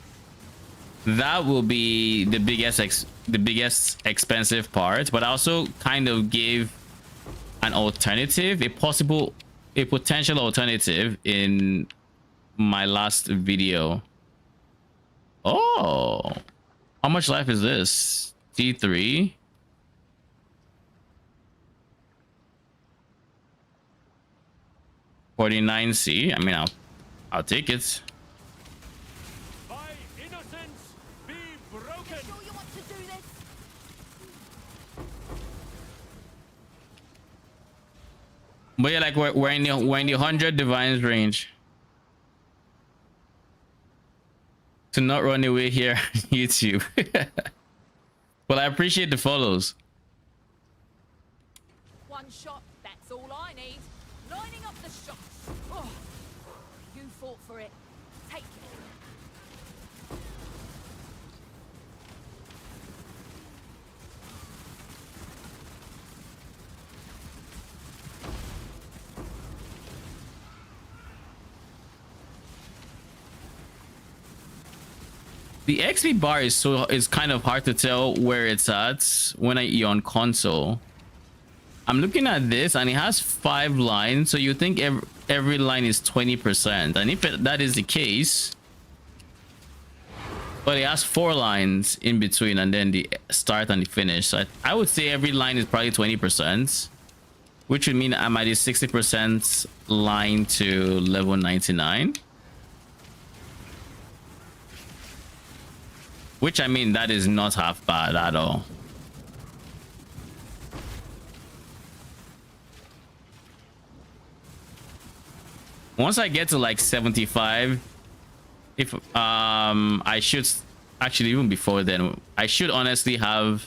that will be the biggest expensive part. But I also kind of gave an alternative, a potential alternative in my last video. Oh, how much life is this? T3. $49C. I mean, I'll take it. By innocence be broken. Sure you want to do this? But yeah, like we're in the 100 divines range. To not run away here, YouTube. Well, I appreciate the follows. One shot, that's all I need. Lining up the shots. Oh, you fought for it. Take it. The XP bar is kind of hard to tell where it's at when you're on console. I'm looking at this and it has 5 lines, so you think every line is 20%, and if that is the case, but it has 4 lines in between and then the start and the finish, so I would say every line is probably 20%, which would mean I'm at a 60% line to level 99. Which, I mean, that is not half bad at all. Once I get to like 75, if I should actually, even before then, I should honestly have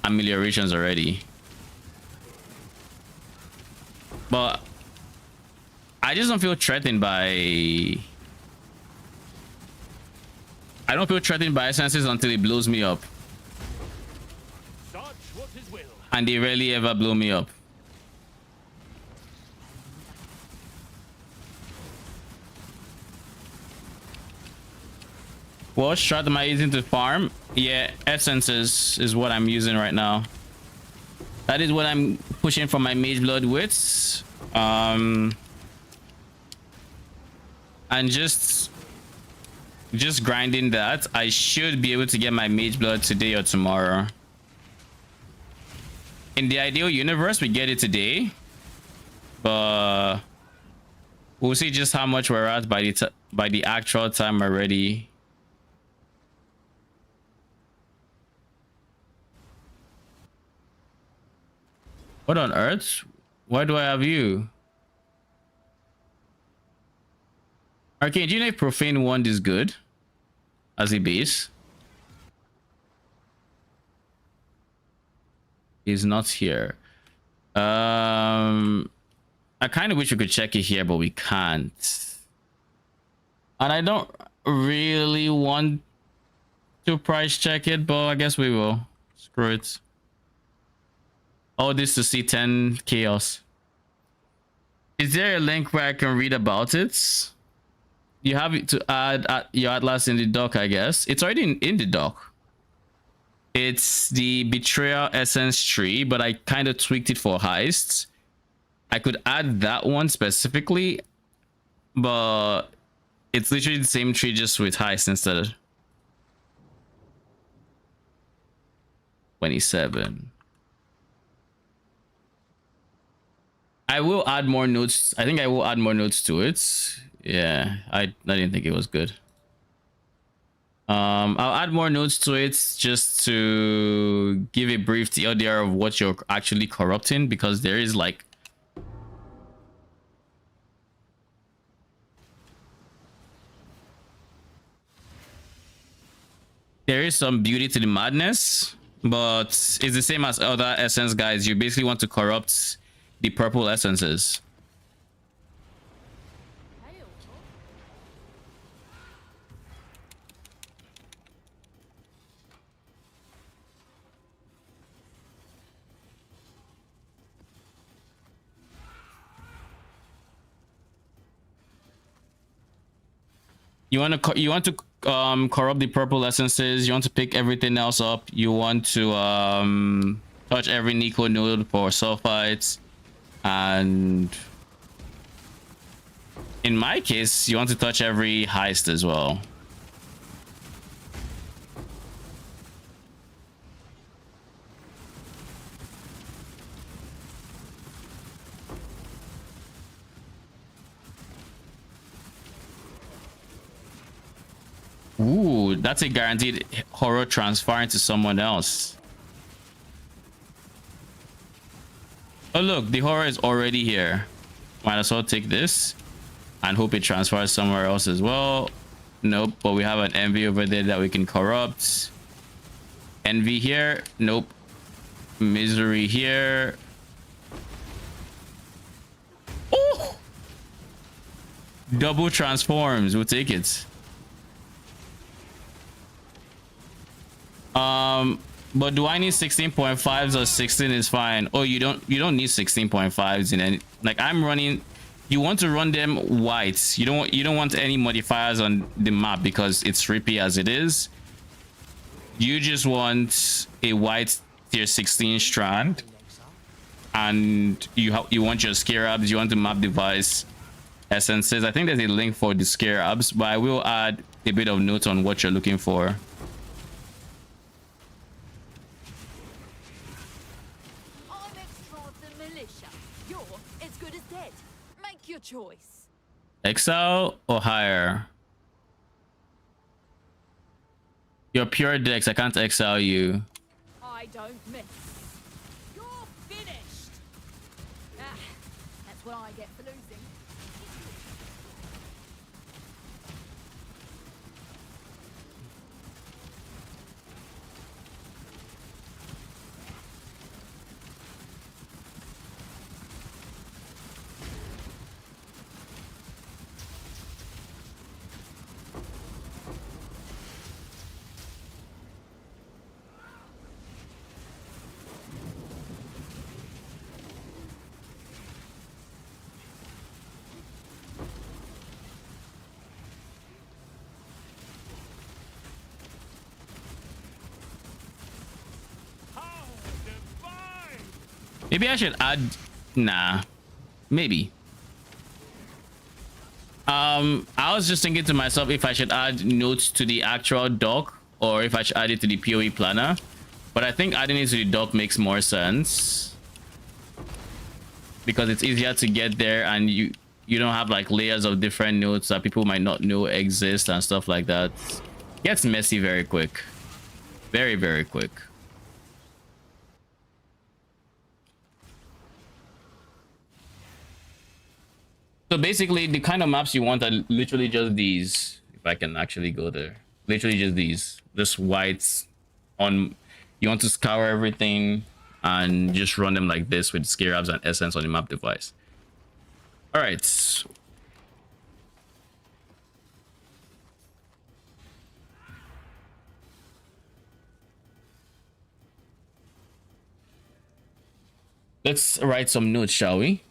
ameliorations already. But I just don't feel threatened by... I don't feel threatened by essences until it blows me up. Such what his will. And they rarely ever blow me up. What strat am I using to farm? Yeah, essences is what I'm using right now. That is what I'm pushing for my Mageblood with. And just grinding that. I should be able to get my Mageblood today or tomorrow. In the ideal universe, we get it today, but we'll see just how much we're at by the actual time already. What on earth? Why do I have you? Arcane, do you know if Profane 1 is good as a base? He's not here. I kind of wish we could check it here, but we can't. And I don't really want to price check it, but I guess we will. Screw it. Oh, this is to see 10 chaos. Is there a link where I can read about it? You have to add your atlas in the doc, I guess. It's already in the doc. It's the betrayal essence tree, but I kind of tweaked it for heists. I could add that one specifically, but it's literally the same tree, just with heist instead. 27. I will add more notes. I think I will add more notes to it. Yeah, I didn't think it was good. I'll add more notes to it just to give a brief TLDR of what you're actually corrupting, because there is like there is some beauty to the madness, but it's the same as other essence guides. You basically want to corrupt the purple essences. You want to corrupt the purple essences. You want to pick everything else up. You want to touch every Nico node for sulfites, and in my case, you want to touch every heist as well. Ooh, that's a guaranteed horror transfer into someone else. Oh look, the horror is already here. Might as well take this and hope it transfers somewhere else as well. Nope, but we have an envy over there that we can corrupt. Envy here. Nope. Misery here. Oh! Double transforms. We'll take it. But do I need 16.5s or 16 is fine? Oh, you don't need 16.5s in any, like I'm running. You want to run them whites. You don't want any modifiers on the map because it's rippy as it is. You just want a white tier 16 strand, and you want your scarabs. You want the map device essences. I think there's a link for the scarabs, but I will add a bit of note on what you're looking for. Choice. Exile or higher? You're pure Dex. I can't exile you. I don't miss. You're finished. Ah, that's what I get for losing. Maybe I should add. Nah, maybe. I was just thinking to myself if I should add notes to the actual doc or if I should add it to the PoE planner, but I think adding it to the doc makes more sense because it's easier to get there, and you don't have like layers of different notes that people might not know exist and stuff like that. It gets messy very quick, very, very quick. So basically, the kind of maps you want are literally just these. If I can actually go there, literally just these, just whites on. You want to scour everything and just run them like this with scarabs and essence on the map device. All right. Let's write some notes, shall we?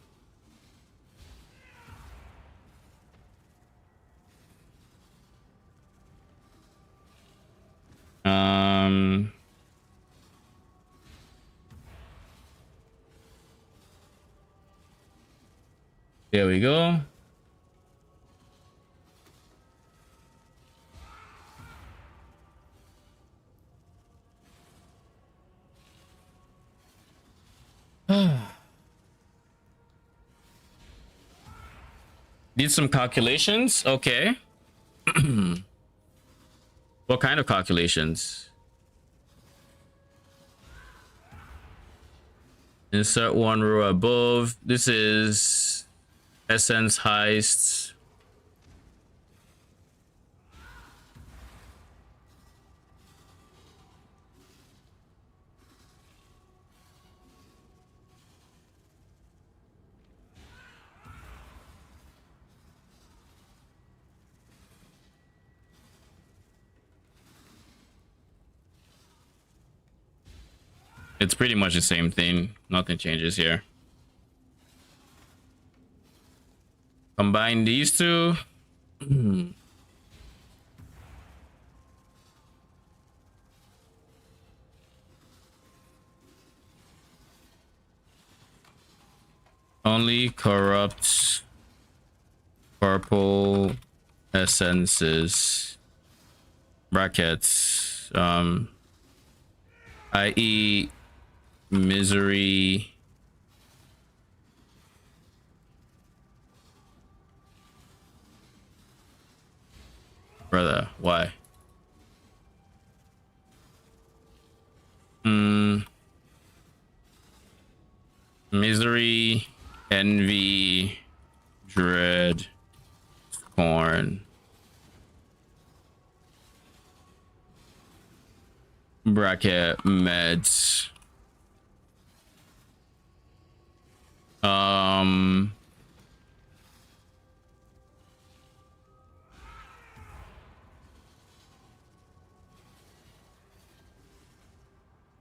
There we go. Did some calculations. Okay. What kind of calculations? Insert one row above. This is essence heist. . It's pretty much the same thing. Nothing changes here. Combine these two. Only corrupt purple essences. Brackets. I.e. misery. Brother, why? Misery, envy, dread, scorn. Bracket meds.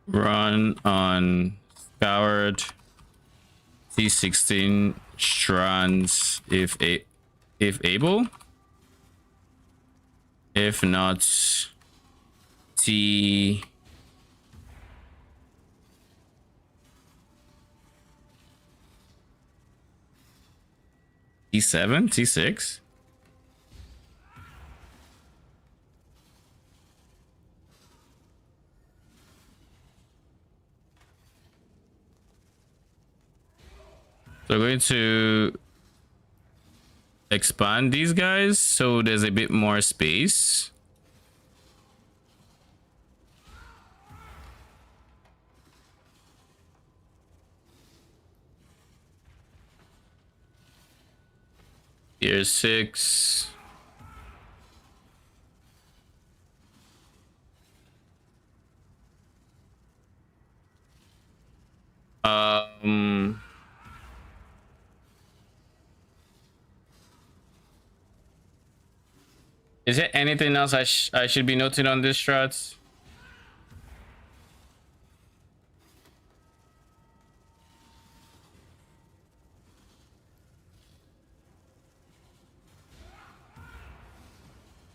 Run on scoured T16 strands if able. If not, T T7, T6. So we're going to expand these guys so there's a bit more space. Here's 6. Is there anything else I should be noting on this strats?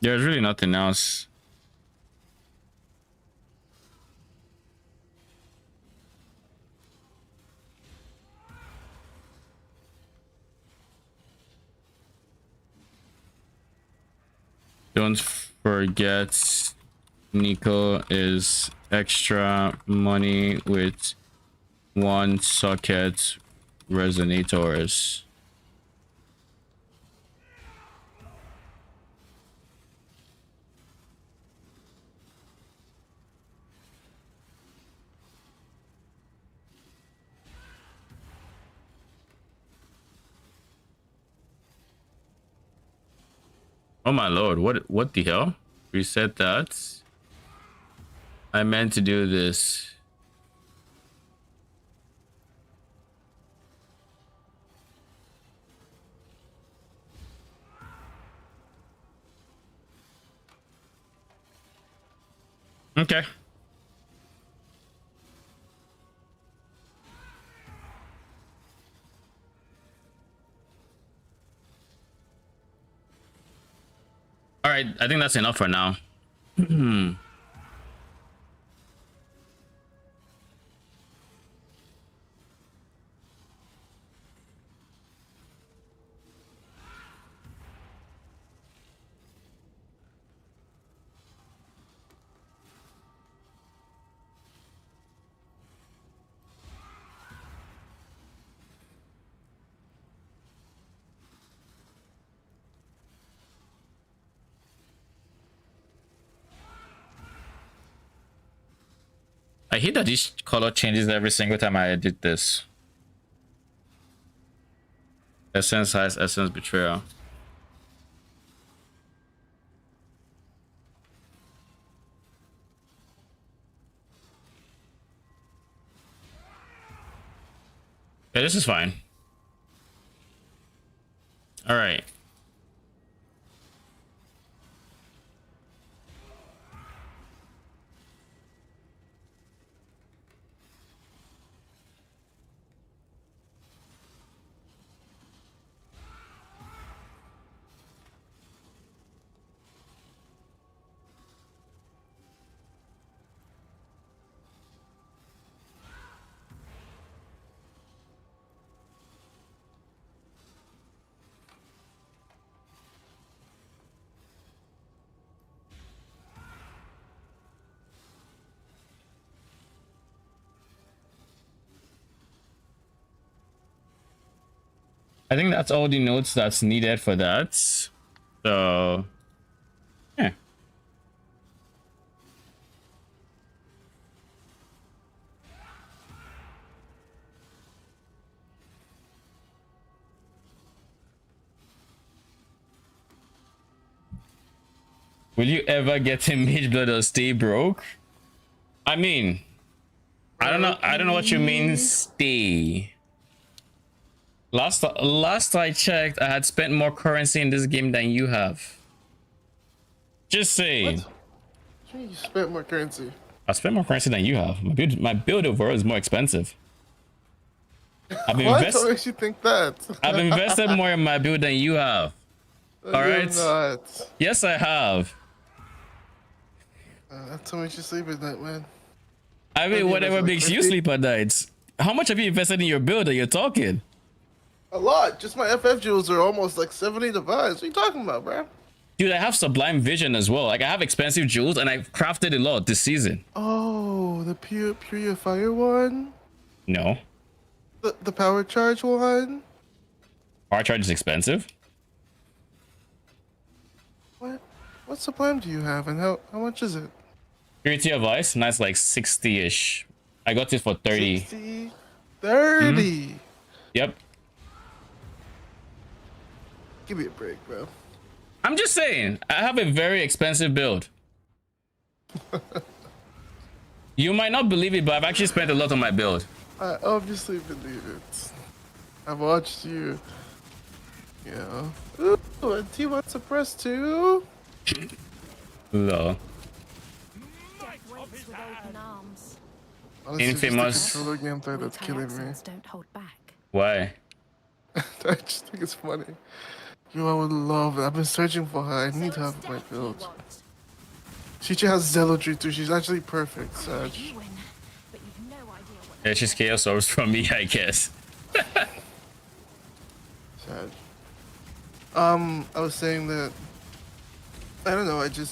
There's really nothing else. Don't forget, Nico is extra money with 1 socket resonators. Oh my lord, what the hell? Reset that. I meant to do this. Okay. All right, I think that's enough for now. I hate that this color changes every single time I edit this. Essence has essence betrayal. Yeah, this is fine. All right. I think that's all the notes that's needed for that. So, yeah. Will you ever get a Mageblood or stay broke? I mean, I don't know. I don't know what you mean, stay. Last I checked, I had spent more currency in this game than you have. Just saying. Sure, you spent more currency. I spent more currency than you have. My build overall is more expensive. I've What makes you think that? I've invested more in my build than you have. All right. Not. Yes, I have. That's what makes you sleep at night, man. I mean, whatever makes you sleep at night. How much have you invested in your build that you're talking? A lot. Just my FF jewels are almost like 70 divides. What are you talking about, bro? Dude, I have Sublime Vision as well. Like, I have expensive jewels, and I've crafted a lot this season. Oh, the purifier one? No. The power charge one? Power charge is expensive. What sublime do you have, and how much is it? Purity of Ice, nice, like 60-ish. I got it for 30. 60? 30? Yep. Give me a break, bro. I'm just saying, I have a very expensive build. You might not believe it, but I've actually spent a lot on my build. I obviously believe it. I've watched you. Yeah. Ooh, a T1 suppress too? Low. Waits with open arms. Honestly, it's just the Infamous. controller gameplay that's High killing me. accents don't hold back. Why? I just think it's funny. Yo, I would love it. I've been searching for her. I need her for my build. She has zealotry too. She's actually perfect, Sag. You win, but you've no idea what It's just Chaos Orbs from me, I guess. Sad. I was saying that I don't know, I don't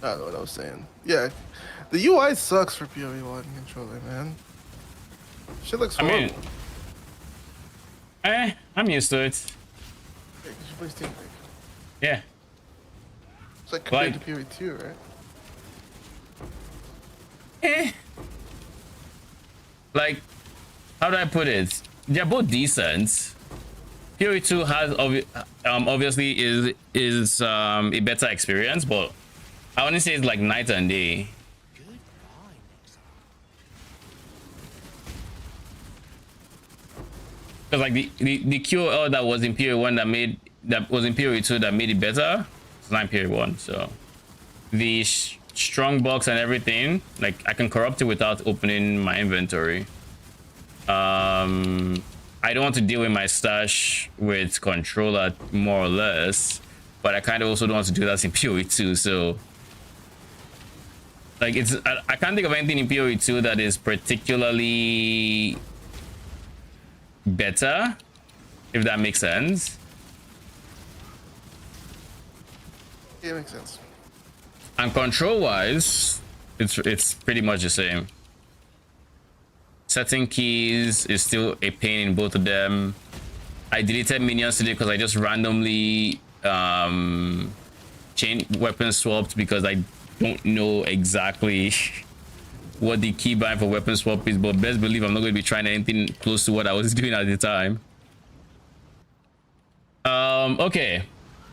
know what I was saying. Yeah. The UI sucks for PoE1 controller, man. Shit looks horrible. I'm used to it. Hey, 'cause you play Steam Deck. Yeah. It's like compared to PoE2, right? Like, how do I put it? They're both decent. PoE2 has obviously is a better experience, but I wouldn't say it's like night and day. Because like the QOL that was in PoE1 that was in PoE2 that made it better, it's not in PoE1. So the strong box and everything, like I can corrupt it without opening my inventory. I don't want to deal with my stash with controller more or less, but I kind of also don't want to do that in PoE2. So like I can't think of anything in PoE2 that is particularly better, if that makes sense. Yeah, it makes sense. And control wise, it's pretty much the same. Setting keys is still a pain in both of them. I deleted minions today because I just randomly chain weapon swapped because I don't know exactly what the keybind for weapon swap is, but best believe I'm not going to be trying anything close to what I was doing at the time. Okay,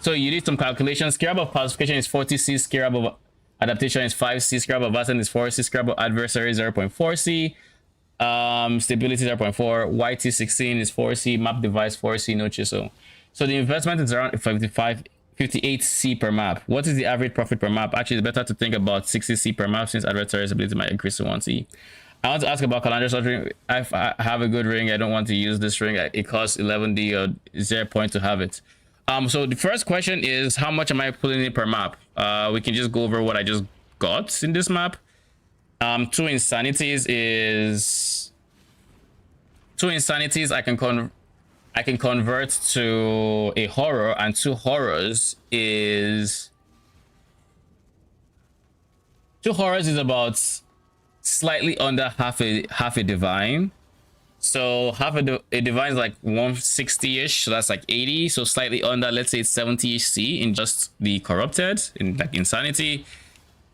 so you did some calculations. Scarab of pacification is 40C, Scarab of adaptation is 5C, Scarab of Vatten is 4C, Scarab of adversary is 0.4C, stability 0.4, YT 16 is 4C, map device 4C, no chisel. So the investment is around 58C per map. What is the average profit per map? Actually, it's better to think about 60C per map since adversary's ability might increase to 1C. I want to ask about Calandra's ring. If I have a good ring, I don't want to use this ring. It costs 11D, or is there a point to have it? So the first question is, how much am I pulling in per map? We can just go over what I just got in this map. 2 insanities I can convert to a horror, and 2 horrors is about slightly under half a divine. So half a divine is like 160-ish, so that's like 80, so slightly under, let's say it's 70-ish C in just the corrupted, in like insanity.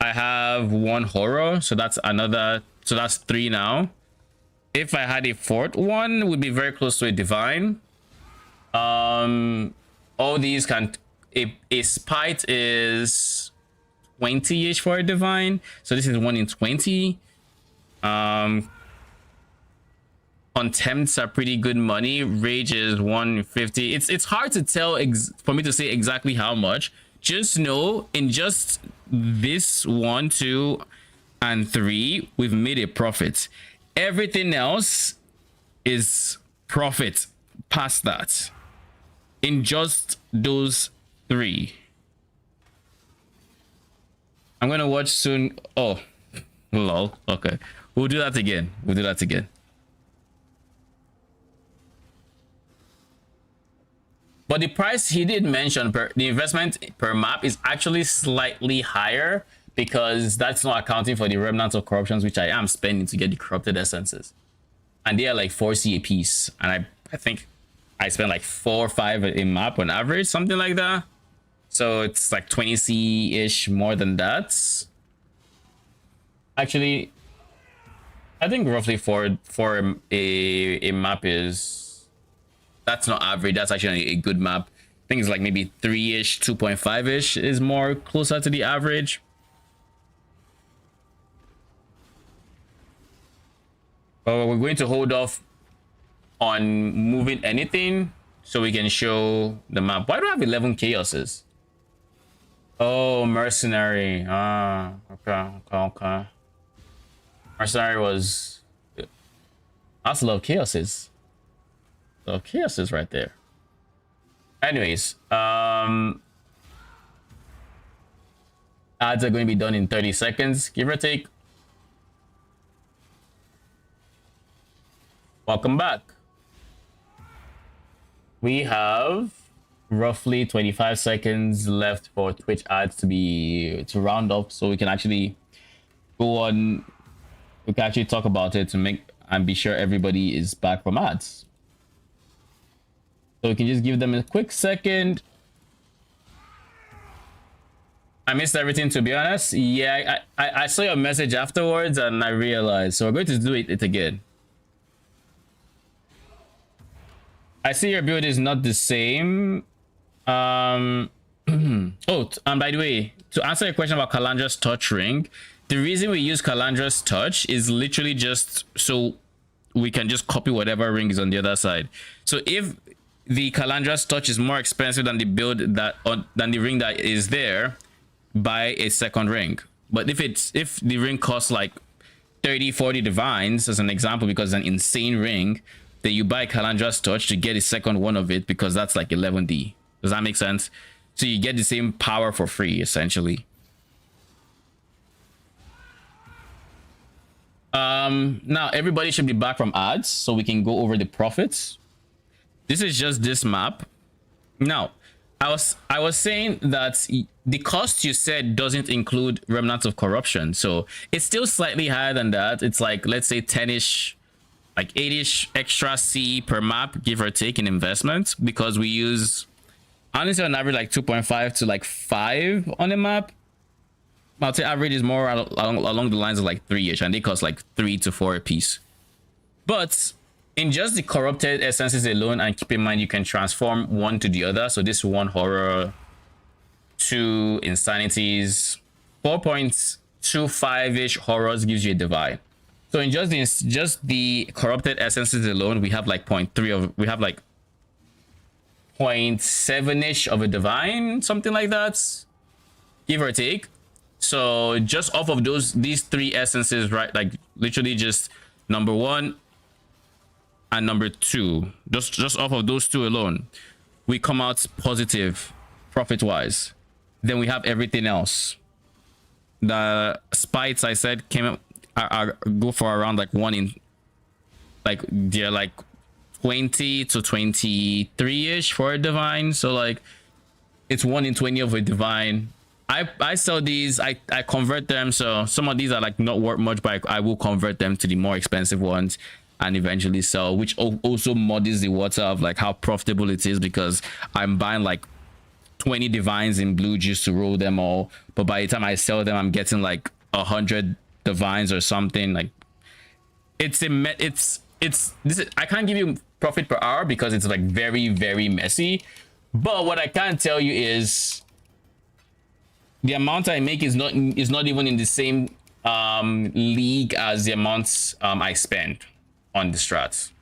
I have one horror, so that's another, so that's 3 now. If I had a 4th one, it would be very close to a divine. All these can, a spite is 20-ish for a divine, so this is 1 in 20. Contempts are pretty good money. Rage is 150. It's hard to tell for me to say exactly how much. Just know in just this 1, 2, and 3, we've made a profit. Everything else is profit past that. In just those 3. I'm gonna watch soon. Oh, lol. Okay, we'll do that again. We'll do that again. But the price he did mention, the investment per map is actually slightly higher because that's not accounting for the remnants of corruptions, which I am spending to get the corrupted essences. And they are like 4C a piece. And I think I spend like 4 or 5 a map on average, something like that. So it's like 20C-ish more than that. Actually, I think roughly for a map is... That's not average. That's actually a good map. I think it's like maybe 3-ish, 2.5-ish is more closer to the average. But we're going to hold off on moving anything so we can show the map. Why do I have 11 chaoses? Oh, Mercenary. Ah, okay. Mercenary was... That's a lot of chaoses. So chaos is right there. Anyways, ads are going to be done in 30 seconds, give or take. Welcome back. We have roughly 25 seconds left for Twitch ads to round up, so we can actually go on. We can actually talk about it and be sure everybody is back from ads. So we can just give them a quick second. I missed everything, to be honest. Yeah, I saw your message afterwards and I realized. So we're going to do it again. I see your build is not the same. Oh, and by the way, to answer your question about Kalandra's touch ring, the reason we use Kalandra's touch is literally just so we can just copy whatever ring is on the other side. So if the Kalandra's touch is more expensive than the build than the ring that is there, buy a second ring. But if the ring costs like 30-40 divines as an example, because it's an insane ring, then you buy Kalandra's touch to get a second one of it, because that's like 11D. Does that make sense? So you get the same power for free essentially. Now everybody should be back from ads so we can go over the profits. This is just this map. Now, I was saying that the cost you said doesn't include remnants of corruption, so it's still slightly higher than that. It's like, let's say 10-ish, like 8-ish extra C per map, give or take, in investment, because we use honestly on average like 2.5 to like 5 on a map. I'll say average is more along the lines of like 3-ish, and they cost like 3 to 4 a piece. But in just the corrupted essences alone, and keep in mind you can transform one to the other, so this 1 horror, 2 insanities, 4.25-ish horrors gives you a divine. So in just the corrupted essences alone, we have like 0.7-ish of a divine, something like that, give or take. So just off of these 3 essences, right, like literally just number 1 and number 2, just off of those 2 alone, we come out positive profit wise. Then we have everything else. The spites I said go for around like 1 in, like they're like 20 to 23-ish for a divine. So like it's 1 in 20 of a divine. I sell these, I convert them, so some of these are like not worth much, but I will convert them to the more expensive ones. and eventually sell, which also muddies the water of like how profitable it is, because I'm buying like 20 divines in blue just to roll them all, but by the time I sell them I'm getting like 100 divines or something. Like it's this is, I can't give you profit per hour because it's like very, very messy, but what I can tell you is the amount I make is not even in the same league as the amounts I spend on the strats.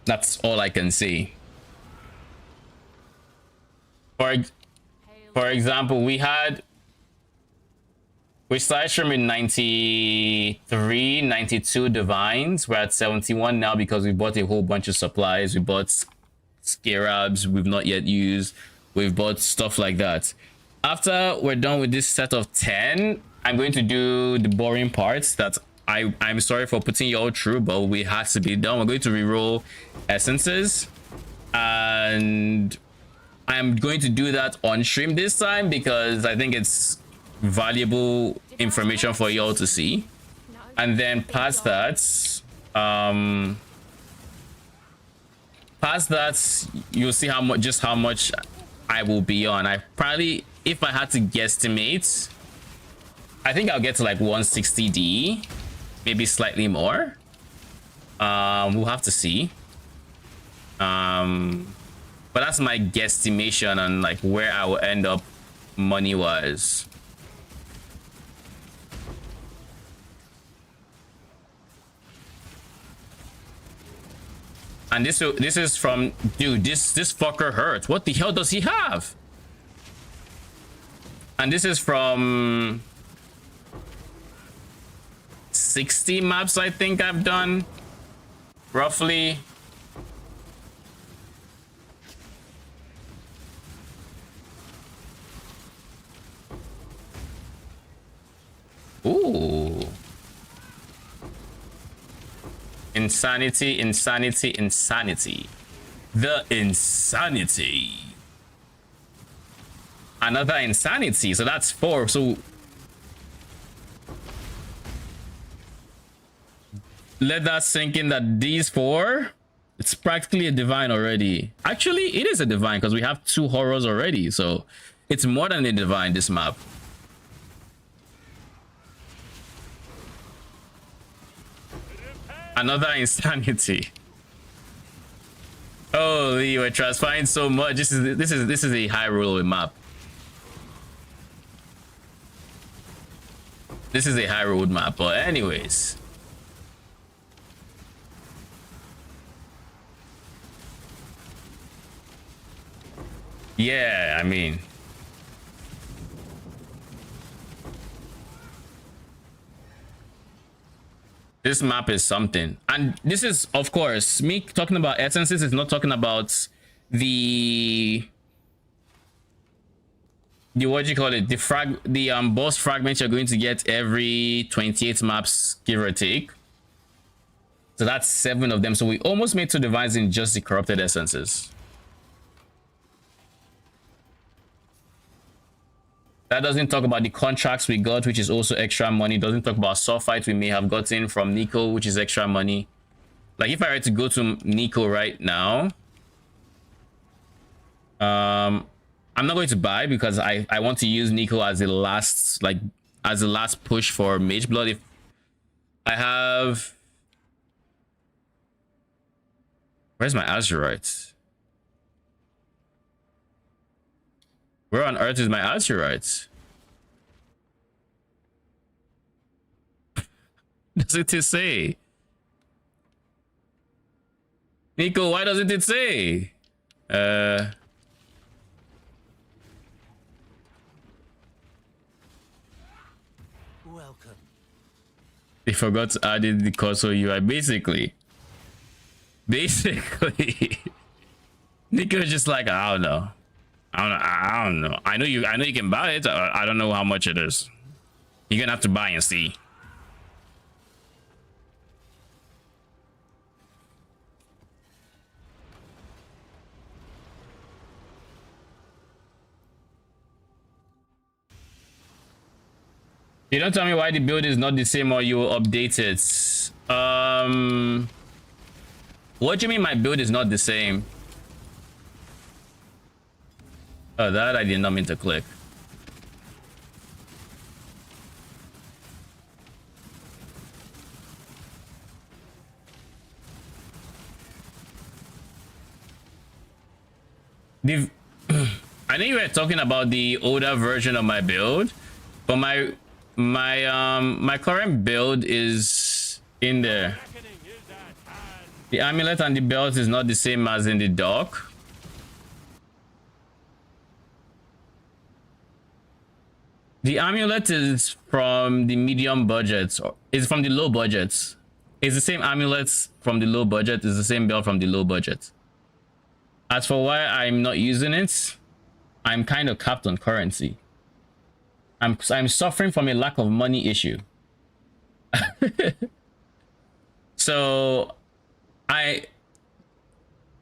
That's all I can say. For example, we started streaming 93, 92 divines. We're at 71 now because we bought a whole bunch of supplies. We bought scarabs we've not yet used. We've bought stuff like that. After we're done with this set of 10, I'm going to do the boring parts that I'm sorry for putting you all through, but we have to be done. We're going to reroll essences, and I'm going to do that on stream this time because I think it's valuable information for y'all to see. And then past that, you'll see how much I will be on. I probably, if I had to guesstimate, I think I'll get to like 160D, maybe slightly more. We'll have to see. But that's my guesstimation on like where I will end up money wise. And this is from, dude, this fucker hurts. What the hell does he have? And this is from 60 maps I think I've done, roughly. Ooh. Insanity, insanity, insanity. The insanity. Another insanity. So that's 4. So let that sink in that these 4, it's practically a divine already. Actually, it is a divine because we have 2 horrors already. So it's more than a divine, this map. Another insanity. Holy, we're transferring so much. This is a high roll map. This is a high road map, but anyways. Yeah, I mean, this map is something. And this is, of course, me talking about essences is not talking about the what do you call it, the boss fragments you're going to get every 28 maps, give or take. So that's 7 of them. So we almost made 2 divines in just the corrupted essences. That doesn't talk about the contracts we got, which is also extra money. Doesn't talk about sulfite we may have gotten from Nico, which is extra money. Like if I were to go to Nico right now, I'm not going to buy because I want to use Nico as the last, like as the last push for Mageblood. If I have, where's my Azurite? Where on earth is my Azurite? Doesn't it say? Nico, why doesn't it say? Welcome. They forgot to add in the console UI. Basically, Nico's just like, I don't know. I don't know. I know you can buy it. I don't know how much it is. You're gonna have to buy and see. You don't tell me why the build is not the same or you will update it. What do you mean my build is not the same? Oh, that I did not mean to click. I know you were talking about the older version of my build, but my current build is in there. The amulet and the belt is not the same as in the dock. The amulet is from the medium budgets, or is from the low budgets. It's the same amulets from the low budget, it's the same belt from the low budget. As for why I'm not using it, I'm kind of capped on currency. I'm suffering from a lack of money issue. So I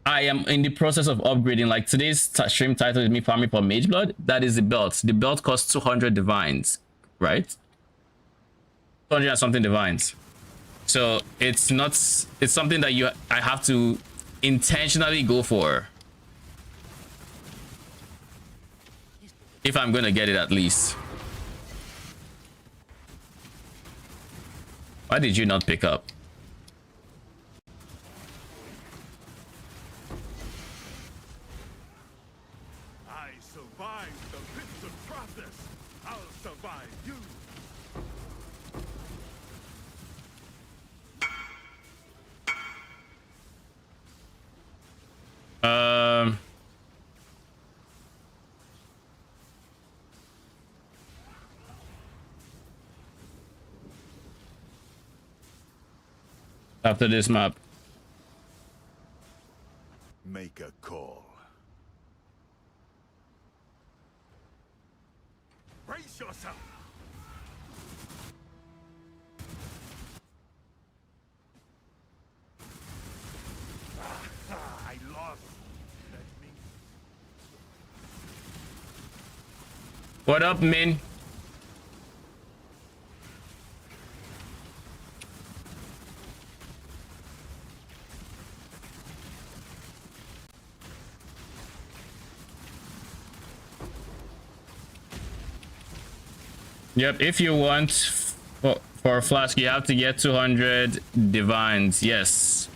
am in the process of upgrading. Like today's stream title is me farming for Mageblood. That is the belt. The belt costs 200 divines, right? 200 and something divines. So it's something that I have to intentionally go for. If I'm gonna get it at least. Why did you not pick up? I survived the pits of Travis. I'll survive you. After this map. Make a call. Brace yourself. I lost. Let me. What up, Min? Yep, if you want for a flask, you have to get 200 divines. Yes.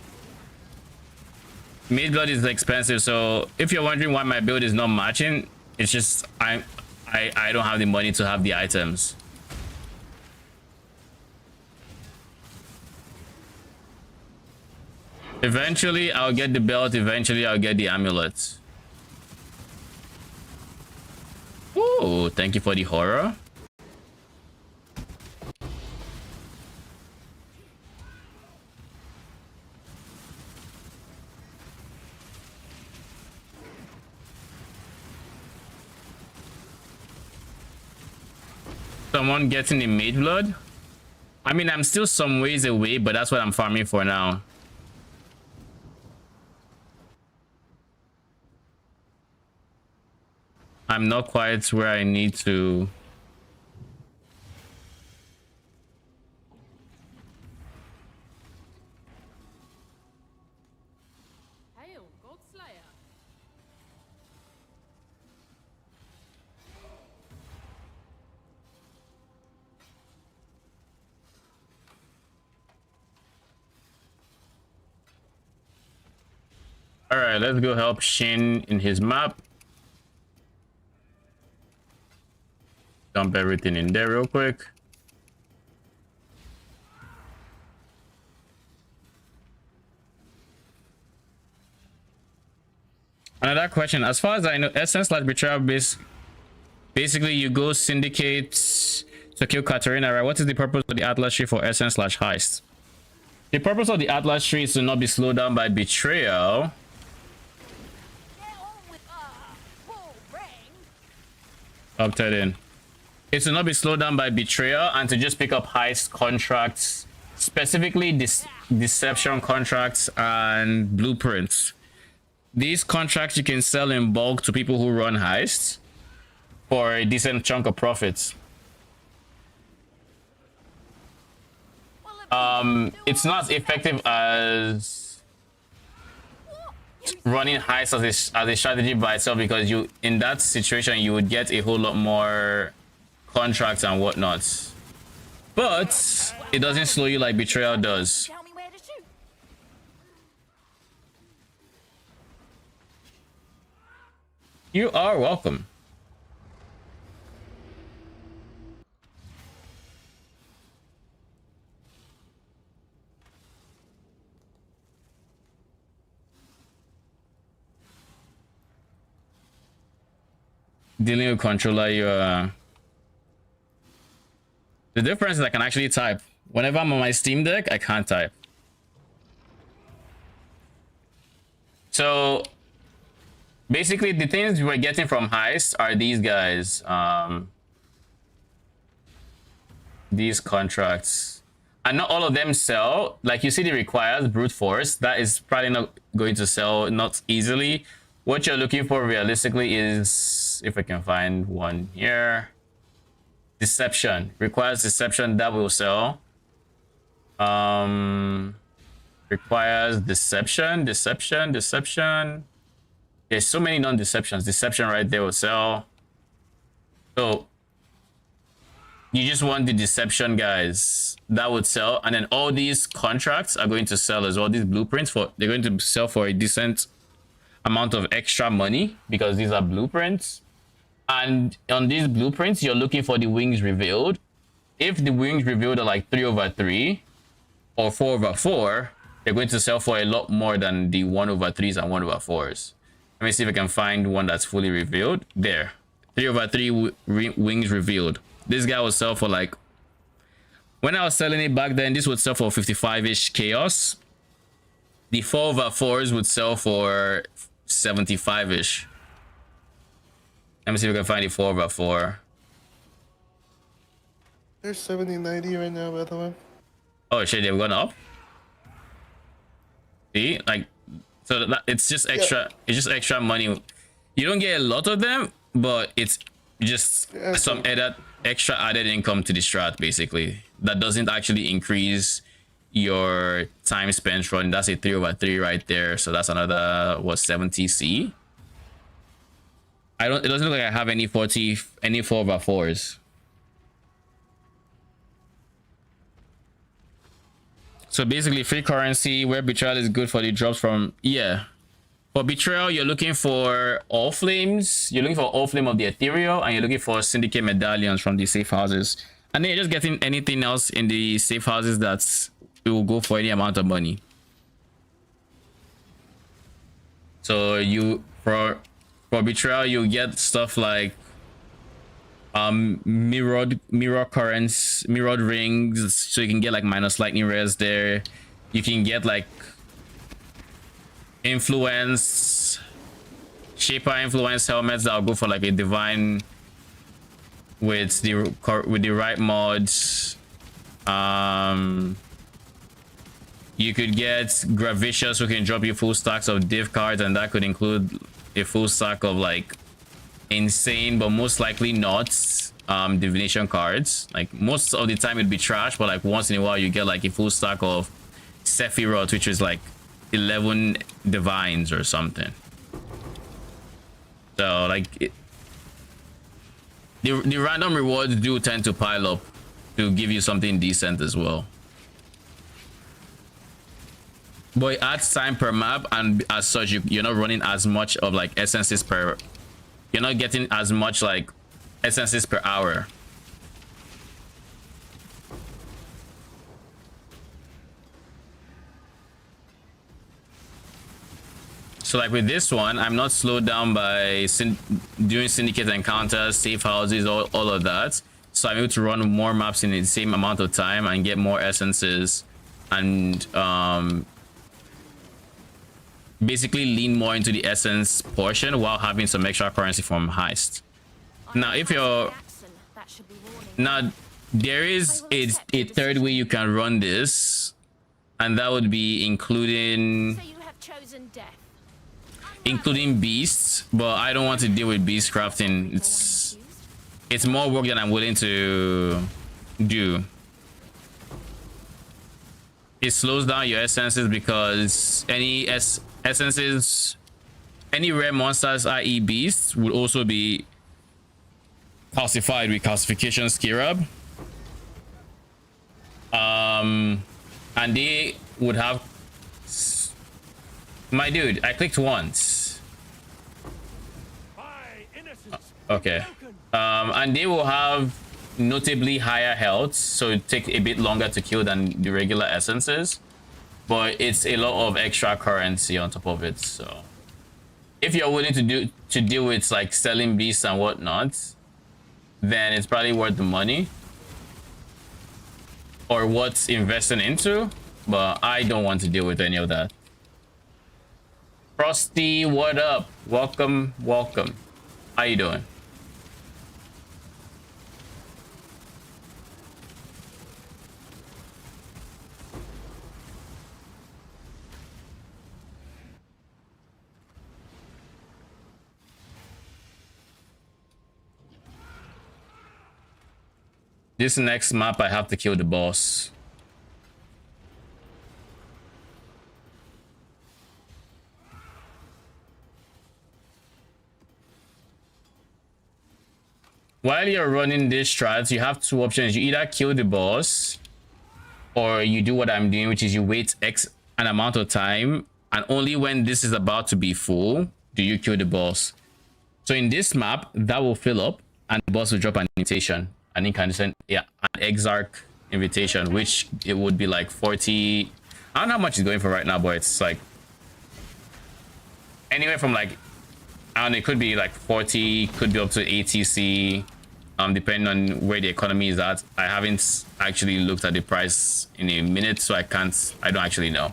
Mageblood is expensive, so if you're wondering why my build is not matching, it's just I don't have the money to have the items. Eventually, I'll get the belt. Eventually, I'll get the amulet. Ooh, thank you for the horror. Someone getting a Mageblood? I mean, I'm still some ways away, but that's what I'm farming for now. I'm not quite where I need to. Hail, Godslayer. All right, let's go help Shin in his map. Dump everything in there real quick. Another question, as far as I know, Essence/Betrayal basically you go syndicate to kill Katarina, right? What is the purpose of the Atlas tree for Essence/Heist? The purpose of the Atlas tree is to not be slowed down by betrayal. Get on with Paul Ring. Opted in. It's to not be slowed down by betrayal and to just pick up heist contracts, specifically deception contracts and blueprints. These contracts you can sell in bulk to people who run heists for a decent chunk of profits. Well, It's not effective as running heist as a strategy by itself, because you, in that situation, you would get a whole lot more contracts and whatnot. But it doesn't slow you like Betrayal does. Tell me where to shoot. You are welcome. Dealing with controller, you're the difference is I can actually type. Whenever I'm on my Steam Deck, I can't type. So basically the things we're getting from heist are these guys, these contracts, and not all of them sell. Like you see, the requires brute force, that is probably not going to sell, not easily. What you're looking for realistically is, if I can find one here, deception. Requires deception, that will sell. Requires deception. There's so many non-deceptions. Deception right there will sell. So you just want the deception guys, that would sell. And then all these contracts are going to sell as well. These blueprints, they're going to sell for a decent amount of extra money, because these are blueprints. And on these blueprints, you're looking for the wings revealed. If the wings revealed are like 3/3 or 4/4, they're going to sell for a lot more than the 1/3s and 1/4s. Let me see if I can find one that's fully revealed. There, 3/3 wings revealed. This guy will sell for like, when I was selling it back then, this would sell for 55-ish chaos. The 4/4s would sell for 75-ish. Let me see if I can find the 4/4. They're 70-90 right now, by the way. Oh shit, they've gone up. See, like, so that, it's just extra. Yeah. It's just extra money. You don't get a lot of them, but it's just some extra added income to the strat, basically. That doesn't actually increase your time spent running. That's a 3/3 right there. So that's another, what, 70C. It doesn't look like I have any 4/4s. So basically free currency, where Betrayal is good for the drops from, yeah. For Betrayal, you're looking for All Flames, you're looking for All Flame of the Ethereal, and you're looking for Syndicate Medallions from the safe houses. And then you're just getting anything else in the safe houses that's, it will go for any amount of money. So you, for Betrayal, you get stuff like mirrored currents, mirrored rings, so you can get like minus lightning rares there. You can get like influence, shaper influence helmets that'll go for like a divine with the right mods. You could get Gravicious, who can drop you full stacks of div cards, and that could include a full stack of like insane, but most likely not, divination cards. Like most of the time it'd be trash, but like once in a while you get like a full stack of Sephiroth, which is like 11 divines or something. So like the random rewards do tend to pile up to give you something decent as well. But it adds time per map, and as such you're not running as much of like essences per, you're not getting as much like essences per hour. So like with this one, I'm not slowed down by doing syndicate encounters, safe houses, all of that. So I'm able to run more maps in the same amount of time and get more essences, and basically lean more into the essence portion while having some extra currency from heist. Now if you're, now there is a third way you can run this, and that would be including beasts, but I don't want to deal with beast crafting. It's more work than I'm willing to do. it slows down your essences because any essences, any rare monsters, i.e. beasts, would also be calcified with calcification scarab. And they would have... My dude, I clicked once. My innocence. Okay. And they will have notably higher health, so it takes a bit longer to kill than the regular essences, but it's a lot of extra currency on top of it. So if you're willing to deal with like selling beasts and whatnot, then it's probably worth the money or what's investing into, but I don't want to deal with any of that. Frosty, what up? Welcome. How you doing? This next map, I have to kill the boss. While you're running this strat, you have two options. You either kill the boss, or you do what I'm doing, which is you wait an amount of time, and only when this is about to be full do you kill the boss. So in this map, that will fill up, and the boss will drop an invitation. An incandescent, yeah, an exarch invitation, which it would be like 40. I don't know how much it's going for right now, but it's like anywhere from like, I don't know, it could be like 40, could be up to ATC, depending on where the economy is at. I haven't actually looked at the price in a minute, so I don't actually know.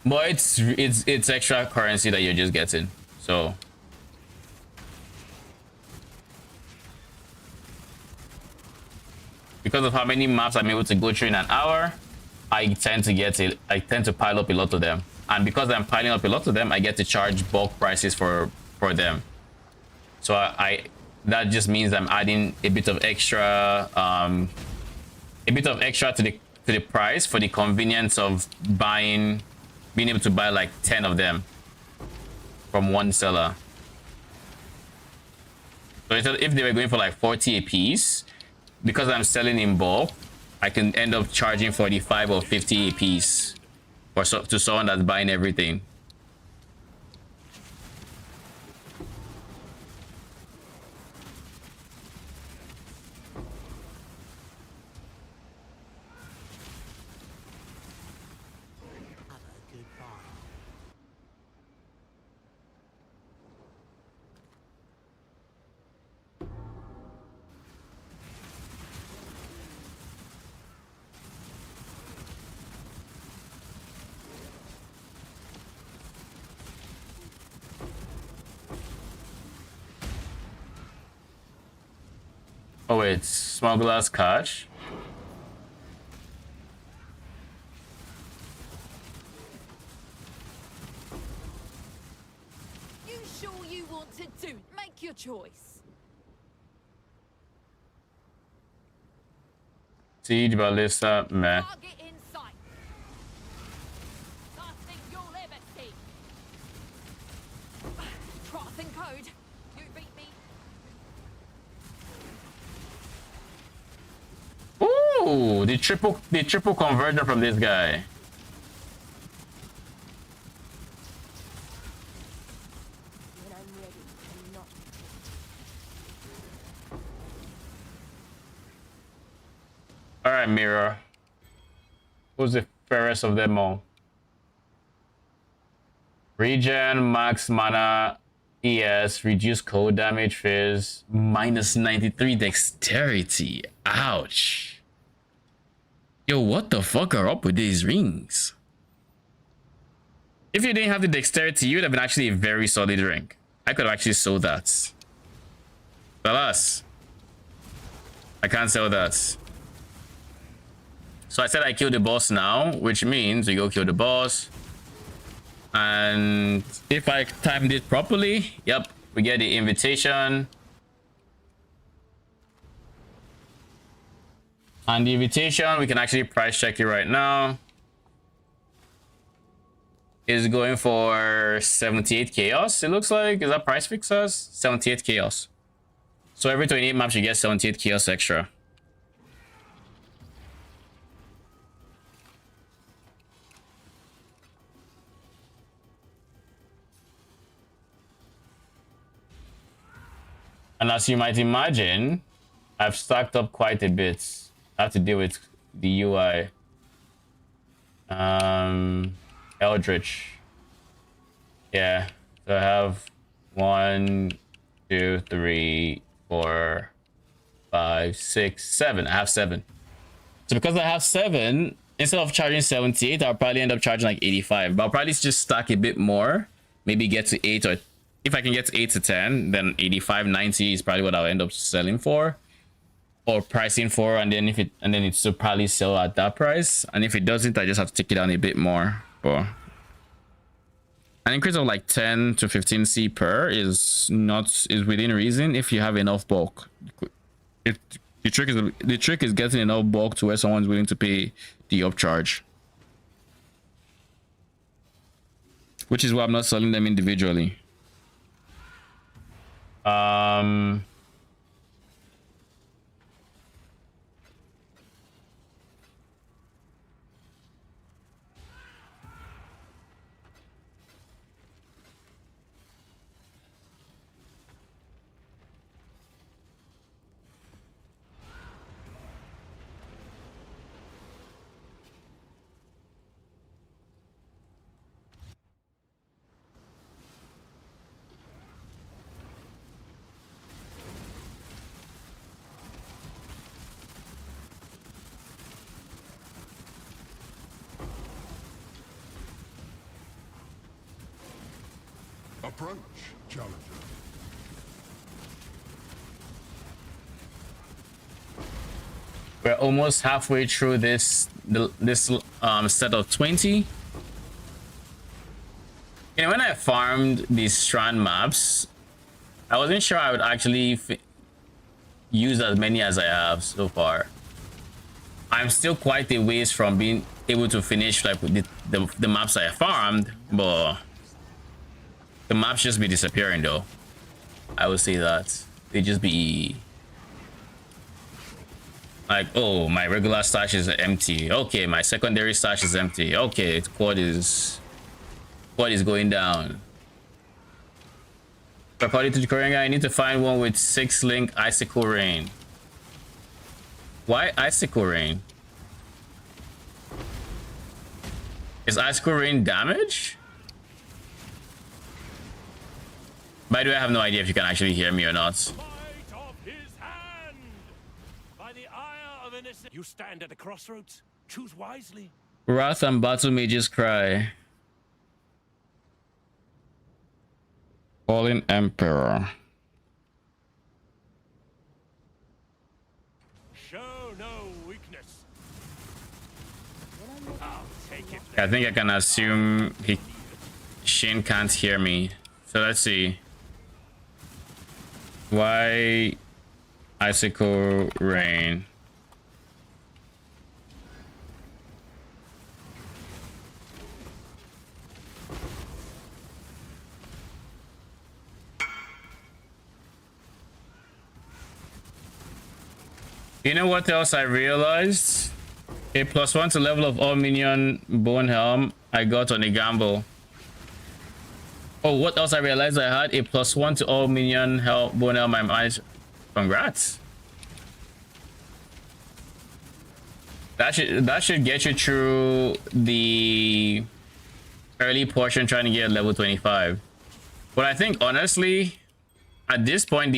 But it's extra currency that you're just getting, so. Because of how many maps I'm able to go through in an hour, I tend to pile up a lot of them. And because I'm piling up a lot of them, I get to charge bulk prices for them. So that just means I'm adding a bit of extra to the price for the convenience of being able to buy like 10 of them from one seller. So if they were going for like 40 a piece, because I'm selling in bulk, I can end up charging 45 or 50 a piece to someone that's buying everything. Oh wait, smuggler's cash. You sure you want to do? Make your choice. Siege ballista, meh. Target in sight. Last thing you'll ever see. Crossing code. You beat me. Ooh, the triple conversion from this guy. When I'm ready, I'm not. All right, Mirror. Who's the fairest of them all? Regen, max mana, ES, reduce cold damage, fizz, minus 93 dexterity. Ouch. Yo, what the fuck are up with these rings? If you didn't have the dexterity, you would have been actually a very solid ring. I could have actually sold that. Alas, I can't sell that. So I said I killed the boss now, which means we go kill the boss. And if I timed it properly, yep, we get the invitation. And the invitation, we can actually price check it right now. Is going for 78 chaos, it looks like. Is that price fix us? 78 chaos. So every 28 maps you get 78 chaos extra. And as you might imagine, I've stacked up quite a bit. I have to deal with the UI. Eldritch. Yeah. So I have 1, 2, 3, 4, 5, 6, 7. I have 7. So because I have 7, instead of charging 78, I'll probably end up charging like 85. But I'll probably just stack a bit more. Maybe get to 8, or if I can get to 8 to 10, then 85, 90 is probably what I'll end up selling for. Or pricing for, and then it should probably sell at that price. And if it doesn't, I just have to take it down a bit more. But an increase of like 10 to 15C per is within reason if you have enough bulk. If the trick is getting enough bulk to where someone's willing to pay the upcharge, which is why I'm not selling them individually. Approach, challenger. We're almost halfway through this set of 20. You know, when I farmed these strand maps, I wasn't sure I would actually use as many as I have so far. I'm still quite a ways from being able to finish like the maps I farmed, but the maps just be disappearing though. I would say that they just be like, oh, my regular stash is empty. Okay, my secondary stash is empty. Okay, quad is going down. According to the Korean guy, I need to find one with 6-link icicle rain. Why icicle rain? Is icicle rain damage? By the way, I have no idea if you can actually hear me or not. Might of his hand! By the ire of innocent. You stand at a crossroads. Choose wisely. Wrath and battle mages cry. Fallen Emperor. Show no weakness. I'll take it. I think I can assume Shin can't hear me. So let's see. Why icicle rain? You know what else I realized? A +1 to level of all minion bone helm I got on a gamble. Oh, what else I realized I had? A +1 to all minion bone helm I managed. Congrats. That should get you through the early portion trying to get level 25. But I think honestly, at this point,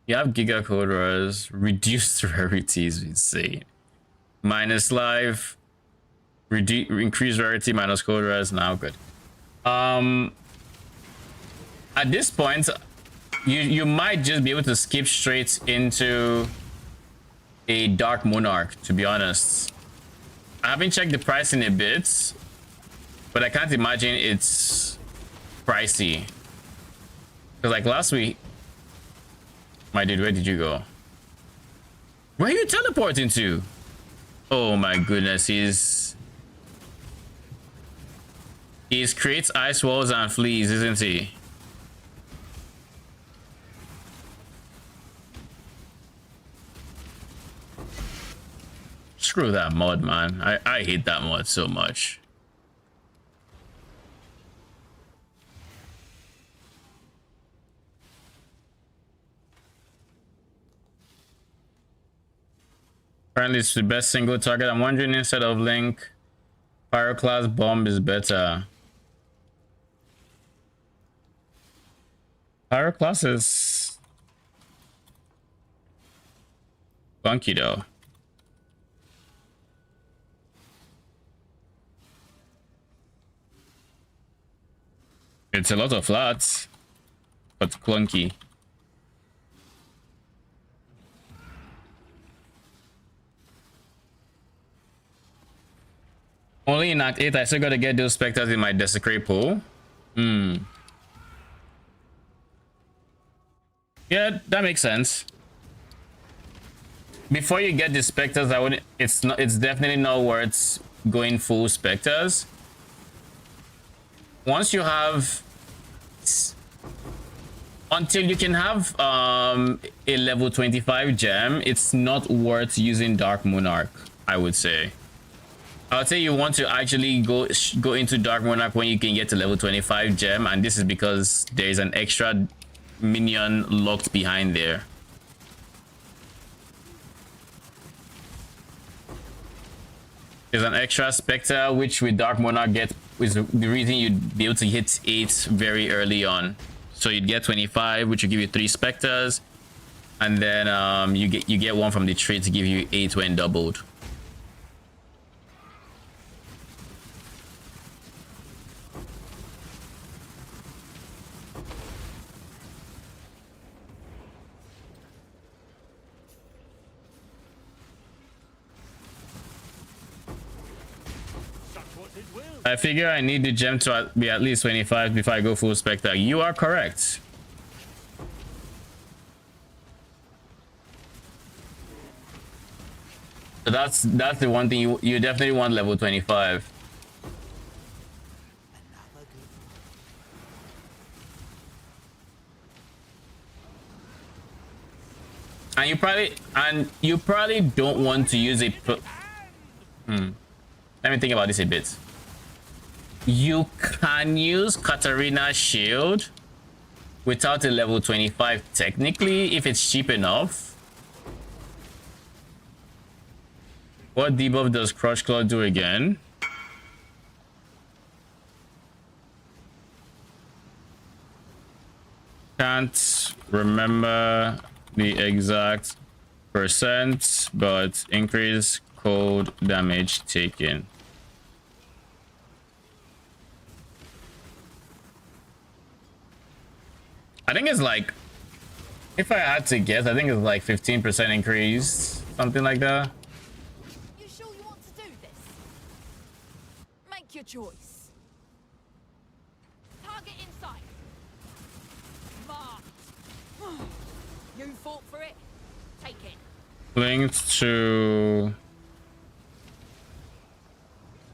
you have Giga Code Res, reduced rarity is insane. Minus life, increased rarity, minus code res, now good. At this point, you might just be able to skip straight into a Dark Monarch, to be honest. I haven't checked the price in a bit, but I can't imagine it's pricey. Because like last week, My dude, where did you go? Where are you teleporting to? Oh my goodness, he's creates ice walls and fleas, isn't he? Screw that mod, man. I hate that mod so much. Apparently it's the best single target. I'm wondering, instead of Link, Pyroclast Bomb is better. Pyroclast is funky though. It's a lot of flats, but clunky. Only in Act 8, I still gotta get those Specters in my Desecrate pool. Yeah, that makes sense. Before you get the Specters, I wouldn't. It's definitely not worth going full Specters. Once you have, until you can have a level 25 gem, it's not worth using Dark Monarch, I would say. I would say you want to actually go into Dark Monarch when you can get to level 25 gem, and this is because there is an extra minion locked behind there. There's an extra Specter, which with Dark Monarch is the reason you'd be able to hit 8 very early on. So you'd get 25, which will give you 3 Specters, and then you get one from the tree to give you 8 when doubled. I figure I need the gem to be at least 25 before I go full Spectre. You are correct. So that's the one thing you definitely want, level 25. And you probably don't want to use it. Let me think about this a bit. You can use Katarina's shield without a level 25 technically if it's cheap enough. What debuff does Crush Claw do again? Can't remember the exact percent, but increase cold damage taken. I think it's like, if I had to guess, I think it's like 15% increase, something like that. You sure you want to do this? Make your choice. Target in sight. Marked. You fought for it. Take it. Linked to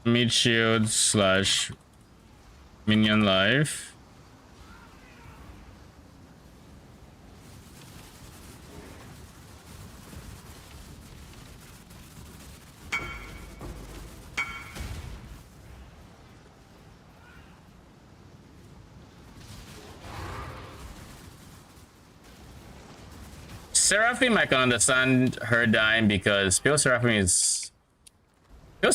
mid shield / minion life. Seraphim, I can understand her dying because Pale Seraphim is too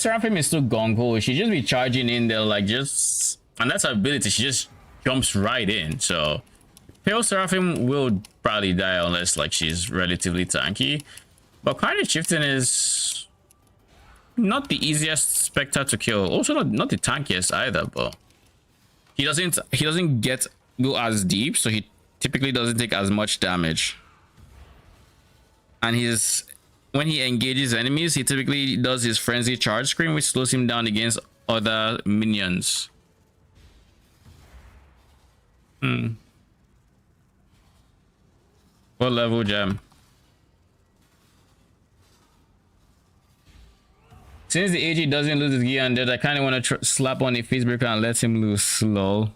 gung-ho. She just be charging in there like just, and that's her ability. She just jumps right in. So Pale Seraphim will probably die unless like she's relatively tanky. But Carnage Shifting is not the easiest Spectre to kill. Also not the tankiest either. But he doesn't go as deep, so he typically doesn't take as much damage. And when he engages enemies, he typically does his frenzy charge screen, which slows him down against other minions. What What level gem? Since the AG doesn't lose his gear undead, I kind of want to slap on a facebreaker and let him lose slow.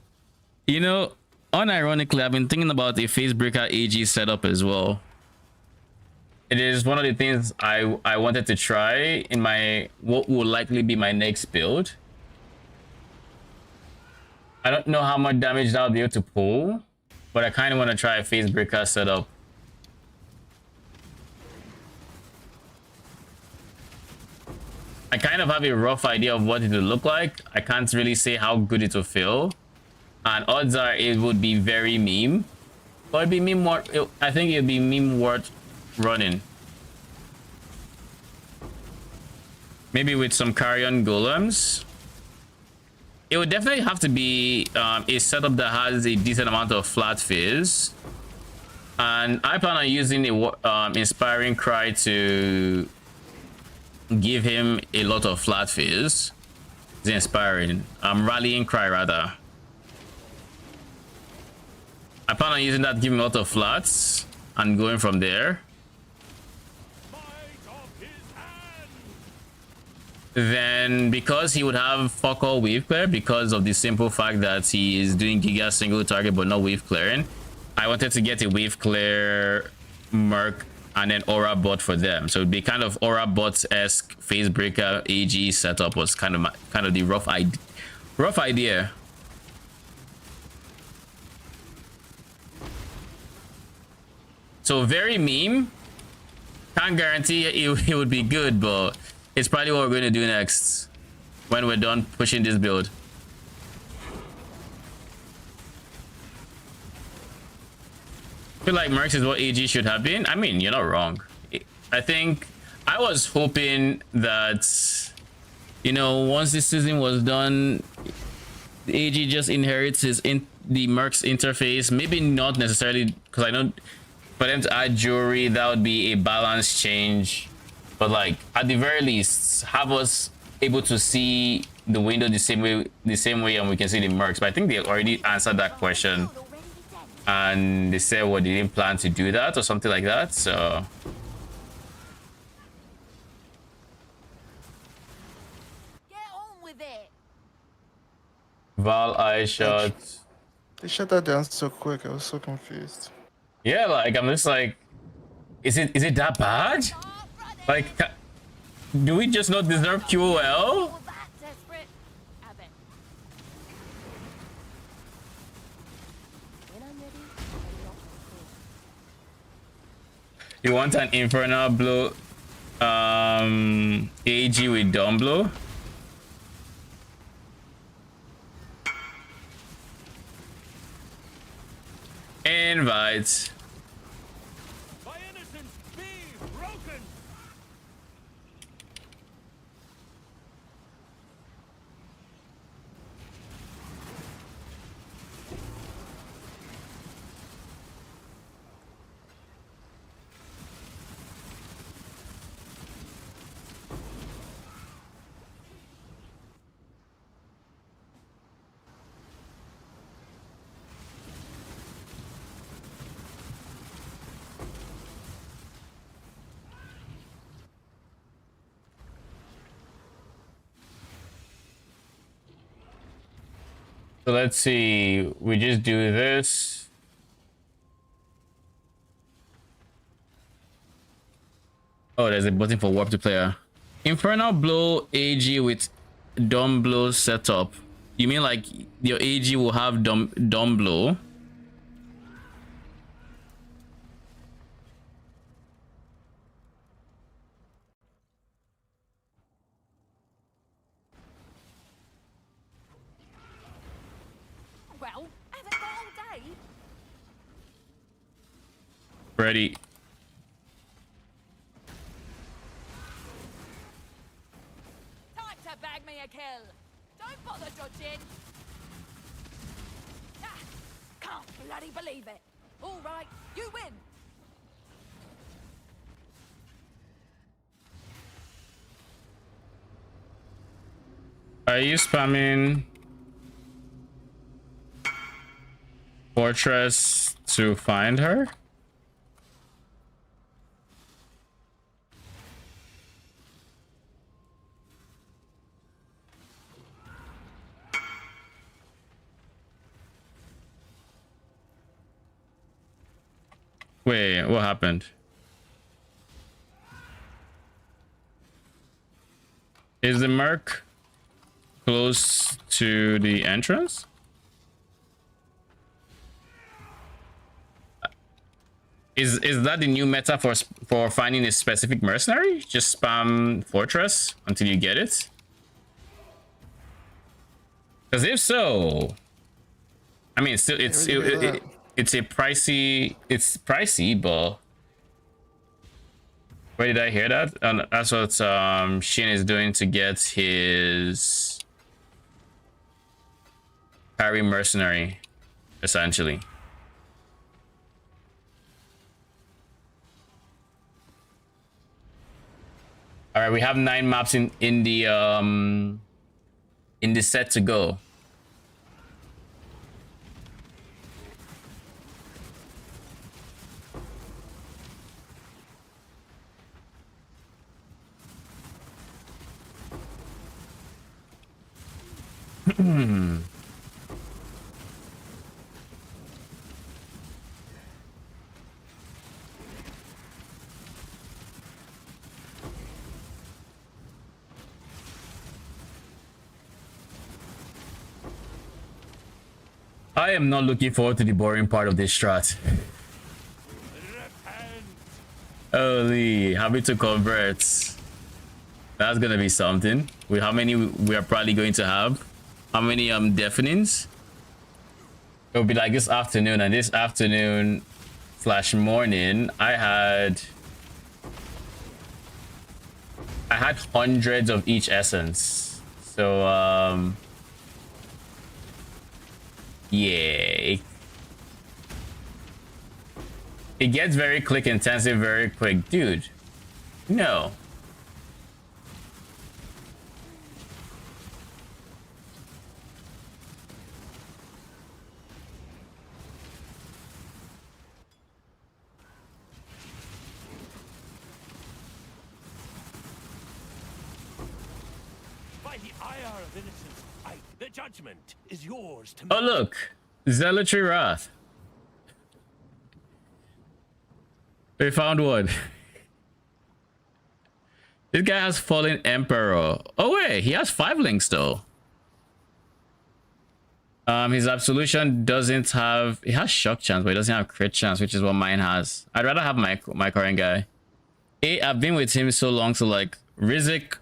You know, unironically, I've been thinking about a facebreaker AG setup as well. It is one of the things I wanted to try in my what will likely be my next build. I don't know how much damage I'll be able to pull, but I kind of want to try a facebreaker setup. I kind of have a rough idea of what it will look like. I can't really say how good it will feel, and odds are it would be very meme, but it'd be meme worth. I think it'd be meme worth running. Maybe with some carrion golems. It would definitely have to be a setup that has a decent amount of flat fizz, and I plan on using the inspiring cry to give him a lot of flat fizz. It's inspiring. Rallying cry rather. I plan on using that to give him a lot of flats and going from there. Then, because he would have fuck all wave clear because of the simple fact that he is doing Giga single target but not wave clearing, I wanted to get a wave clear Merc and then aura bot for them. So it'd be kind of aura bots-esque facebreaker AG setup was kind of the rough idea. So very meme. Can't guarantee it would be good, but it's probably what we're going to do next when we're done pushing this build. I feel like Mercs is what AG should have been. I mean, you're not wrong. I think I was hoping that, you know, once this season was done, the AG just inherits the Mercs interface. Maybe not necessarily, because I know for them to add jewelry, that would be a balance change. But like at the very least, have us able to see the window the same way, and we can see the Mercs. But I think they already answered that question, and they said what they didn't plan to do that or something like that. So Get on with it. Val eye shot. They shut that down so quick. I was so confused. Yeah, like I'm just like, is it that bad? Like, do we just not deserve QOL? All that desperate. Have it. When I'm ready, You want an infernal blow AG with dumb blow? Invite. My innocence be broken. So let's see, we just do this. Oh, there's a button for warp to player. Infernal blow AG with dumb blow setup. You mean like your AG will have dumb blow? Well, haven't got all day. Ready. Time to bag me a kill. Don't bother dodging. Ah, can't bloody believe it. All right, you win. Are you spamming Fortress to find her? Wait, what happened? Is the Merc close to the entrance? Is that the new meta for finding a specific mercenary? Just spam Fortress until you get it? Because if so, I mean, still it's pricey, but where did I hear that? And that's what Shin is doing to get his parry mercenary, essentially. All right, we have 9 maps in the set to go. I am not looking forward to the boring part of this strat. Holy, happy to convert. That's gonna be something. With how many we are probably going to have? How many deafenings? It'll be like this afternoon, and this afternoon / morning, I had hundreds of each essence. So yeah, it gets very click intensive very quick, dude. No. By the ire of innocence, the judgment is yours to Oh look, Zealotry Wrath. We found one. This guy has Fallen Emperor. Oh wait, he has 5 links though. His Absolution doesn't have... It has Shock Chance, but it doesn't have Crit Chance, which is what mine has. I'd rather have my current guy. I've been with him so long, so like Rizik,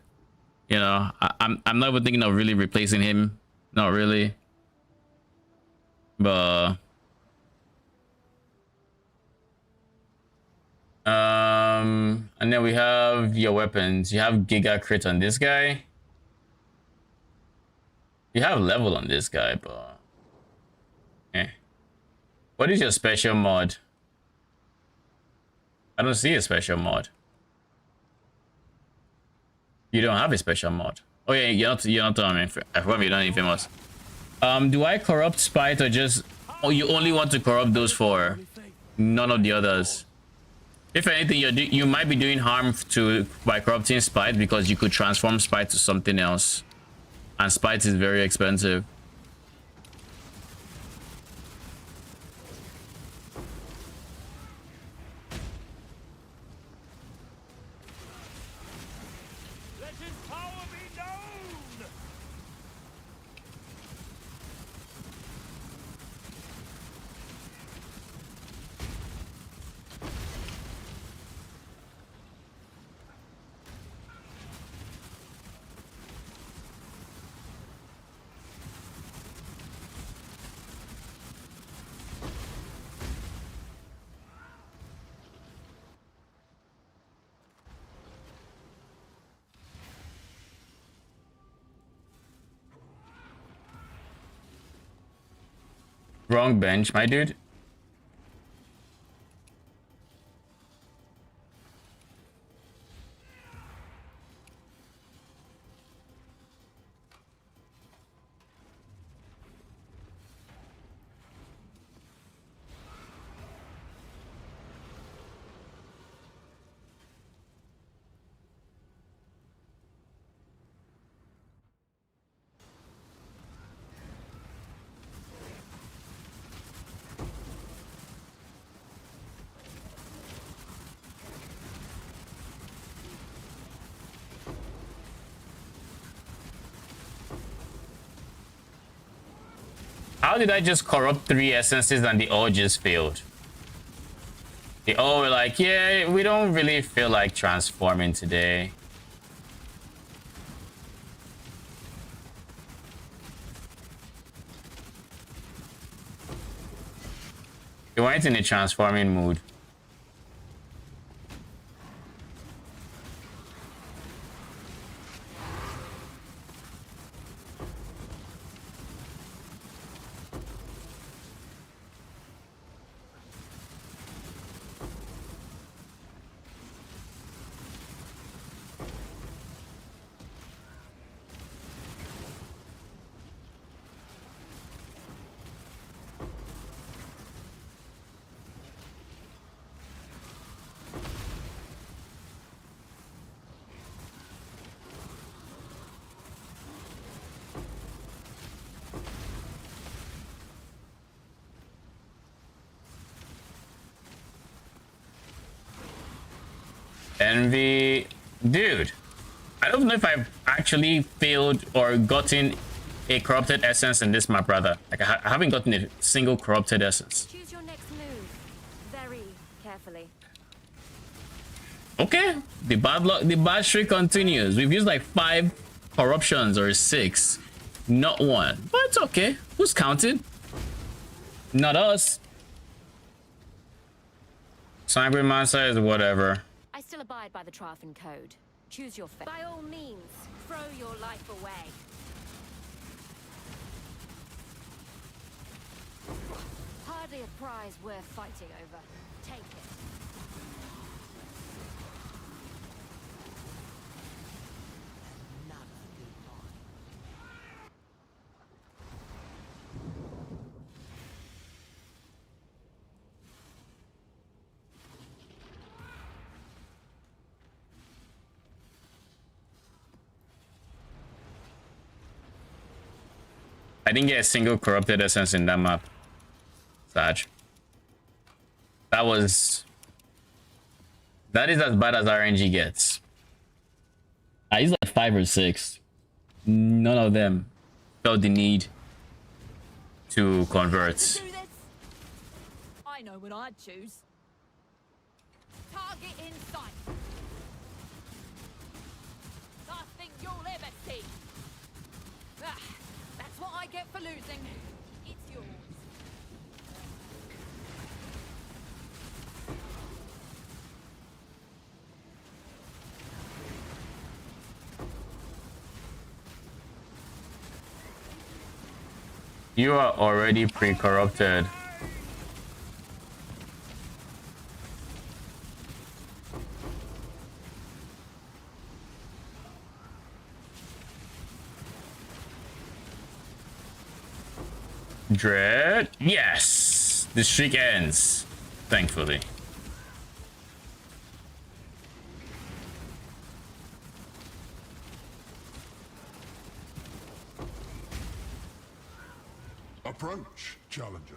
you know, I'm not even thinking of really replacing him. Not really. But and then we have your weapons. You have Giga Crit on this guy. You have level on this guy, but what is your special mod? I don't see a special mod. You don't have a special mod. Oh yeah, you're not I forgot you don't need famous. Do I corrupt Spite or just... Oh, you only want to corrupt those 4, none of the others? If anything, you might be doing harm by corrupting Spite, because you could transform Spite to something else, and Spite is very expensive. let his power be known. Wrong bench, my dude. How did I just corrupt 3 essences and they all just failed? They all were like, yeah, we don't really feel like transforming today. They weren't in a transforming mood. Envy, dude, I don't know if I've actually failed or gotten a corrupted essence in this map, brother. Like I haven't gotten a single corrupted essence. Choose your next move very carefully. Okay, the bad streak continues. We've used like 5 corruptions or 6, not 1, but it's okay. Who's counted? Not us. Cyber Master is whatever. I still abide by the Trafan code. Choose your fate. By all means, throw your life away. Hardly a prize worth fighting over. Take it. I didn't get a single corrupted essence in that map. Sad. That is as bad as RNG gets. I used like 5 or 6. None of them felt the need to convert. Do this. I know what I'd choose. Target in sight. Last thing you'll ever see. Ah, that's what I get for losing. It's yours. You are already pre-corrupted. Dread. Yes! The streak ends. Thankfully. Approach, challenger.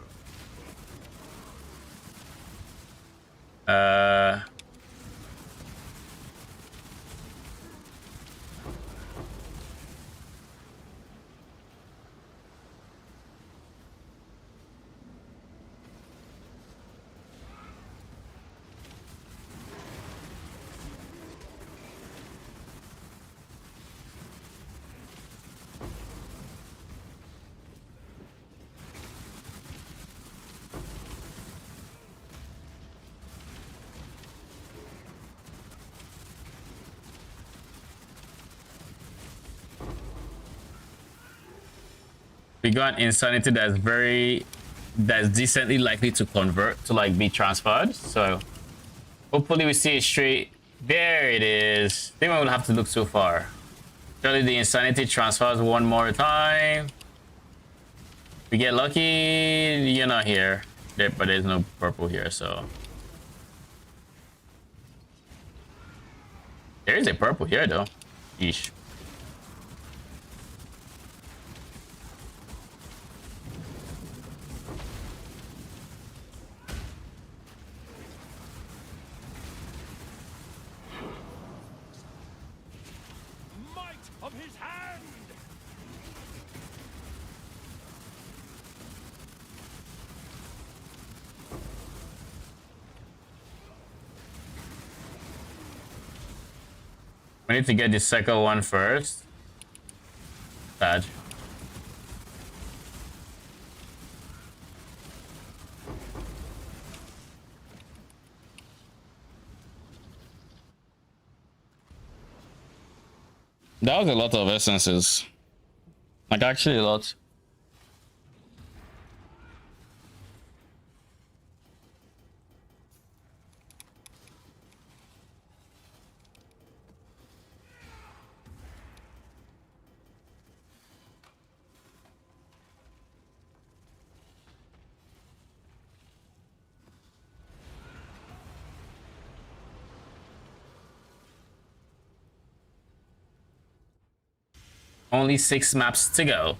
We got Insanity that's decently likely to convert to like be transferred. So hopefully we see it straight. There it is. They won't have to look too far. Surely the Insanity transfers one more time. We get lucky. You're not here. But there's no purple here, so. There is a purple here though. Yeesh. Of his hand! We need to get the second one first. Sad. That was a lot of essences. Like, actually a lot. Only 6 maps to go.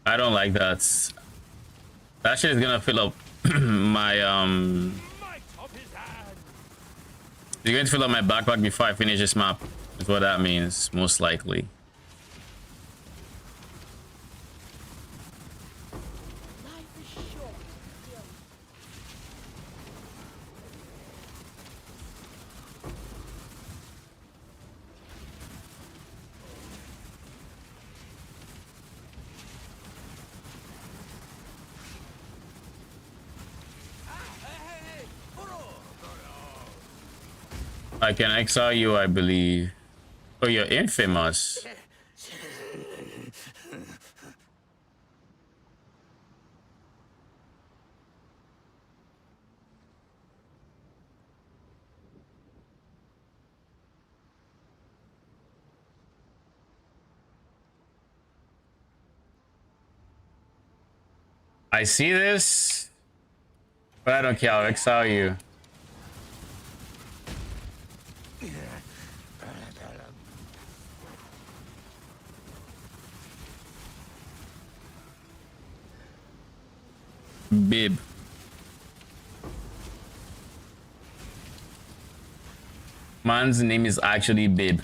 I don't like that. That shit is gonna fill up my Might of his hand. It's going to fill up my backpack before I finish this map. Is what that means, most likely. Life is short, dear. I can exile you, I believe. Oh, you're infamous. I see this, but I don't care. I'll exile you. Bib. Man's name is actually Bib.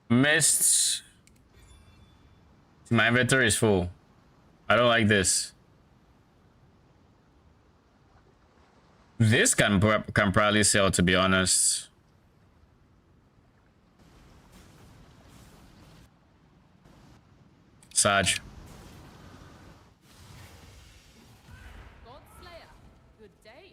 Missed. My inventory is full. I don't like this. This can probably sell, to be honest. Saj. Godslayer, good day.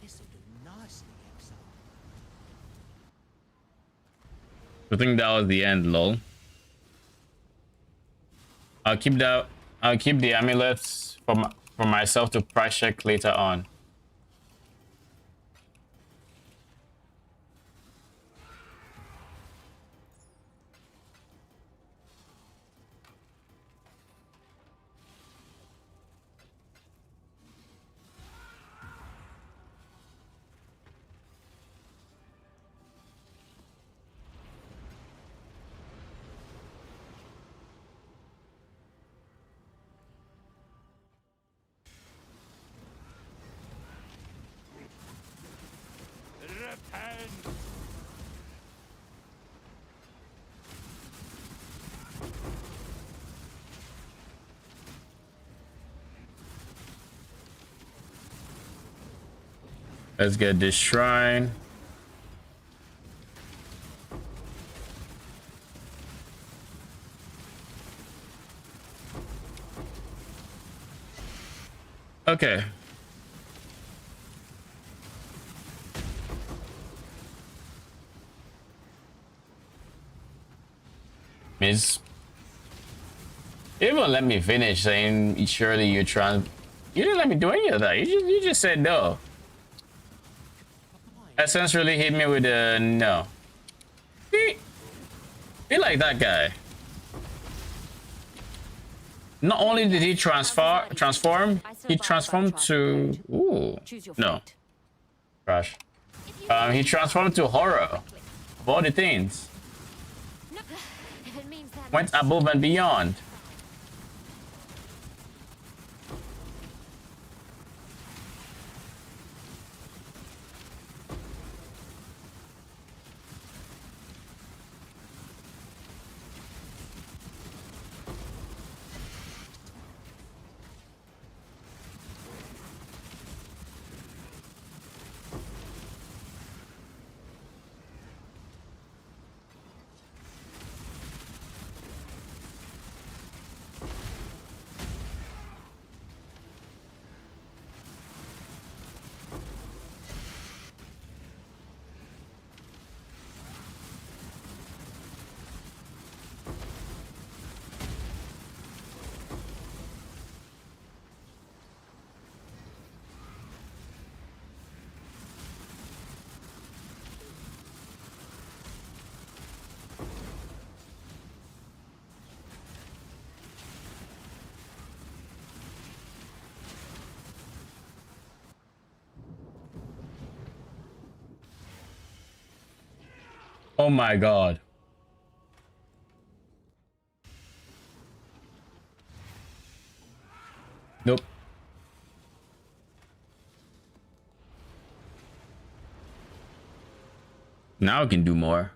This'll do nicely, Exile. I think that was the end, lol. I'll keep that. I'll keep the amulets for myself to price check later on. repent. Let's get this shrine. Okay. Miss, you didn't let me finish saying surely you're trying. You didn't let me do any of that. You just said no. Essence really hit me with a no. Be like that guy. Not only did he transform, he transformed to no crash. He transformed to horror of all the things. Went above and beyond. Oh my god. Nope. Now I can do more.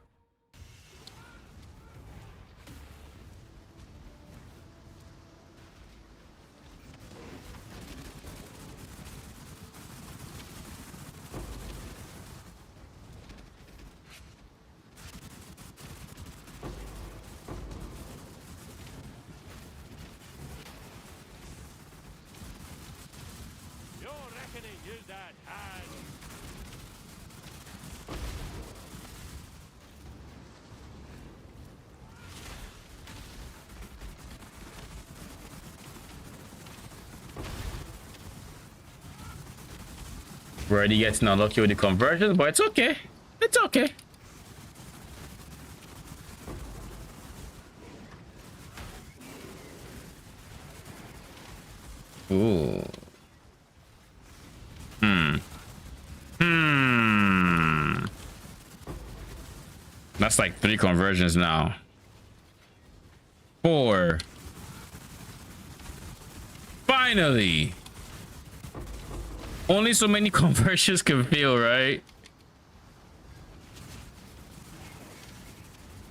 We're already getting unlucky with the conversions, but it's okay. It's okay. Ooh. That's like 3 conversions now. 4. Finally. Only so many conversions can fail, right?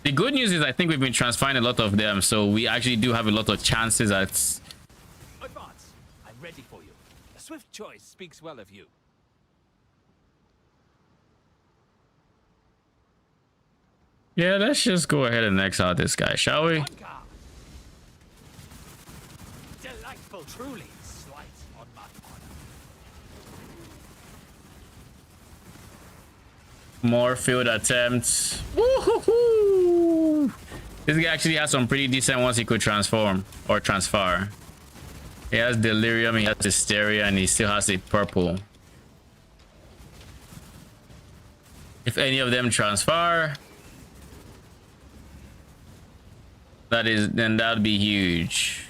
The good news is I think we've been transferring a lot of them, so we actually do have a lot of chances at... Advance. I'm ready for you. A swift choice speaks well of you. Yeah, let's just go ahead and exile this guy, shall we? Delightful, truly. Slight on my honor. More failed attempts. Woohoo! This guy actually has some pretty decent ones he could transform or transfer. He has Delirium, he has Hysteria, and he still has a purple. If any of them transfer, then that'd be huge.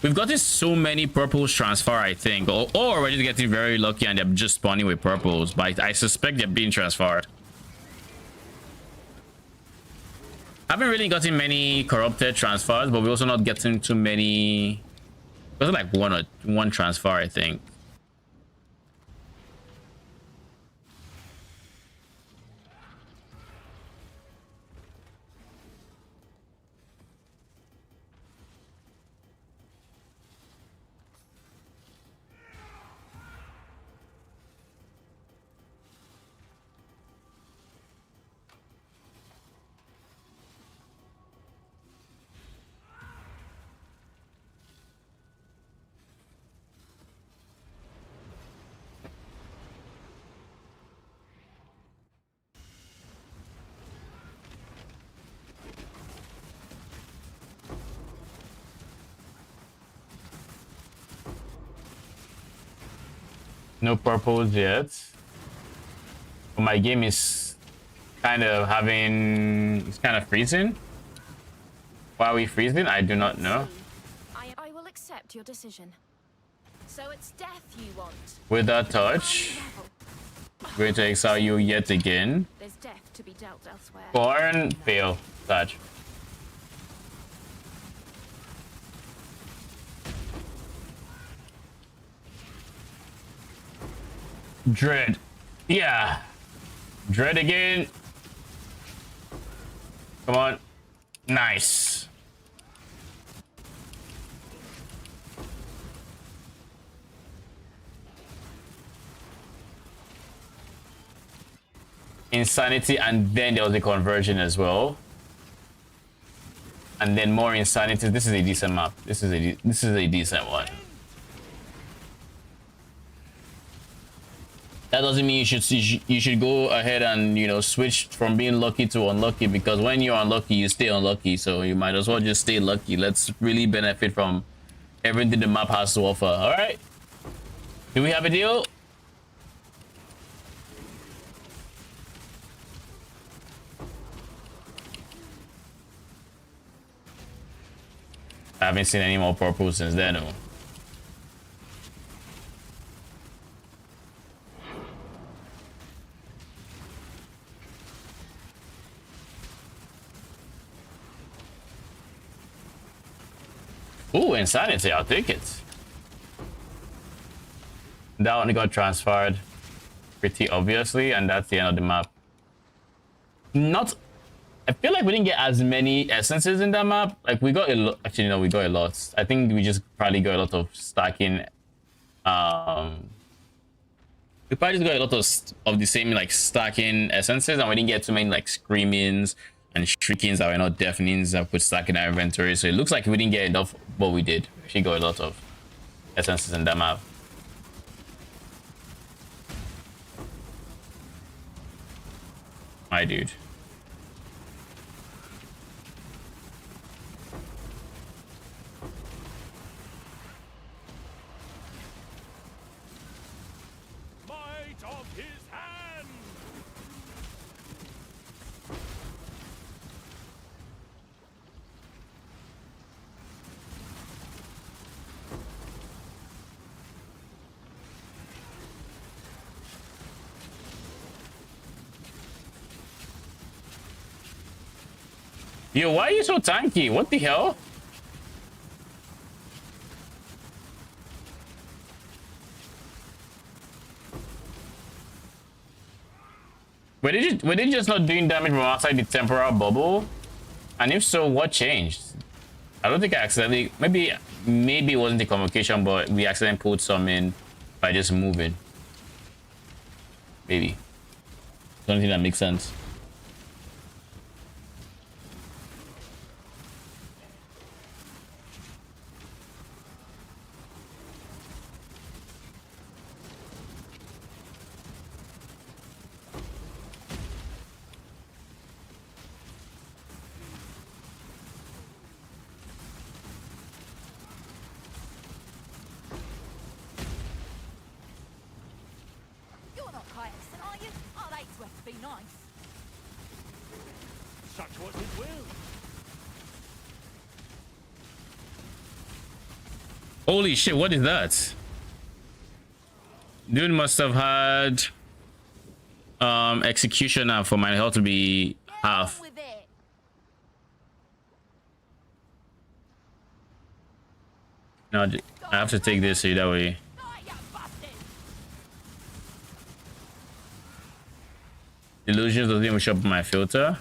We've gotten so many purples transfer, I think, or we're just getting very lucky and they're just spawning with purples, but I suspect they're being transferred. Haven't really gotten many corrupted transfers, but we're also not getting too many. It was like one transfer, I think. No purples yet. But my game is kind of having... It's kind of freezing. Why are we freezing? I do not know. I will accept your decision. So it's death you want. With that touch, going to exile you yet again. There's death to be dealt elsewhere. Born, fail, touch. Dread. Yeah. Dread again. Come on. Nice. Insanity, and then there was a conversion as well. And then more insanity. This is a decent map. This is a decent one. That doesn't mean you should go ahead and, you know, switch from being lucky to unlucky, because when you're unlucky, you stay unlucky. So you might as well just stay lucky. Let's really benefit from everything the map has to offer. All right. Do we have a deal? I haven't seen any more purple since then. No. Ooh, insanity, I'll take it. That one got transferred pretty obviously, and that's the end of the map. Not, I feel like we didn't get as many essences in that map. Like we got a lot, actually no, we got a lot. I think we just probably got a lot of stacking. We probably just got a lot of the same like stacking essences, and we didn't get too many like screamings and shriekings that were not deafenings that put stack in our inventory. So it looks like we didn't get enough, but we did. We actually got a lot of essences in that map. My dude. Might of his hand! Yo, why are you so tanky? What the hell? Were they just not doing damage from outside the temporal bubble? And if so, what changed? I don't think I accidentally... Maybe it wasn't the convocation, but we accidentally pulled some in by just moving. Maybe. Don't think that makes sense. You're not Kyson, are you? I'd hate to have to be nice. Such was his will. Holy shit, what is that? Dude must have had executioner for my health to be half. With it. No, I have to take this so that way. Right, you bastard. Illusions doesn't even show up in my filter.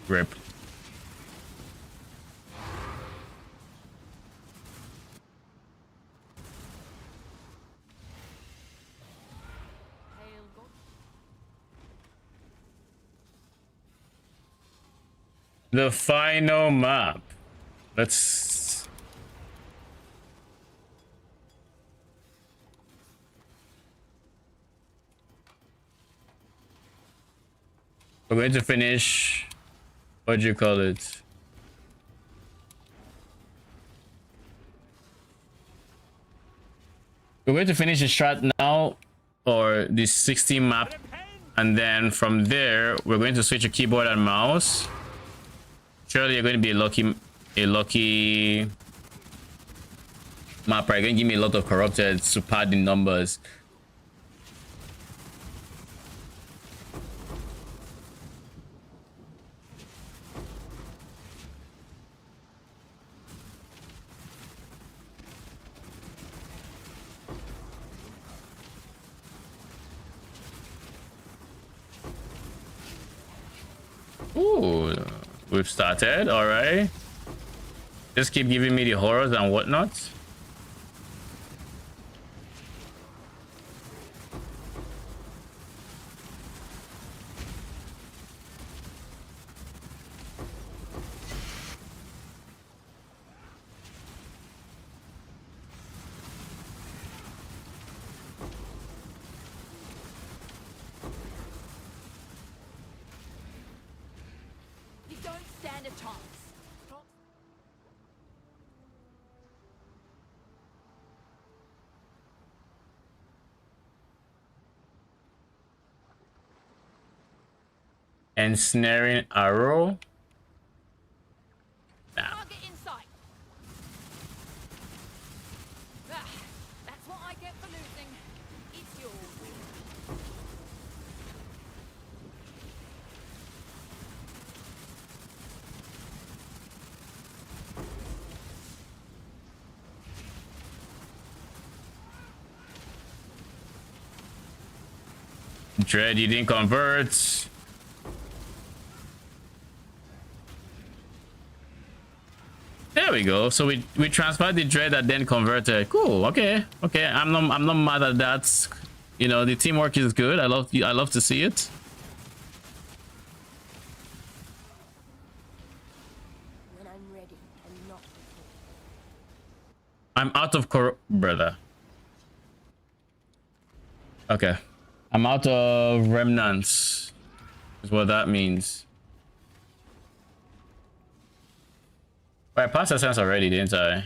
Rip. Hail God. The final map. Let's... We're going to finish... What do you call it? We're going to finish the strat now. for the 60 map, and then from there we're going to switch to keyboard and mouse. Surely you're going to be a lucky map, right? You're going to give me a lot of corrupted to pad the numbers. Ooh, we've started. All right. Just keep giving me the horrors and whatnot. You don't stand a chance. Ensnaring arrow. Target in sight. Ah, that's what I get for losing. It's yours. Dread, you didn't convert. There we go. So we transferred the dread that then converted. Cool. Okay. Okay. I'm not mad at that. You know, the teamwork is good. I love to see it. When I'm ready and not before. I'm out of brother. Okay. I'm out of remnants. Is what that means. I passed the sense already, didn't I?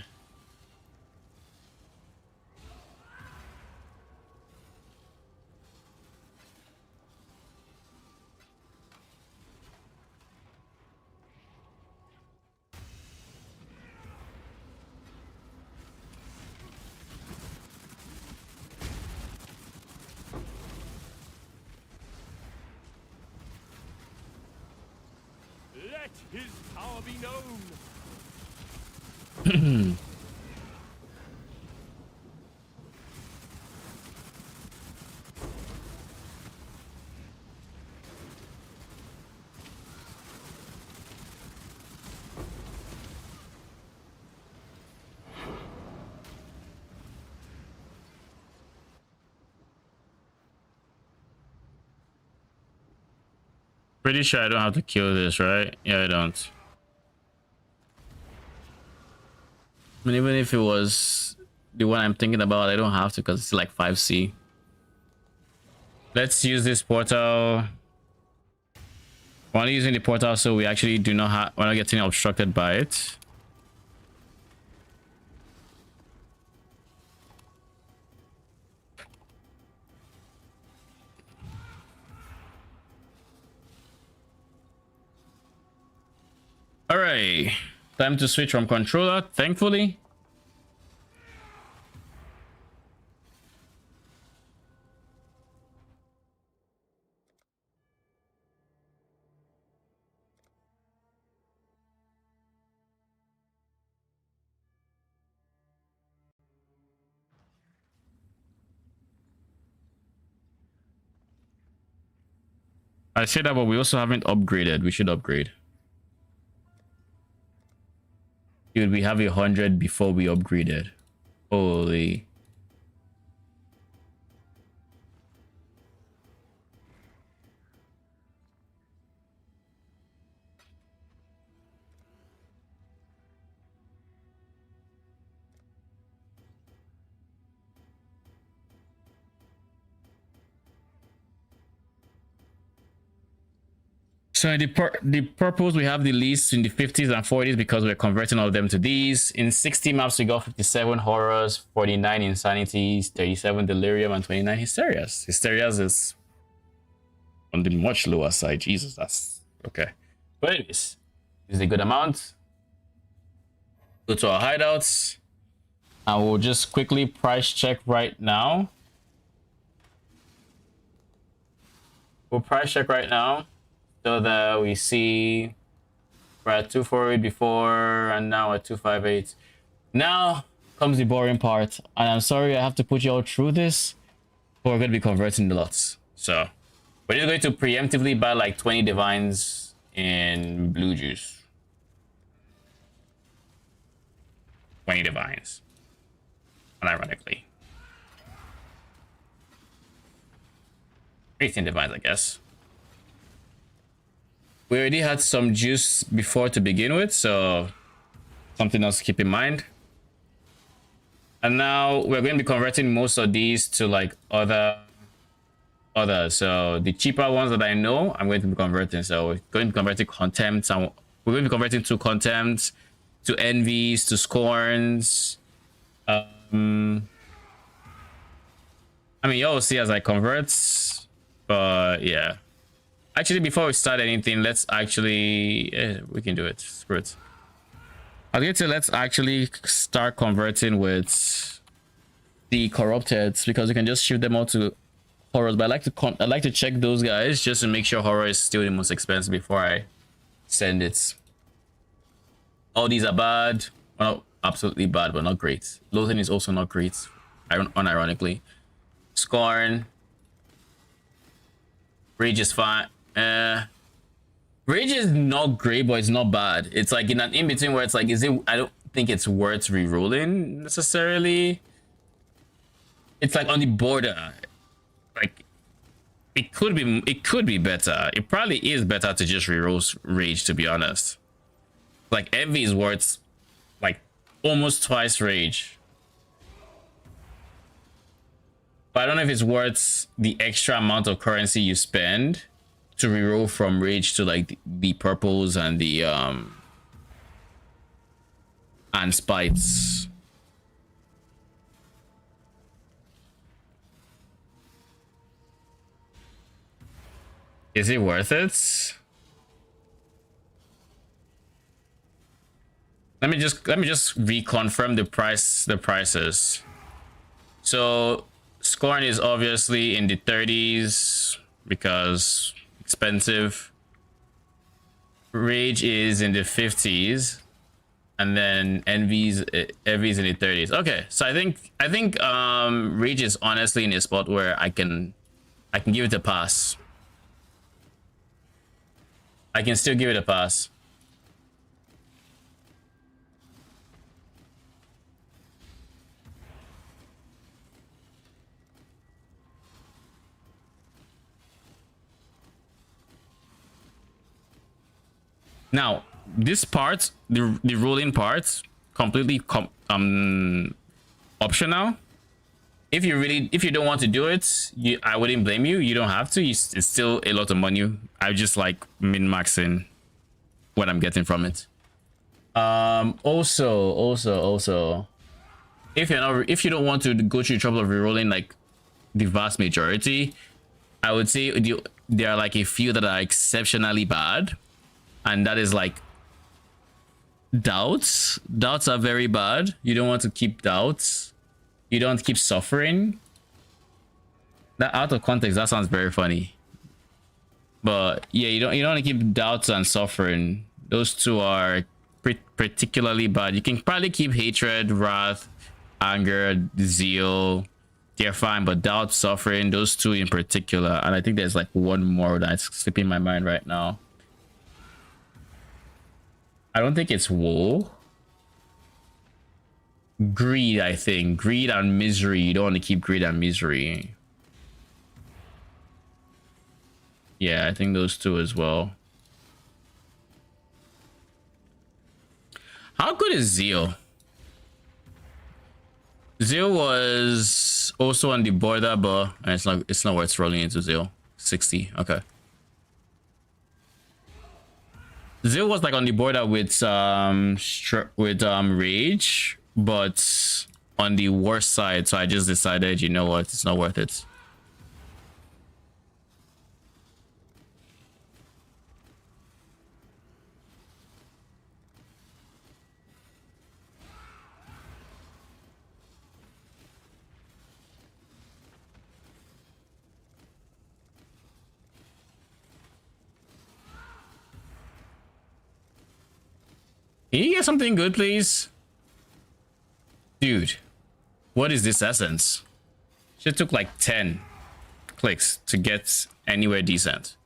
Let his power be known. Pretty sure I don't have to kill this, right? Yeah, I don't. I mean, even if it was the one I'm thinking about, I don't have to because it's like 5C. Let's use this portal. We're only using the portal so we actually do not have, we're not getting obstructed by it. All right, time to switch from controller, thankfully. I say that, but we also haven't upgraded. We should upgrade. Dude, we have 100 before we upgraded. Holy. So in the purples, we have the least in the 50s and 40s because we're converting all of them to these. In 60 maps, we got 57 horrors, 49 insanities, 37 delirium, and 29 hysterias. Hysterias is on the much lower side. Jesus, that's okay. But anyways, this is a good amount. Go to our hideouts. I will just quickly price check right now. We'll price check right now so that we see we're at 248 before and now at 258. Now comes the boring part, and I'm sorry I have to put you all through this, but we're going to be converting the lots. So we're just going to preemptively buy like 20 divines in blue juice. 20 divines. Unironically. 18 divines, I guess. We already had some juice before to begin with, so something else to keep in mind. And now we're going to be converting most of these to like others. So the cheaper ones that I know, I'm going to be converting. So we're going to be converting contempts, and we're going to be converting to contempts, to envies, to scorns. I mean, you'll see as I convert, but yeah. Actually, before we start anything, let's actually we can do it. Screw it. I'll get to let's actually start converting with the corrupted, because we can just shift them all to horrors. But I like to check those guys just to make sure horror is still the most expensive before I send it. All these are bad. Well, absolutely bad, but not great. Loathing is also not great, unironically. Scorn. Rage is fine. Rage is not great, but it's not bad. It's like in an in-between where it's like, I don't think it's worth re-rolling necessarily. It's like on the border. Like it could be better. It probably is better to just re-roll rage, to be honest. Like envy is worth like almost twice rage. But I don't know if it's worth the extra amount of currency you spend to reroll from rage to like the purples and the and spites. Is it worth it? Let me just reconfirm the prices. So Scorn is obviously in the 30s because expensive. Rage is in the 50s, and then Envy's in the 30s. Okay, so I think Rage is honestly in a spot where I can give it a pass. I can still give it a pass. Now, this part, the ruling part, completely optional. If you don't want to do it, I wouldn't blame you. You don't have to. It's still a lot of money. I just like min-maxing what I'm getting from it. Also, if you don't want to go through the trouble of rerolling like the vast majority, I would say there are like a few that are exceptionally bad. And that is like doubts. Doubts are very bad. You don't want to keep doubts. You don't keep suffering. That out of context, that sounds very funny. But yeah, you don't want to keep doubts and suffering. Those two are particularly bad. You can probably keep hatred, wrath, anger, zeal. They're fine, but doubt, suffering, those two in particular. And I think there's like one more that's slipping my mind right now. I don't think it's woe. Greed, I think. Greed and misery. You don't want to keep greed and misery. Yeah, I think those two as well. How good is Zeal? Zeal was also on the border, but it's not worth rolling into Zeal. 60, okay. Zil was like on the border with Rage, but on the worst side. So I just decided, you know what, it's not worth it. Can you get something good, please? Dude, what is this essence? Shit took like 10 clicks to get anywhere decent.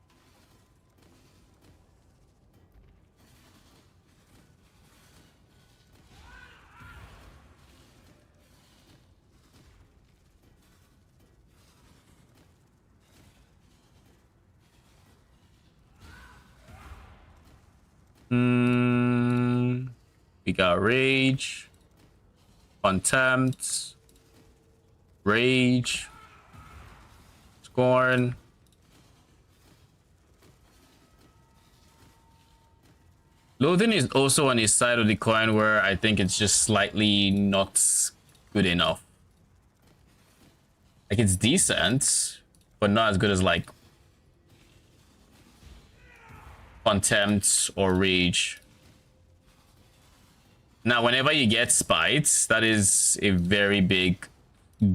We got Rage, Contempt, Rage, Scorn. Loathing is also on his side of the coin where I think it's just slightly not good enough. Like, it's decent, but not as good as like Contempt or Rage. Now, whenever you get Spite, that is a very big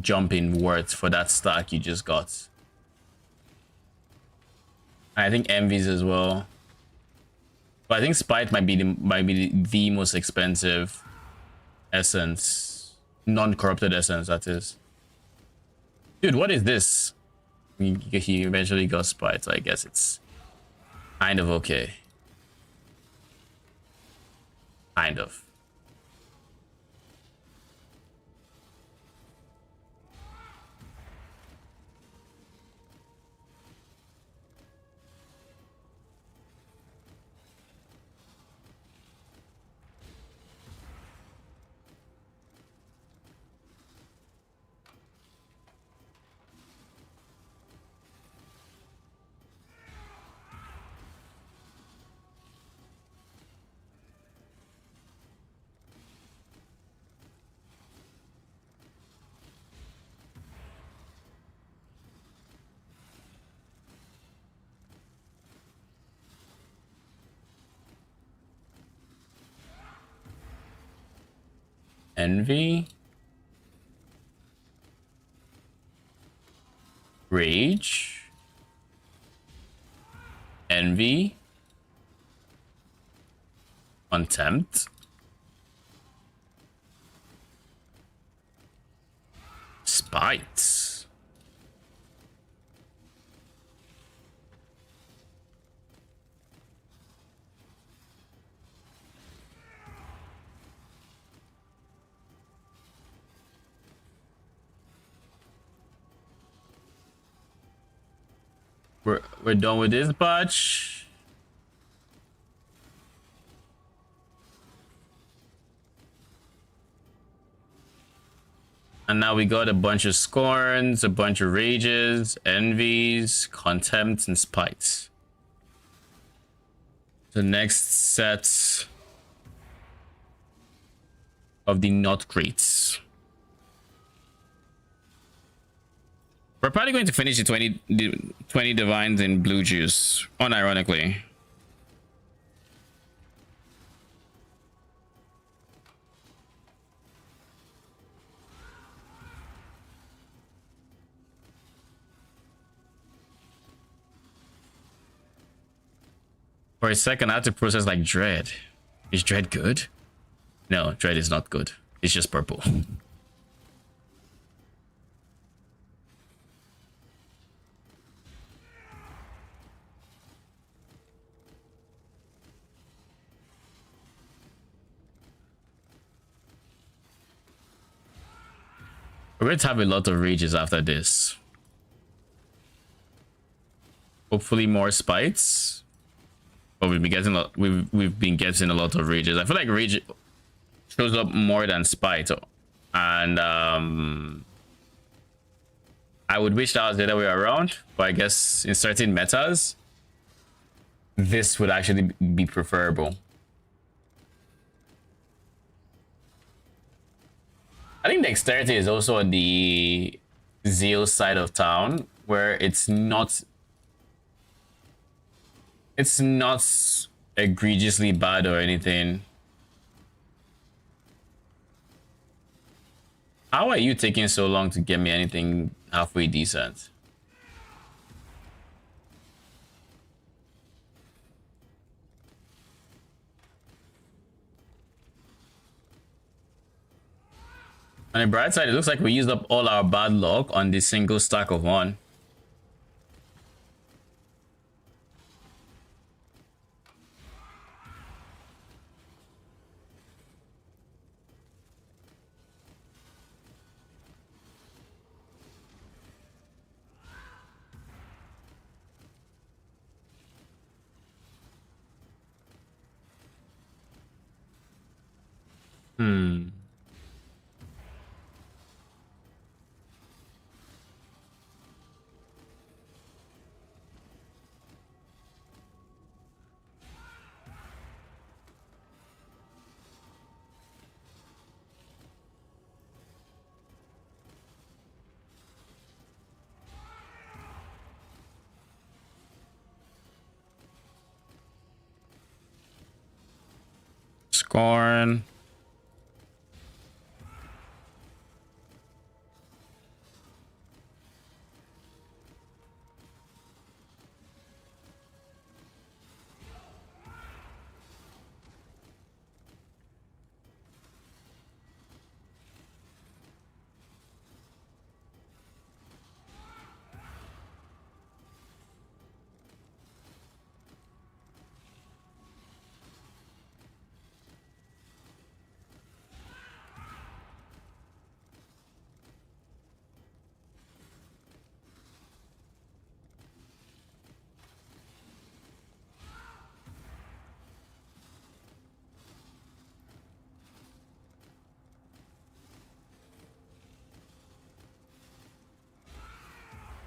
jump in worth for that stack you just got. I think Envies as well. But I think Spite might be the most expensive essence. Non-corrupted essence, that is. Dude, what is this? He eventually got Spite, so I guess it's kind of okay. Kind of. Envy, Rage, Envy, Contempt, Spite. We're done with this batch. And now we got a bunch of Scorns, a bunch of Rages, Envies, Contempts, and Spites. The next set of the not greats. We're probably going to finish the 20 divines in blue juice, unironically. For a second, I had to process like Dread. Is Dread good? No, Dread is not good. It's just purple. We're going to have a lot of rages after this. Hopefully more Spites. But we've been getting a lot of rages. I feel like rage shows up more than Spite. And I would wish that was the other way around. But I guess in certain metas, this would actually be preferable. I think dexterity is also on the zeal side of town, where it's not egregiously bad or anything. How are you taking so long to get me anything halfway decent? On the bright side, it looks like we used up all our bad luck on this single stack of 1. Scorn.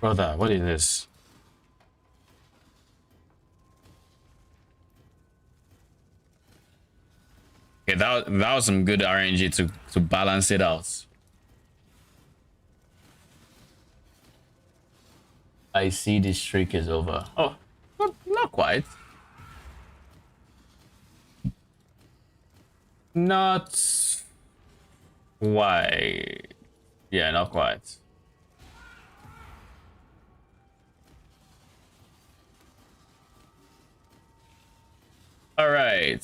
Brother, what is this? Okay, that was some good RNG to balance it out. I see this streak is over. Oh, not quite. Not why? Yeah, not quite. All right.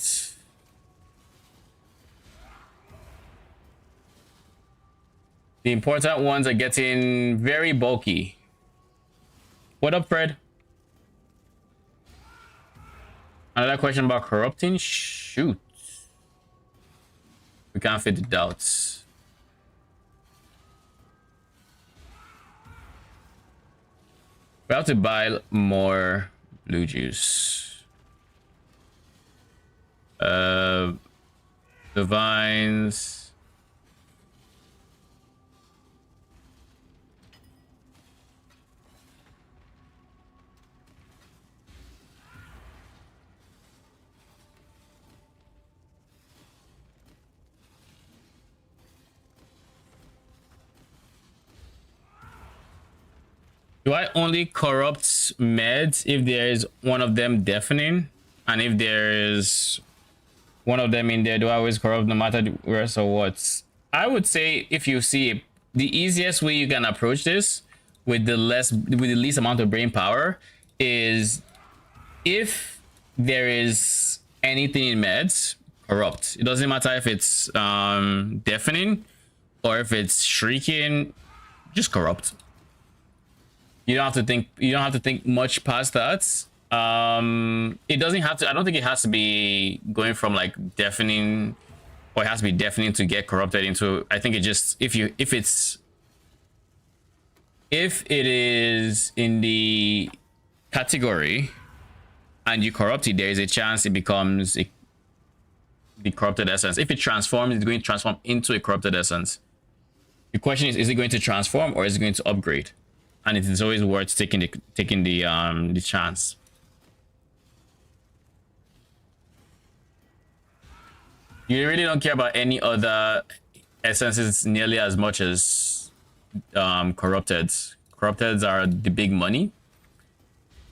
The important ones are getting very bulky. What up, Fred? Another question about corrupting? Shoot. We can't fit the doubts. We have to buy more blue juice. Divines. Do I only corrupt meds if there is one of them deafening? And if there is one of them in there, do I always corrupt no matter the rest or what? I would say if you see it, the easiest way you can approach this with the least amount of brain power is if there is anything in meds, corrupt. It doesn't matter if it's deafening or if it's shrieking, just corrupt. You don't have to think much past that. It doesn't have to, I don't think it has to be going from like deafening, or it has to be deafening to get corrupted into. I think it just, if it is in the category and you corrupt it, there is a chance it becomes the corrupted essence. If it transforms, it's going to transform into a corrupted essence. The question is it going to transform or is it going to upgrade? And it is always worth taking the chance. You really don't care about any other essences nearly as much as corrupteds. Corrupteds are the big money.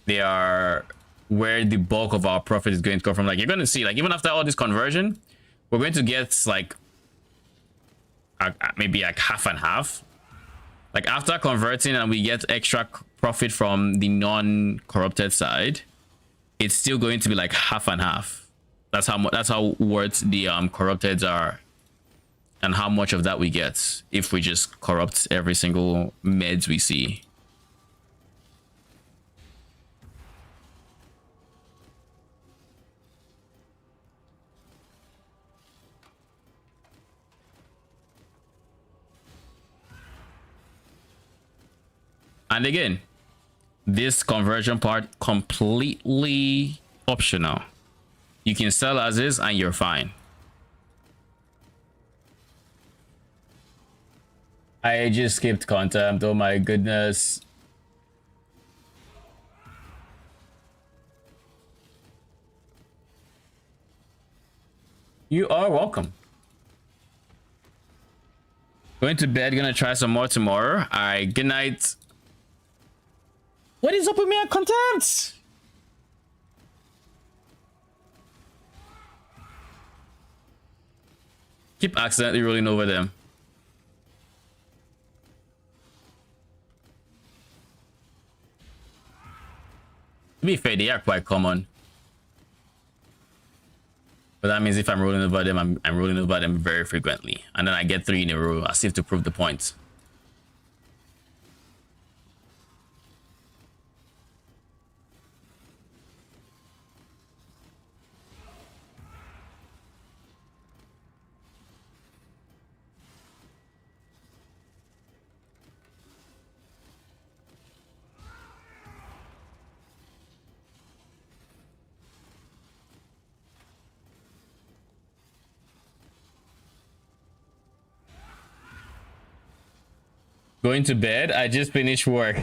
They are where the bulk of our profit is going to come from. Like, you're going to see, like, even after all this conversion, we're going to get like maybe like half and half. Like, after converting and we get extra profit from the non-corrupted side, it's still going to be like half and half. That's how worth the corrupteds are, and how much of that we get if we just corrupt every single meds we see. And again, this conversion part completely optional. You can sell as is and you're fine. I just skipped content. Oh my goodness. You are welcome. Going to bed, gonna try some more tomorrow. All right, good night. What is up with me at content? Keep accidentally rolling over them. To be fair, they are quite common. But that means if I'm rolling over them, I'm rolling over them very frequently. And then I get 3 in a row as if to prove the point. Going to bed. I just finished work.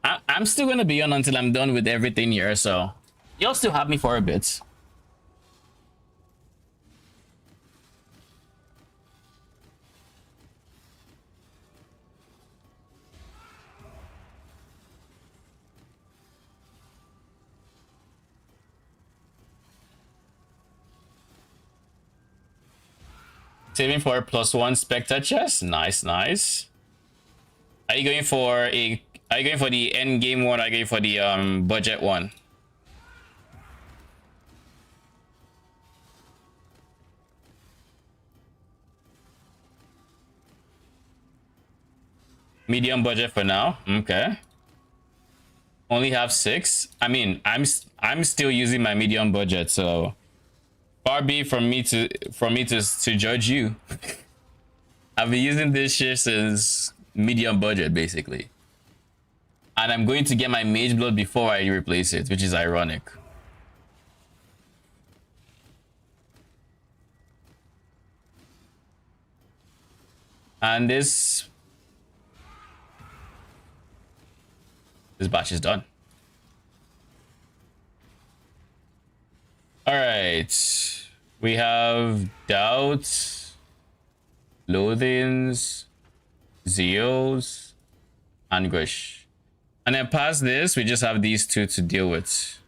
I'm still gonna be on until I'm done with everything here, so you'll still have me for a bit. Saving for a +1 Specter chest. Nice, nice. Are you going for the end game one? Or are you going for the budget one? Medium budget for now. Okay. Only have 6. I mean, I'm still using my medium budget, so far be from me to judge you. I've been using this shit since medium budget, basically. And I'm going to get my Mageblood before I replace it, which is ironic. And this batch is done. All right. We have doubts, loathings, zeals, anguish. And then past this, we just have these 2 to deal with.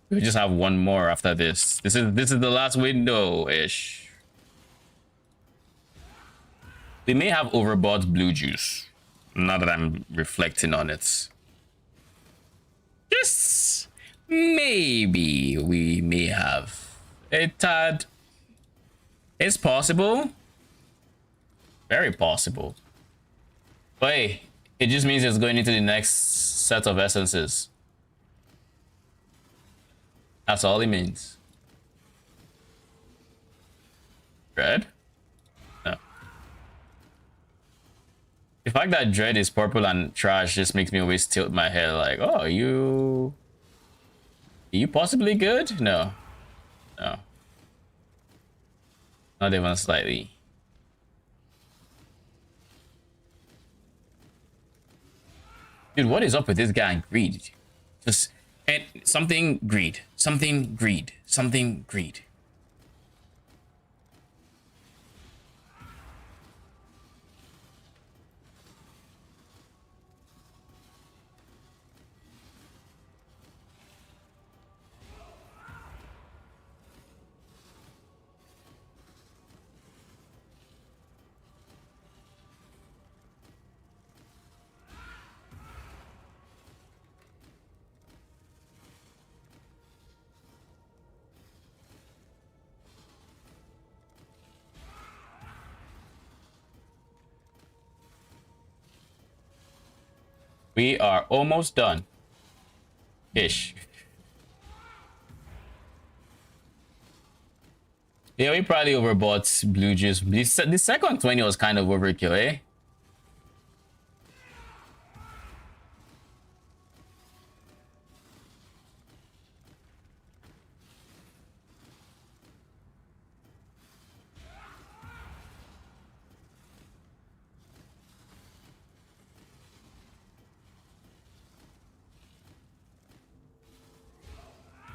We just have 1 more after this. This is the last window-ish. We may have overbought blue juice, now that I'm reflecting on it. Just maybe we may have a tad. It's possible. Very possible. But hey, it just means it's going into the next set of essences. That's all it means. Dread? No. The fact that Dread is purple and trash just makes me always tilt my head like, oh, are you possibly good? No. No. Not even slightly. Dude, what is up with this guy and greed? Just And something greed. Something greed. Something greed. We are almost done. Ish. Yeah, we probably overbought blue juice. The second 20 was kind of overkill, eh?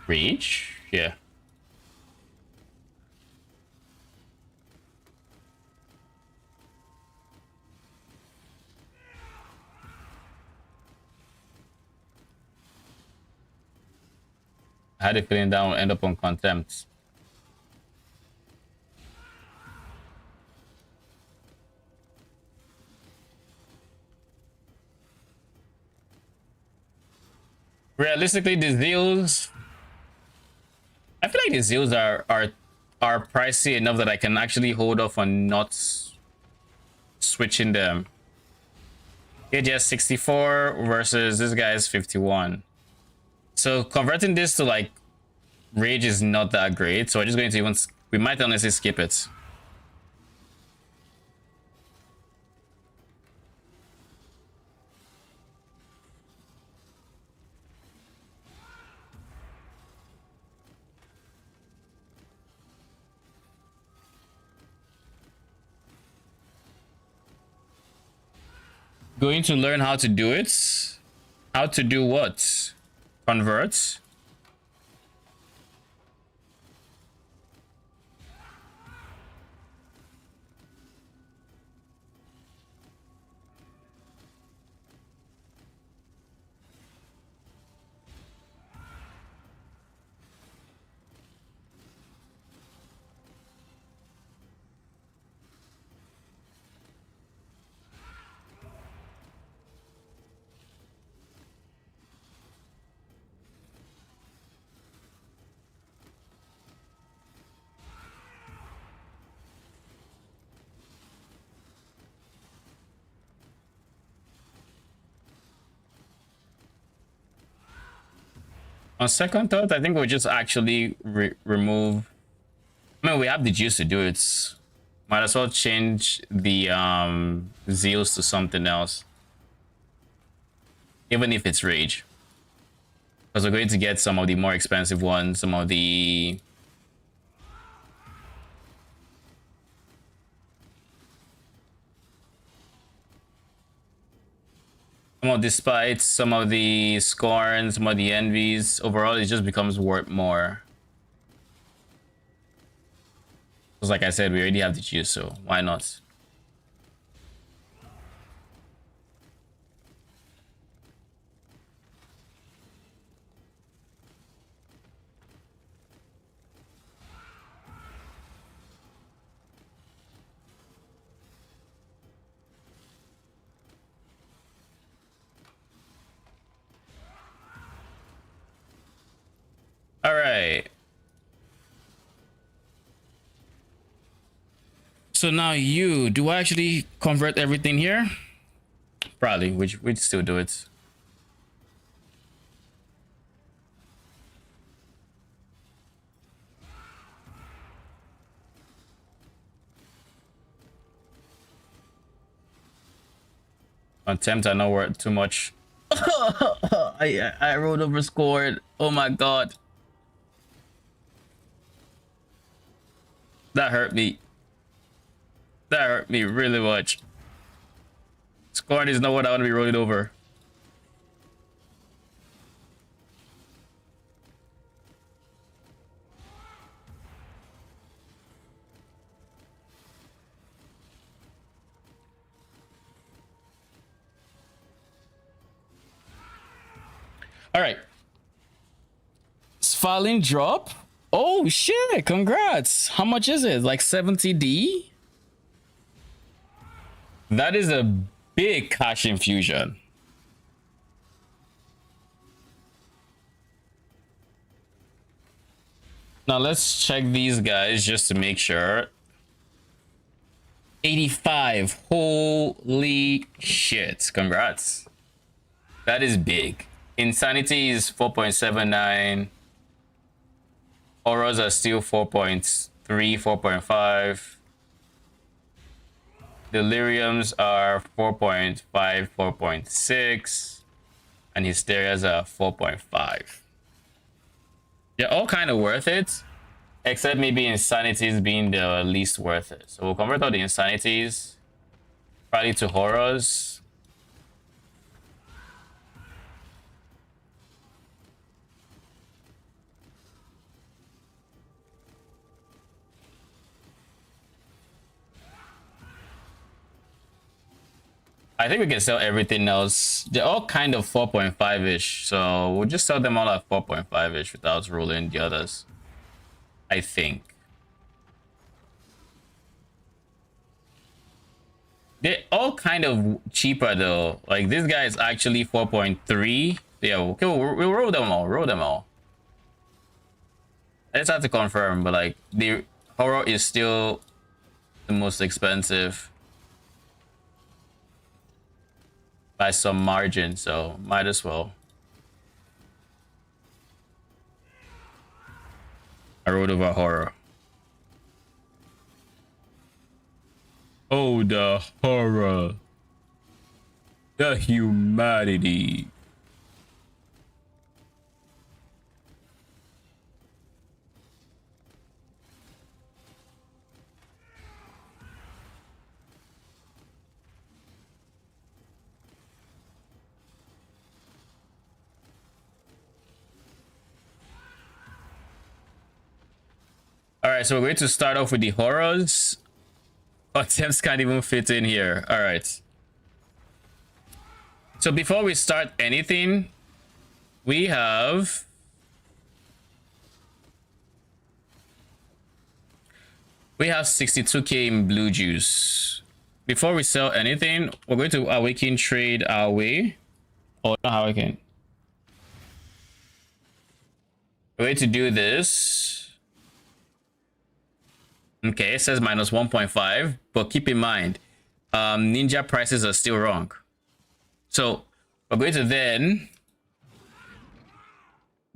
Reach? Yeah. I had a feeling that will end up on contempt. Realistically, the Zeals, I feel like the Zeals are pricey enough that I can actually hold off on not switching them. AGS 64 versus this guy's 51. So converting this to like Rage is not that great. So we're just going to even, we might honestly skip it. Going to learn how to do it. How to do what? Convert. On second thought, I think we'll just actually remove. I mean, we have the juice to do it. Might as well change the Zeals to something else. Even if it's Rage. Because we're going to get some of the more expensive ones, some of the... Some of the spites, some of the scorns, some of the envies. Overall, it just becomes worth more. Because like I said, we already have the juice, so why not? All right. So now do I actually convert everything here? Probably, we'd still do it. Contempt, I know we're too much. I rolled over scored. Oh my god. That hurt me. That hurt me really much. Scored is not what I want to be rolling over. All right. Svalin drop. Oh shit! Congrats. How much is it? Like 70D? That is a big cash infusion. Now let's check these guys just to make sure. 85. Holy shit. Congrats. That is big. Insanity is 4.79. Horrors are still 4.3, 4.5. Deliriums are 4.5, 4.6. And Hysterias are 4.5. They're all kind of worth it, except maybe Insanities being the least worth it. So we'll convert all the Insanities probably to Horrors. I think we can sell everything else. They're all kind of 4.5-ish, so we'll just sell them all at 4.5-ish without rolling the others, I think. They're all kind of cheaper though. Like this guy is actually 4.3. Yeah, okay, we'll roll them all. Roll them all. I just have to confirm, but like the horror is still the most expensive by some margin, so might as well. I wrote over horror. Oh, the horror. The humanity. All right, so we're going to start off with the horrors. Attempts can't even fit in here. All right. So before we start anything, we have We have 62k in blue juice. Before we sell anything, we're going to awaken trade our way. Or not awaken. We're going to do this. Okay, it says minus 1.5, but keep in mind, ninja prices are still wrong. So we're going to then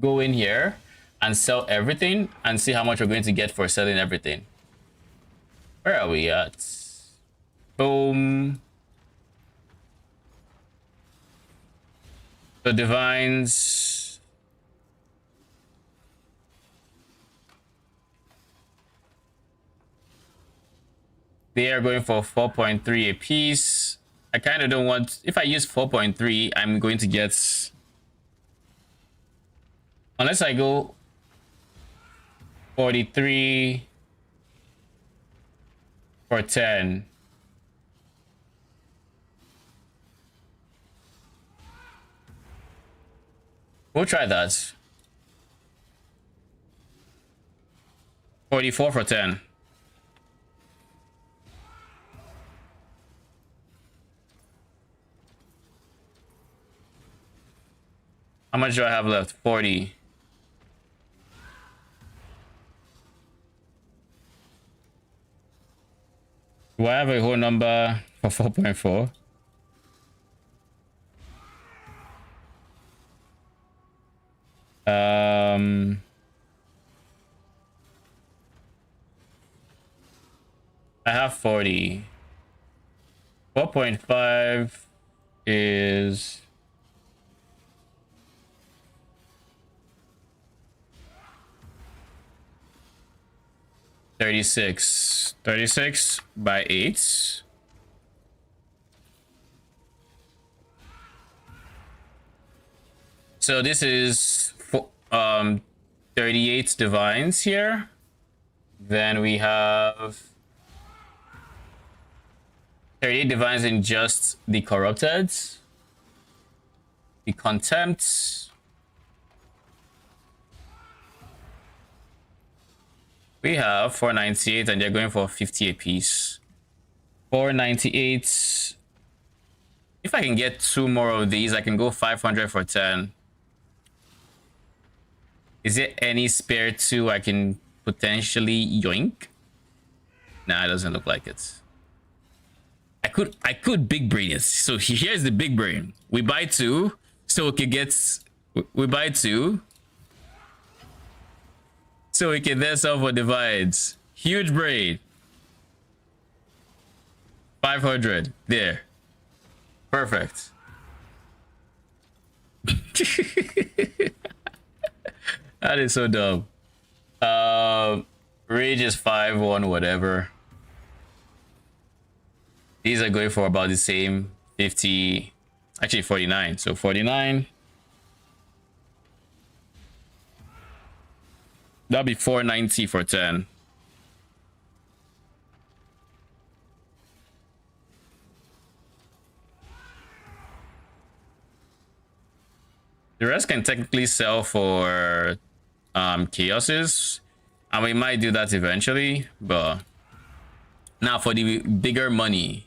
go in here and sell everything and see how much we're going to get for selling everything. Where are we at? Boom. The divines. They are going for 4.3 a piece. I kind of don't want, if I use 4.3, I'm going to get, unless I go 43 for 10. We'll try that. 44 for 10. How much do I have left? 40. Do I have a whole number for 4.4? I have 40. 4.5 is 36. 36 by 8. So this is 38 divines here. Then we have 38 divines in just the corrupted. The contempt. We have 498 and they're going for 50 a piece. 498. If I can get 2 more of these, I can go 500 for 10. Is there any spare 2 I can potentially yoink? Nah, it doesn't look like it. I could big brain it. So here's the big brain. We buy 2, so we can get. We buy 2, so we can then solve for divides. Huge brain. 500 there. Perfect. That is so dumb. Rage is 5-1, whatever. These are going for about the same 50, actually 49. So 49. That'll be 490 for 10. The rest can technically sell for chaoses, and we might do that eventually. But now for the bigger money,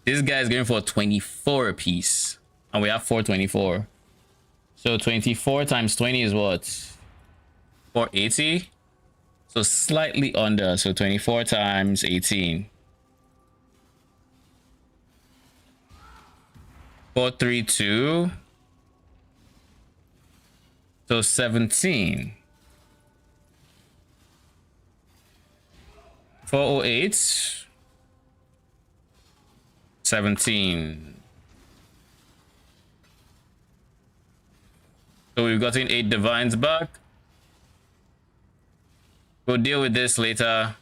this guy is going for 24 a piece, and we have 424. So 24 times 20 is what? 480. So slightly under. So 24 times 18. 432. So 17. 408. 17. So we've gotten 8 divines back. We'll deal with this later.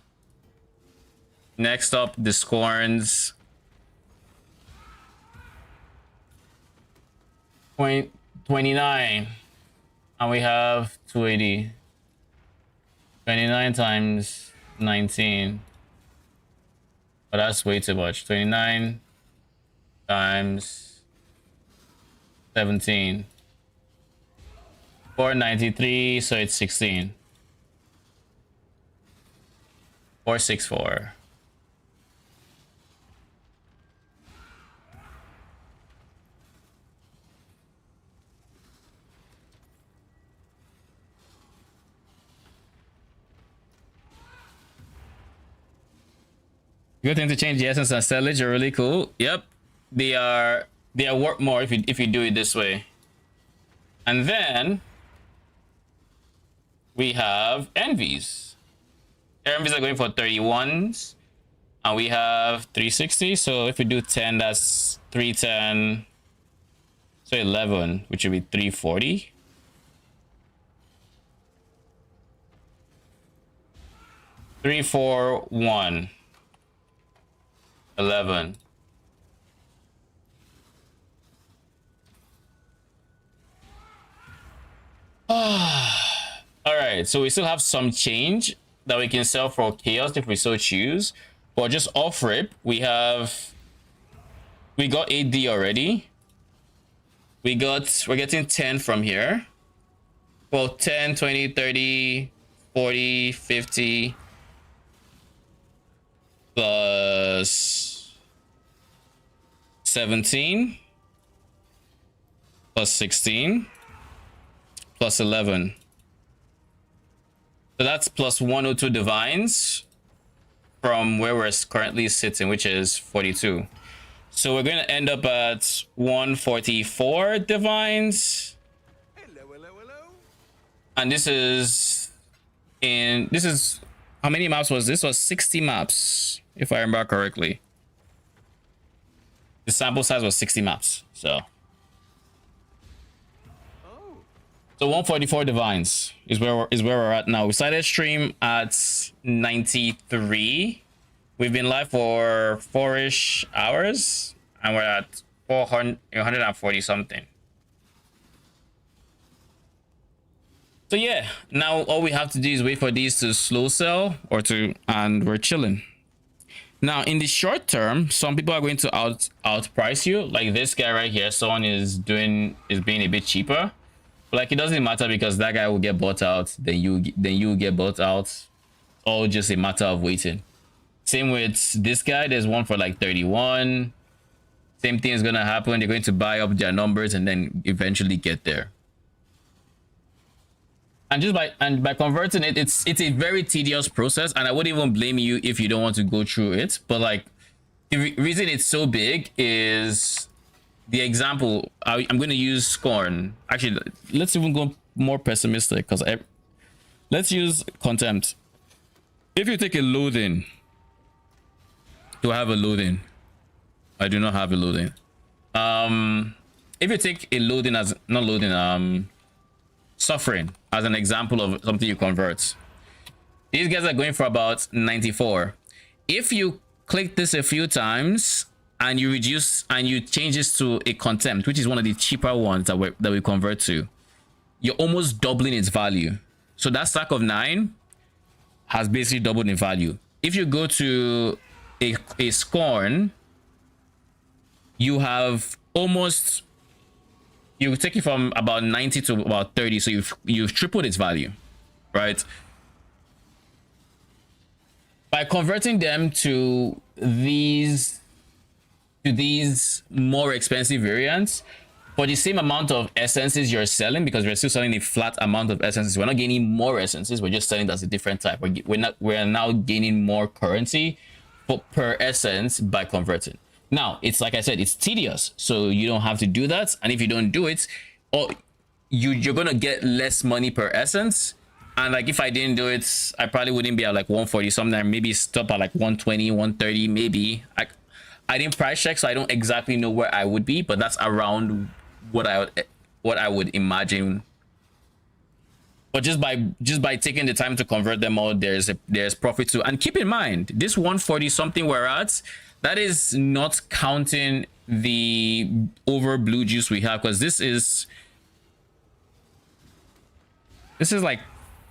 Next up, the scorns. 29. And we have 280. 29 times 19. But that's way too much. 29 times 17. 493, so it's 16. 464. Good thing to change the essence and sellage are really cool. Yep, they are worth more if you do it this way. And then we have envies. Envies are going for 31s, and we have 360. So if we do 10, that's 310. So 11, which would be 340. Three, 4, 1. 11. All right, so we still have some change that we can sell for chaos if we so choose, but just off rip we got AD already. We're getting 10 from here. Well, 10, 20, 30, 40, 50 plus 17 plus 16 plus 11. So that's plus 102 divines from where we're currently sitting, which is 42. So we're going to end up at 144 divines. Hello. And this is how many maps was this? Was 60 maps, if I remember correctly. The sample size was 60 maps. So 144 divines is where we're at now. We started stream at 93. We've been live for 4-ish hours, and we're at 140 something. So yeah, now all we have to do is wait for these to slow sell and we're chilling. Now in the short term, some people are going to outprice you. Like this guy right here, someone is being a bit cheaper. But like it doesn't matter because that guy will get bought out, then you get bought out. all just a matter of waiting. Same with this guy. There's one for like 31. Same thing is gonna happen. They're going to buy up their numbers and then eventually get there. And just by converting it, it's a very tedious process, and I wouldn't even blame you if you don't want to go through it. But like, the reason it's so big is the example. I'm going to use Scorn. Actually, let's even go more pessimistic, because let's use Contempt. If you take a loathing, do I have a loathing? I do not have a loathing. If you take a loathing as not loathing, suffering as an example of something you convert, these guys are going for about 94. If you click this a few times and you reduce and you change this to a Contempt, which is one of the cheaper ones that we convert to, you're almost doubling its value. So that stack of 9 has basically doubled in value. If you go to a Scorn, you have almost, you take it from about 90 to about 30, so you've tripled its value, right? By converting them to these more expensive variants for the same amount of essences you're selling, because we're still selling a flat amount of essences, we're not gaining more essences, we're just selling that's a different type. We're now gaining more currency per essence by converting. Now, it's like I said, it's tedious, so you don't have to do that. And if you don't do it, you're gonna get less money per essence. And like, if I didn't do it, I probably wouldn't be at like 140 something, maybe stop at like 120, 130, maybe. I didn't price check, so I don't exactly know where I would be, but that's around what I would imagine. But just by taking the time to convert them all, there's profit too. And keep in mind, this 140 something we're at, that is not counting the over blue juice we have, because this is like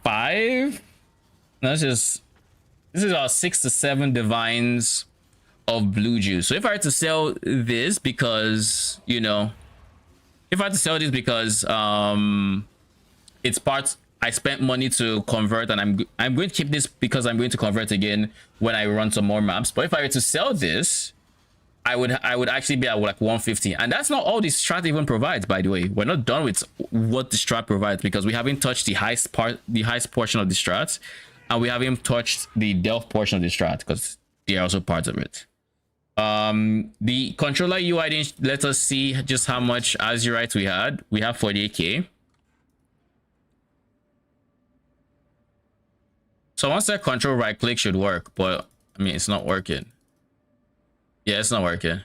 5. No, this is our 6 to 7 divines of blue juice. So if I had to sell this because, you know, if I had to sell this because it's part, I spent money to convert, and I'm going to keep this because I'm going to convert again when I run some more maps. But if I were to sell this, I would actually be at like 150, and that's not all the strat even provides, by the way. We're not done with what the strat provides, because we haven't touched the highest portion of the strat, and we haven't touched the delve portion of the strat, because they are also parts of it. The controller UI didn't let us see just how much Azurite we had. We have 48k. So once that control right click should work, but I mean, it's not working. Yeah, it's not working.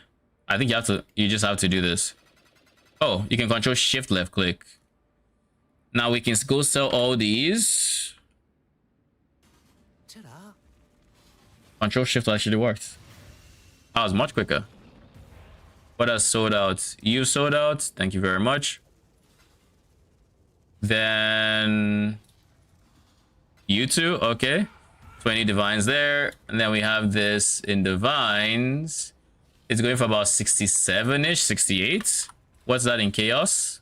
I think you just have to do this. Oh, you can control shift left click. Now we can go sell all these. Ta-da. Control shift actually worked. That was much quicker. What else sold out? You sold out. Thank you very much. Then you two, okay. 20 divines there, and then we have this in divines. It's going for about 67-ish, 68. What's that in chaos?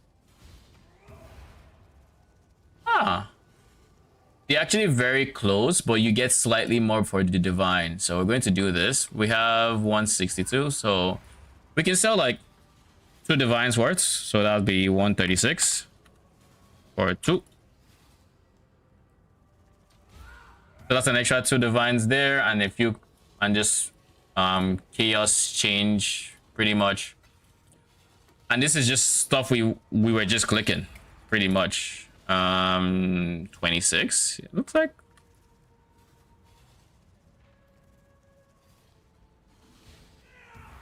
They're actually very close, but you get slightly more for the divine. So we're going to do this. We have 162, so we can sell like 2 divines worth, so that'll be 136 or 2. So that's an extra 2 divines there, and if you just chaos change pretty much. And this is just stuff we were just clicking pretty much. 26 it looks like.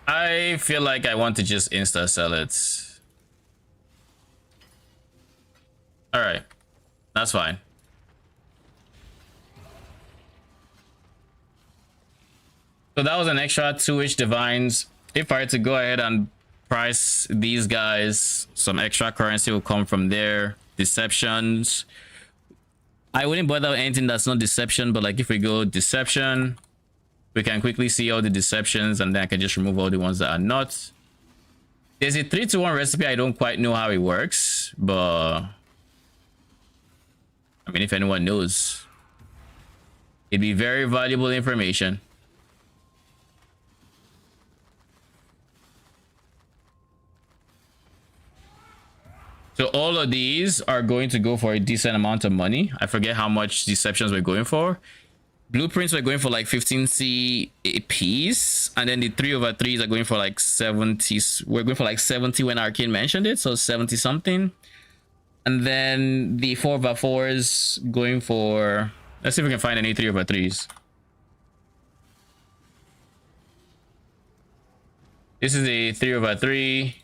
I feel like I want to just insta sell it. All right, that's fine. So that was an extra 2-ish divines. If I had to go ahead and price these guys, some extra currency will come from there. Deceptions. I wouldn't bother with anything that's not deception, but like if we go deception, we can quickly see all the deceptions, and then I can just remove all the ones that are not. There's a 3-to-1 recipe. I don't quite know how it works, but I mean, if anyone knows, It'd be very valuable information. So all of these are going to go for a decent amount of money. I forget how much deceptions we're going for. Blueprints were going for like 15C a piece, and then the 3/3s are going for like 70. We're going for like 70 when Arcane mentioned it, so 70 something. And then the 4/4s going for, let's see if we can find any 3/3s. This is a 3/3.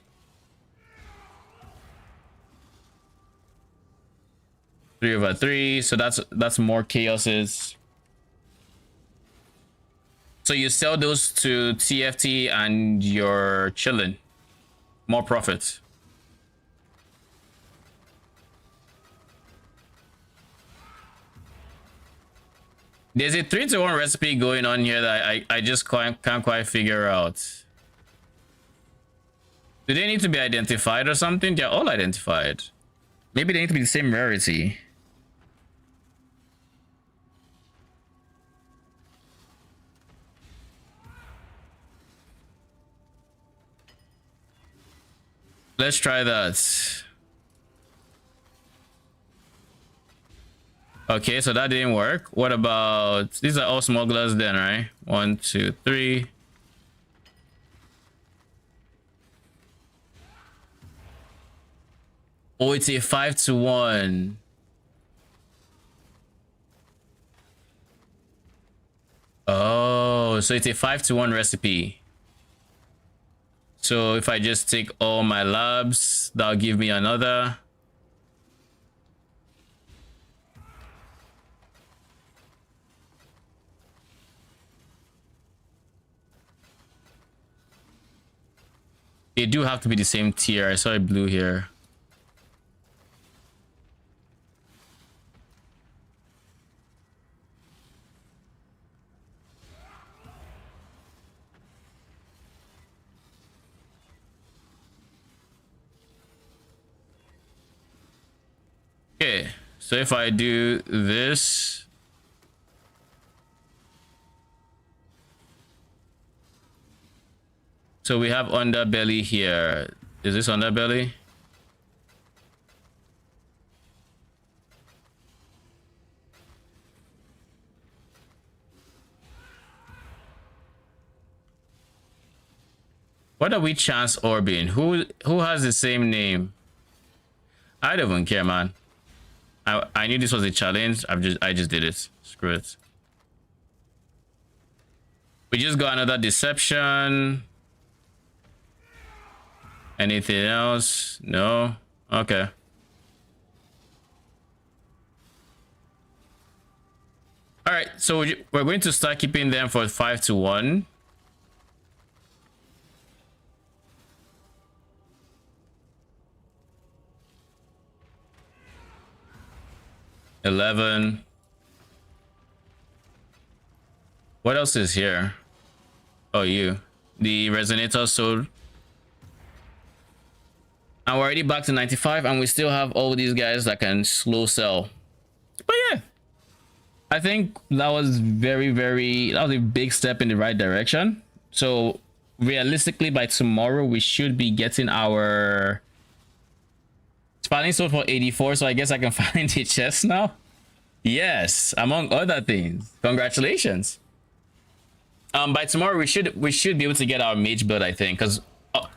3/3, so that's more chaoses. So you sell those to TFT and you're chilling. More profit. There's a 3-to-1 recipe going on here that I just can't quite figure out. Do they need to be identified or something? They're all identified. Maybe they need to be the same rarity. Let's try that. Okay, so that didn't work. What about, these are all smugglers then, right? 1, 2, 3. Oh, it's a 5-to-1. Oh, so it's a 5-to-1 recipe. So if I just take all my labs, that'll give me another. They do have to be the same tier. I saw it blue here. Okay, so if I do this, so we have underbelly here. Is this underbelly? What are we chance orbing? Who has the same name? I don't even care, man. I knew this was a challenge. I just did it. Screw it. We just got another deception. Anything else? No. Okay. All right. So we're going to start keeping them for 5-to-1. $11. What else is here? Oh, you. The resonator sold. And we're already back to 95, and we still have all these guys that can slow sell. But yeah, I think that was that was a big step in the right direction. So realistically, by tomorrow, we should be getting our Spalling sold for 84, so I guess I can find the chest now. Yes, among other things. Congratulations. By tomorrow we should be able to get our mage build, I think, because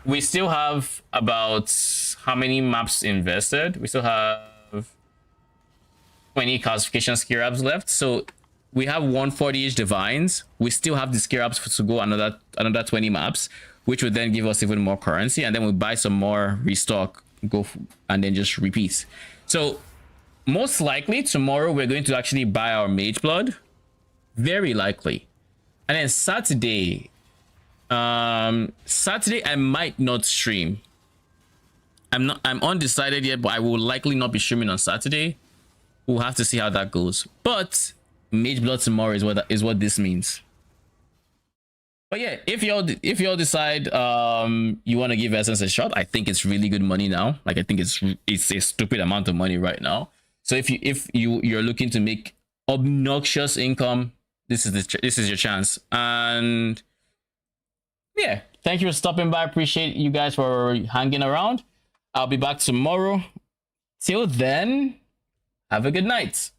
we still have about how many maps invested? We still have 20 classification scarabs left, so we have 140-ish divines. We still have the scarabs to go another 20 maps, which would then give us even more currency, and then we buy some more, restock, go and then just repeat. So most likely tomorrow we're going to actually buy our Mageblood, very likely. And then Saturday I might not stream. I'm undecided yet, but I will likely not be streaming on Saturday. We'll have to see how that goes. But Mageblood tomorrow is what this means. But yeah, if y'all decide you want to give Essence a shot, I think it's really good money now. Like, I think it's a stupid amount of money right now. So if you're looking to make obnoxious income, this is your chance. And yeah, thank you for stopping by. Appreciate you guys for hanging around. I'll be back tomorrow. Till then, have a good night.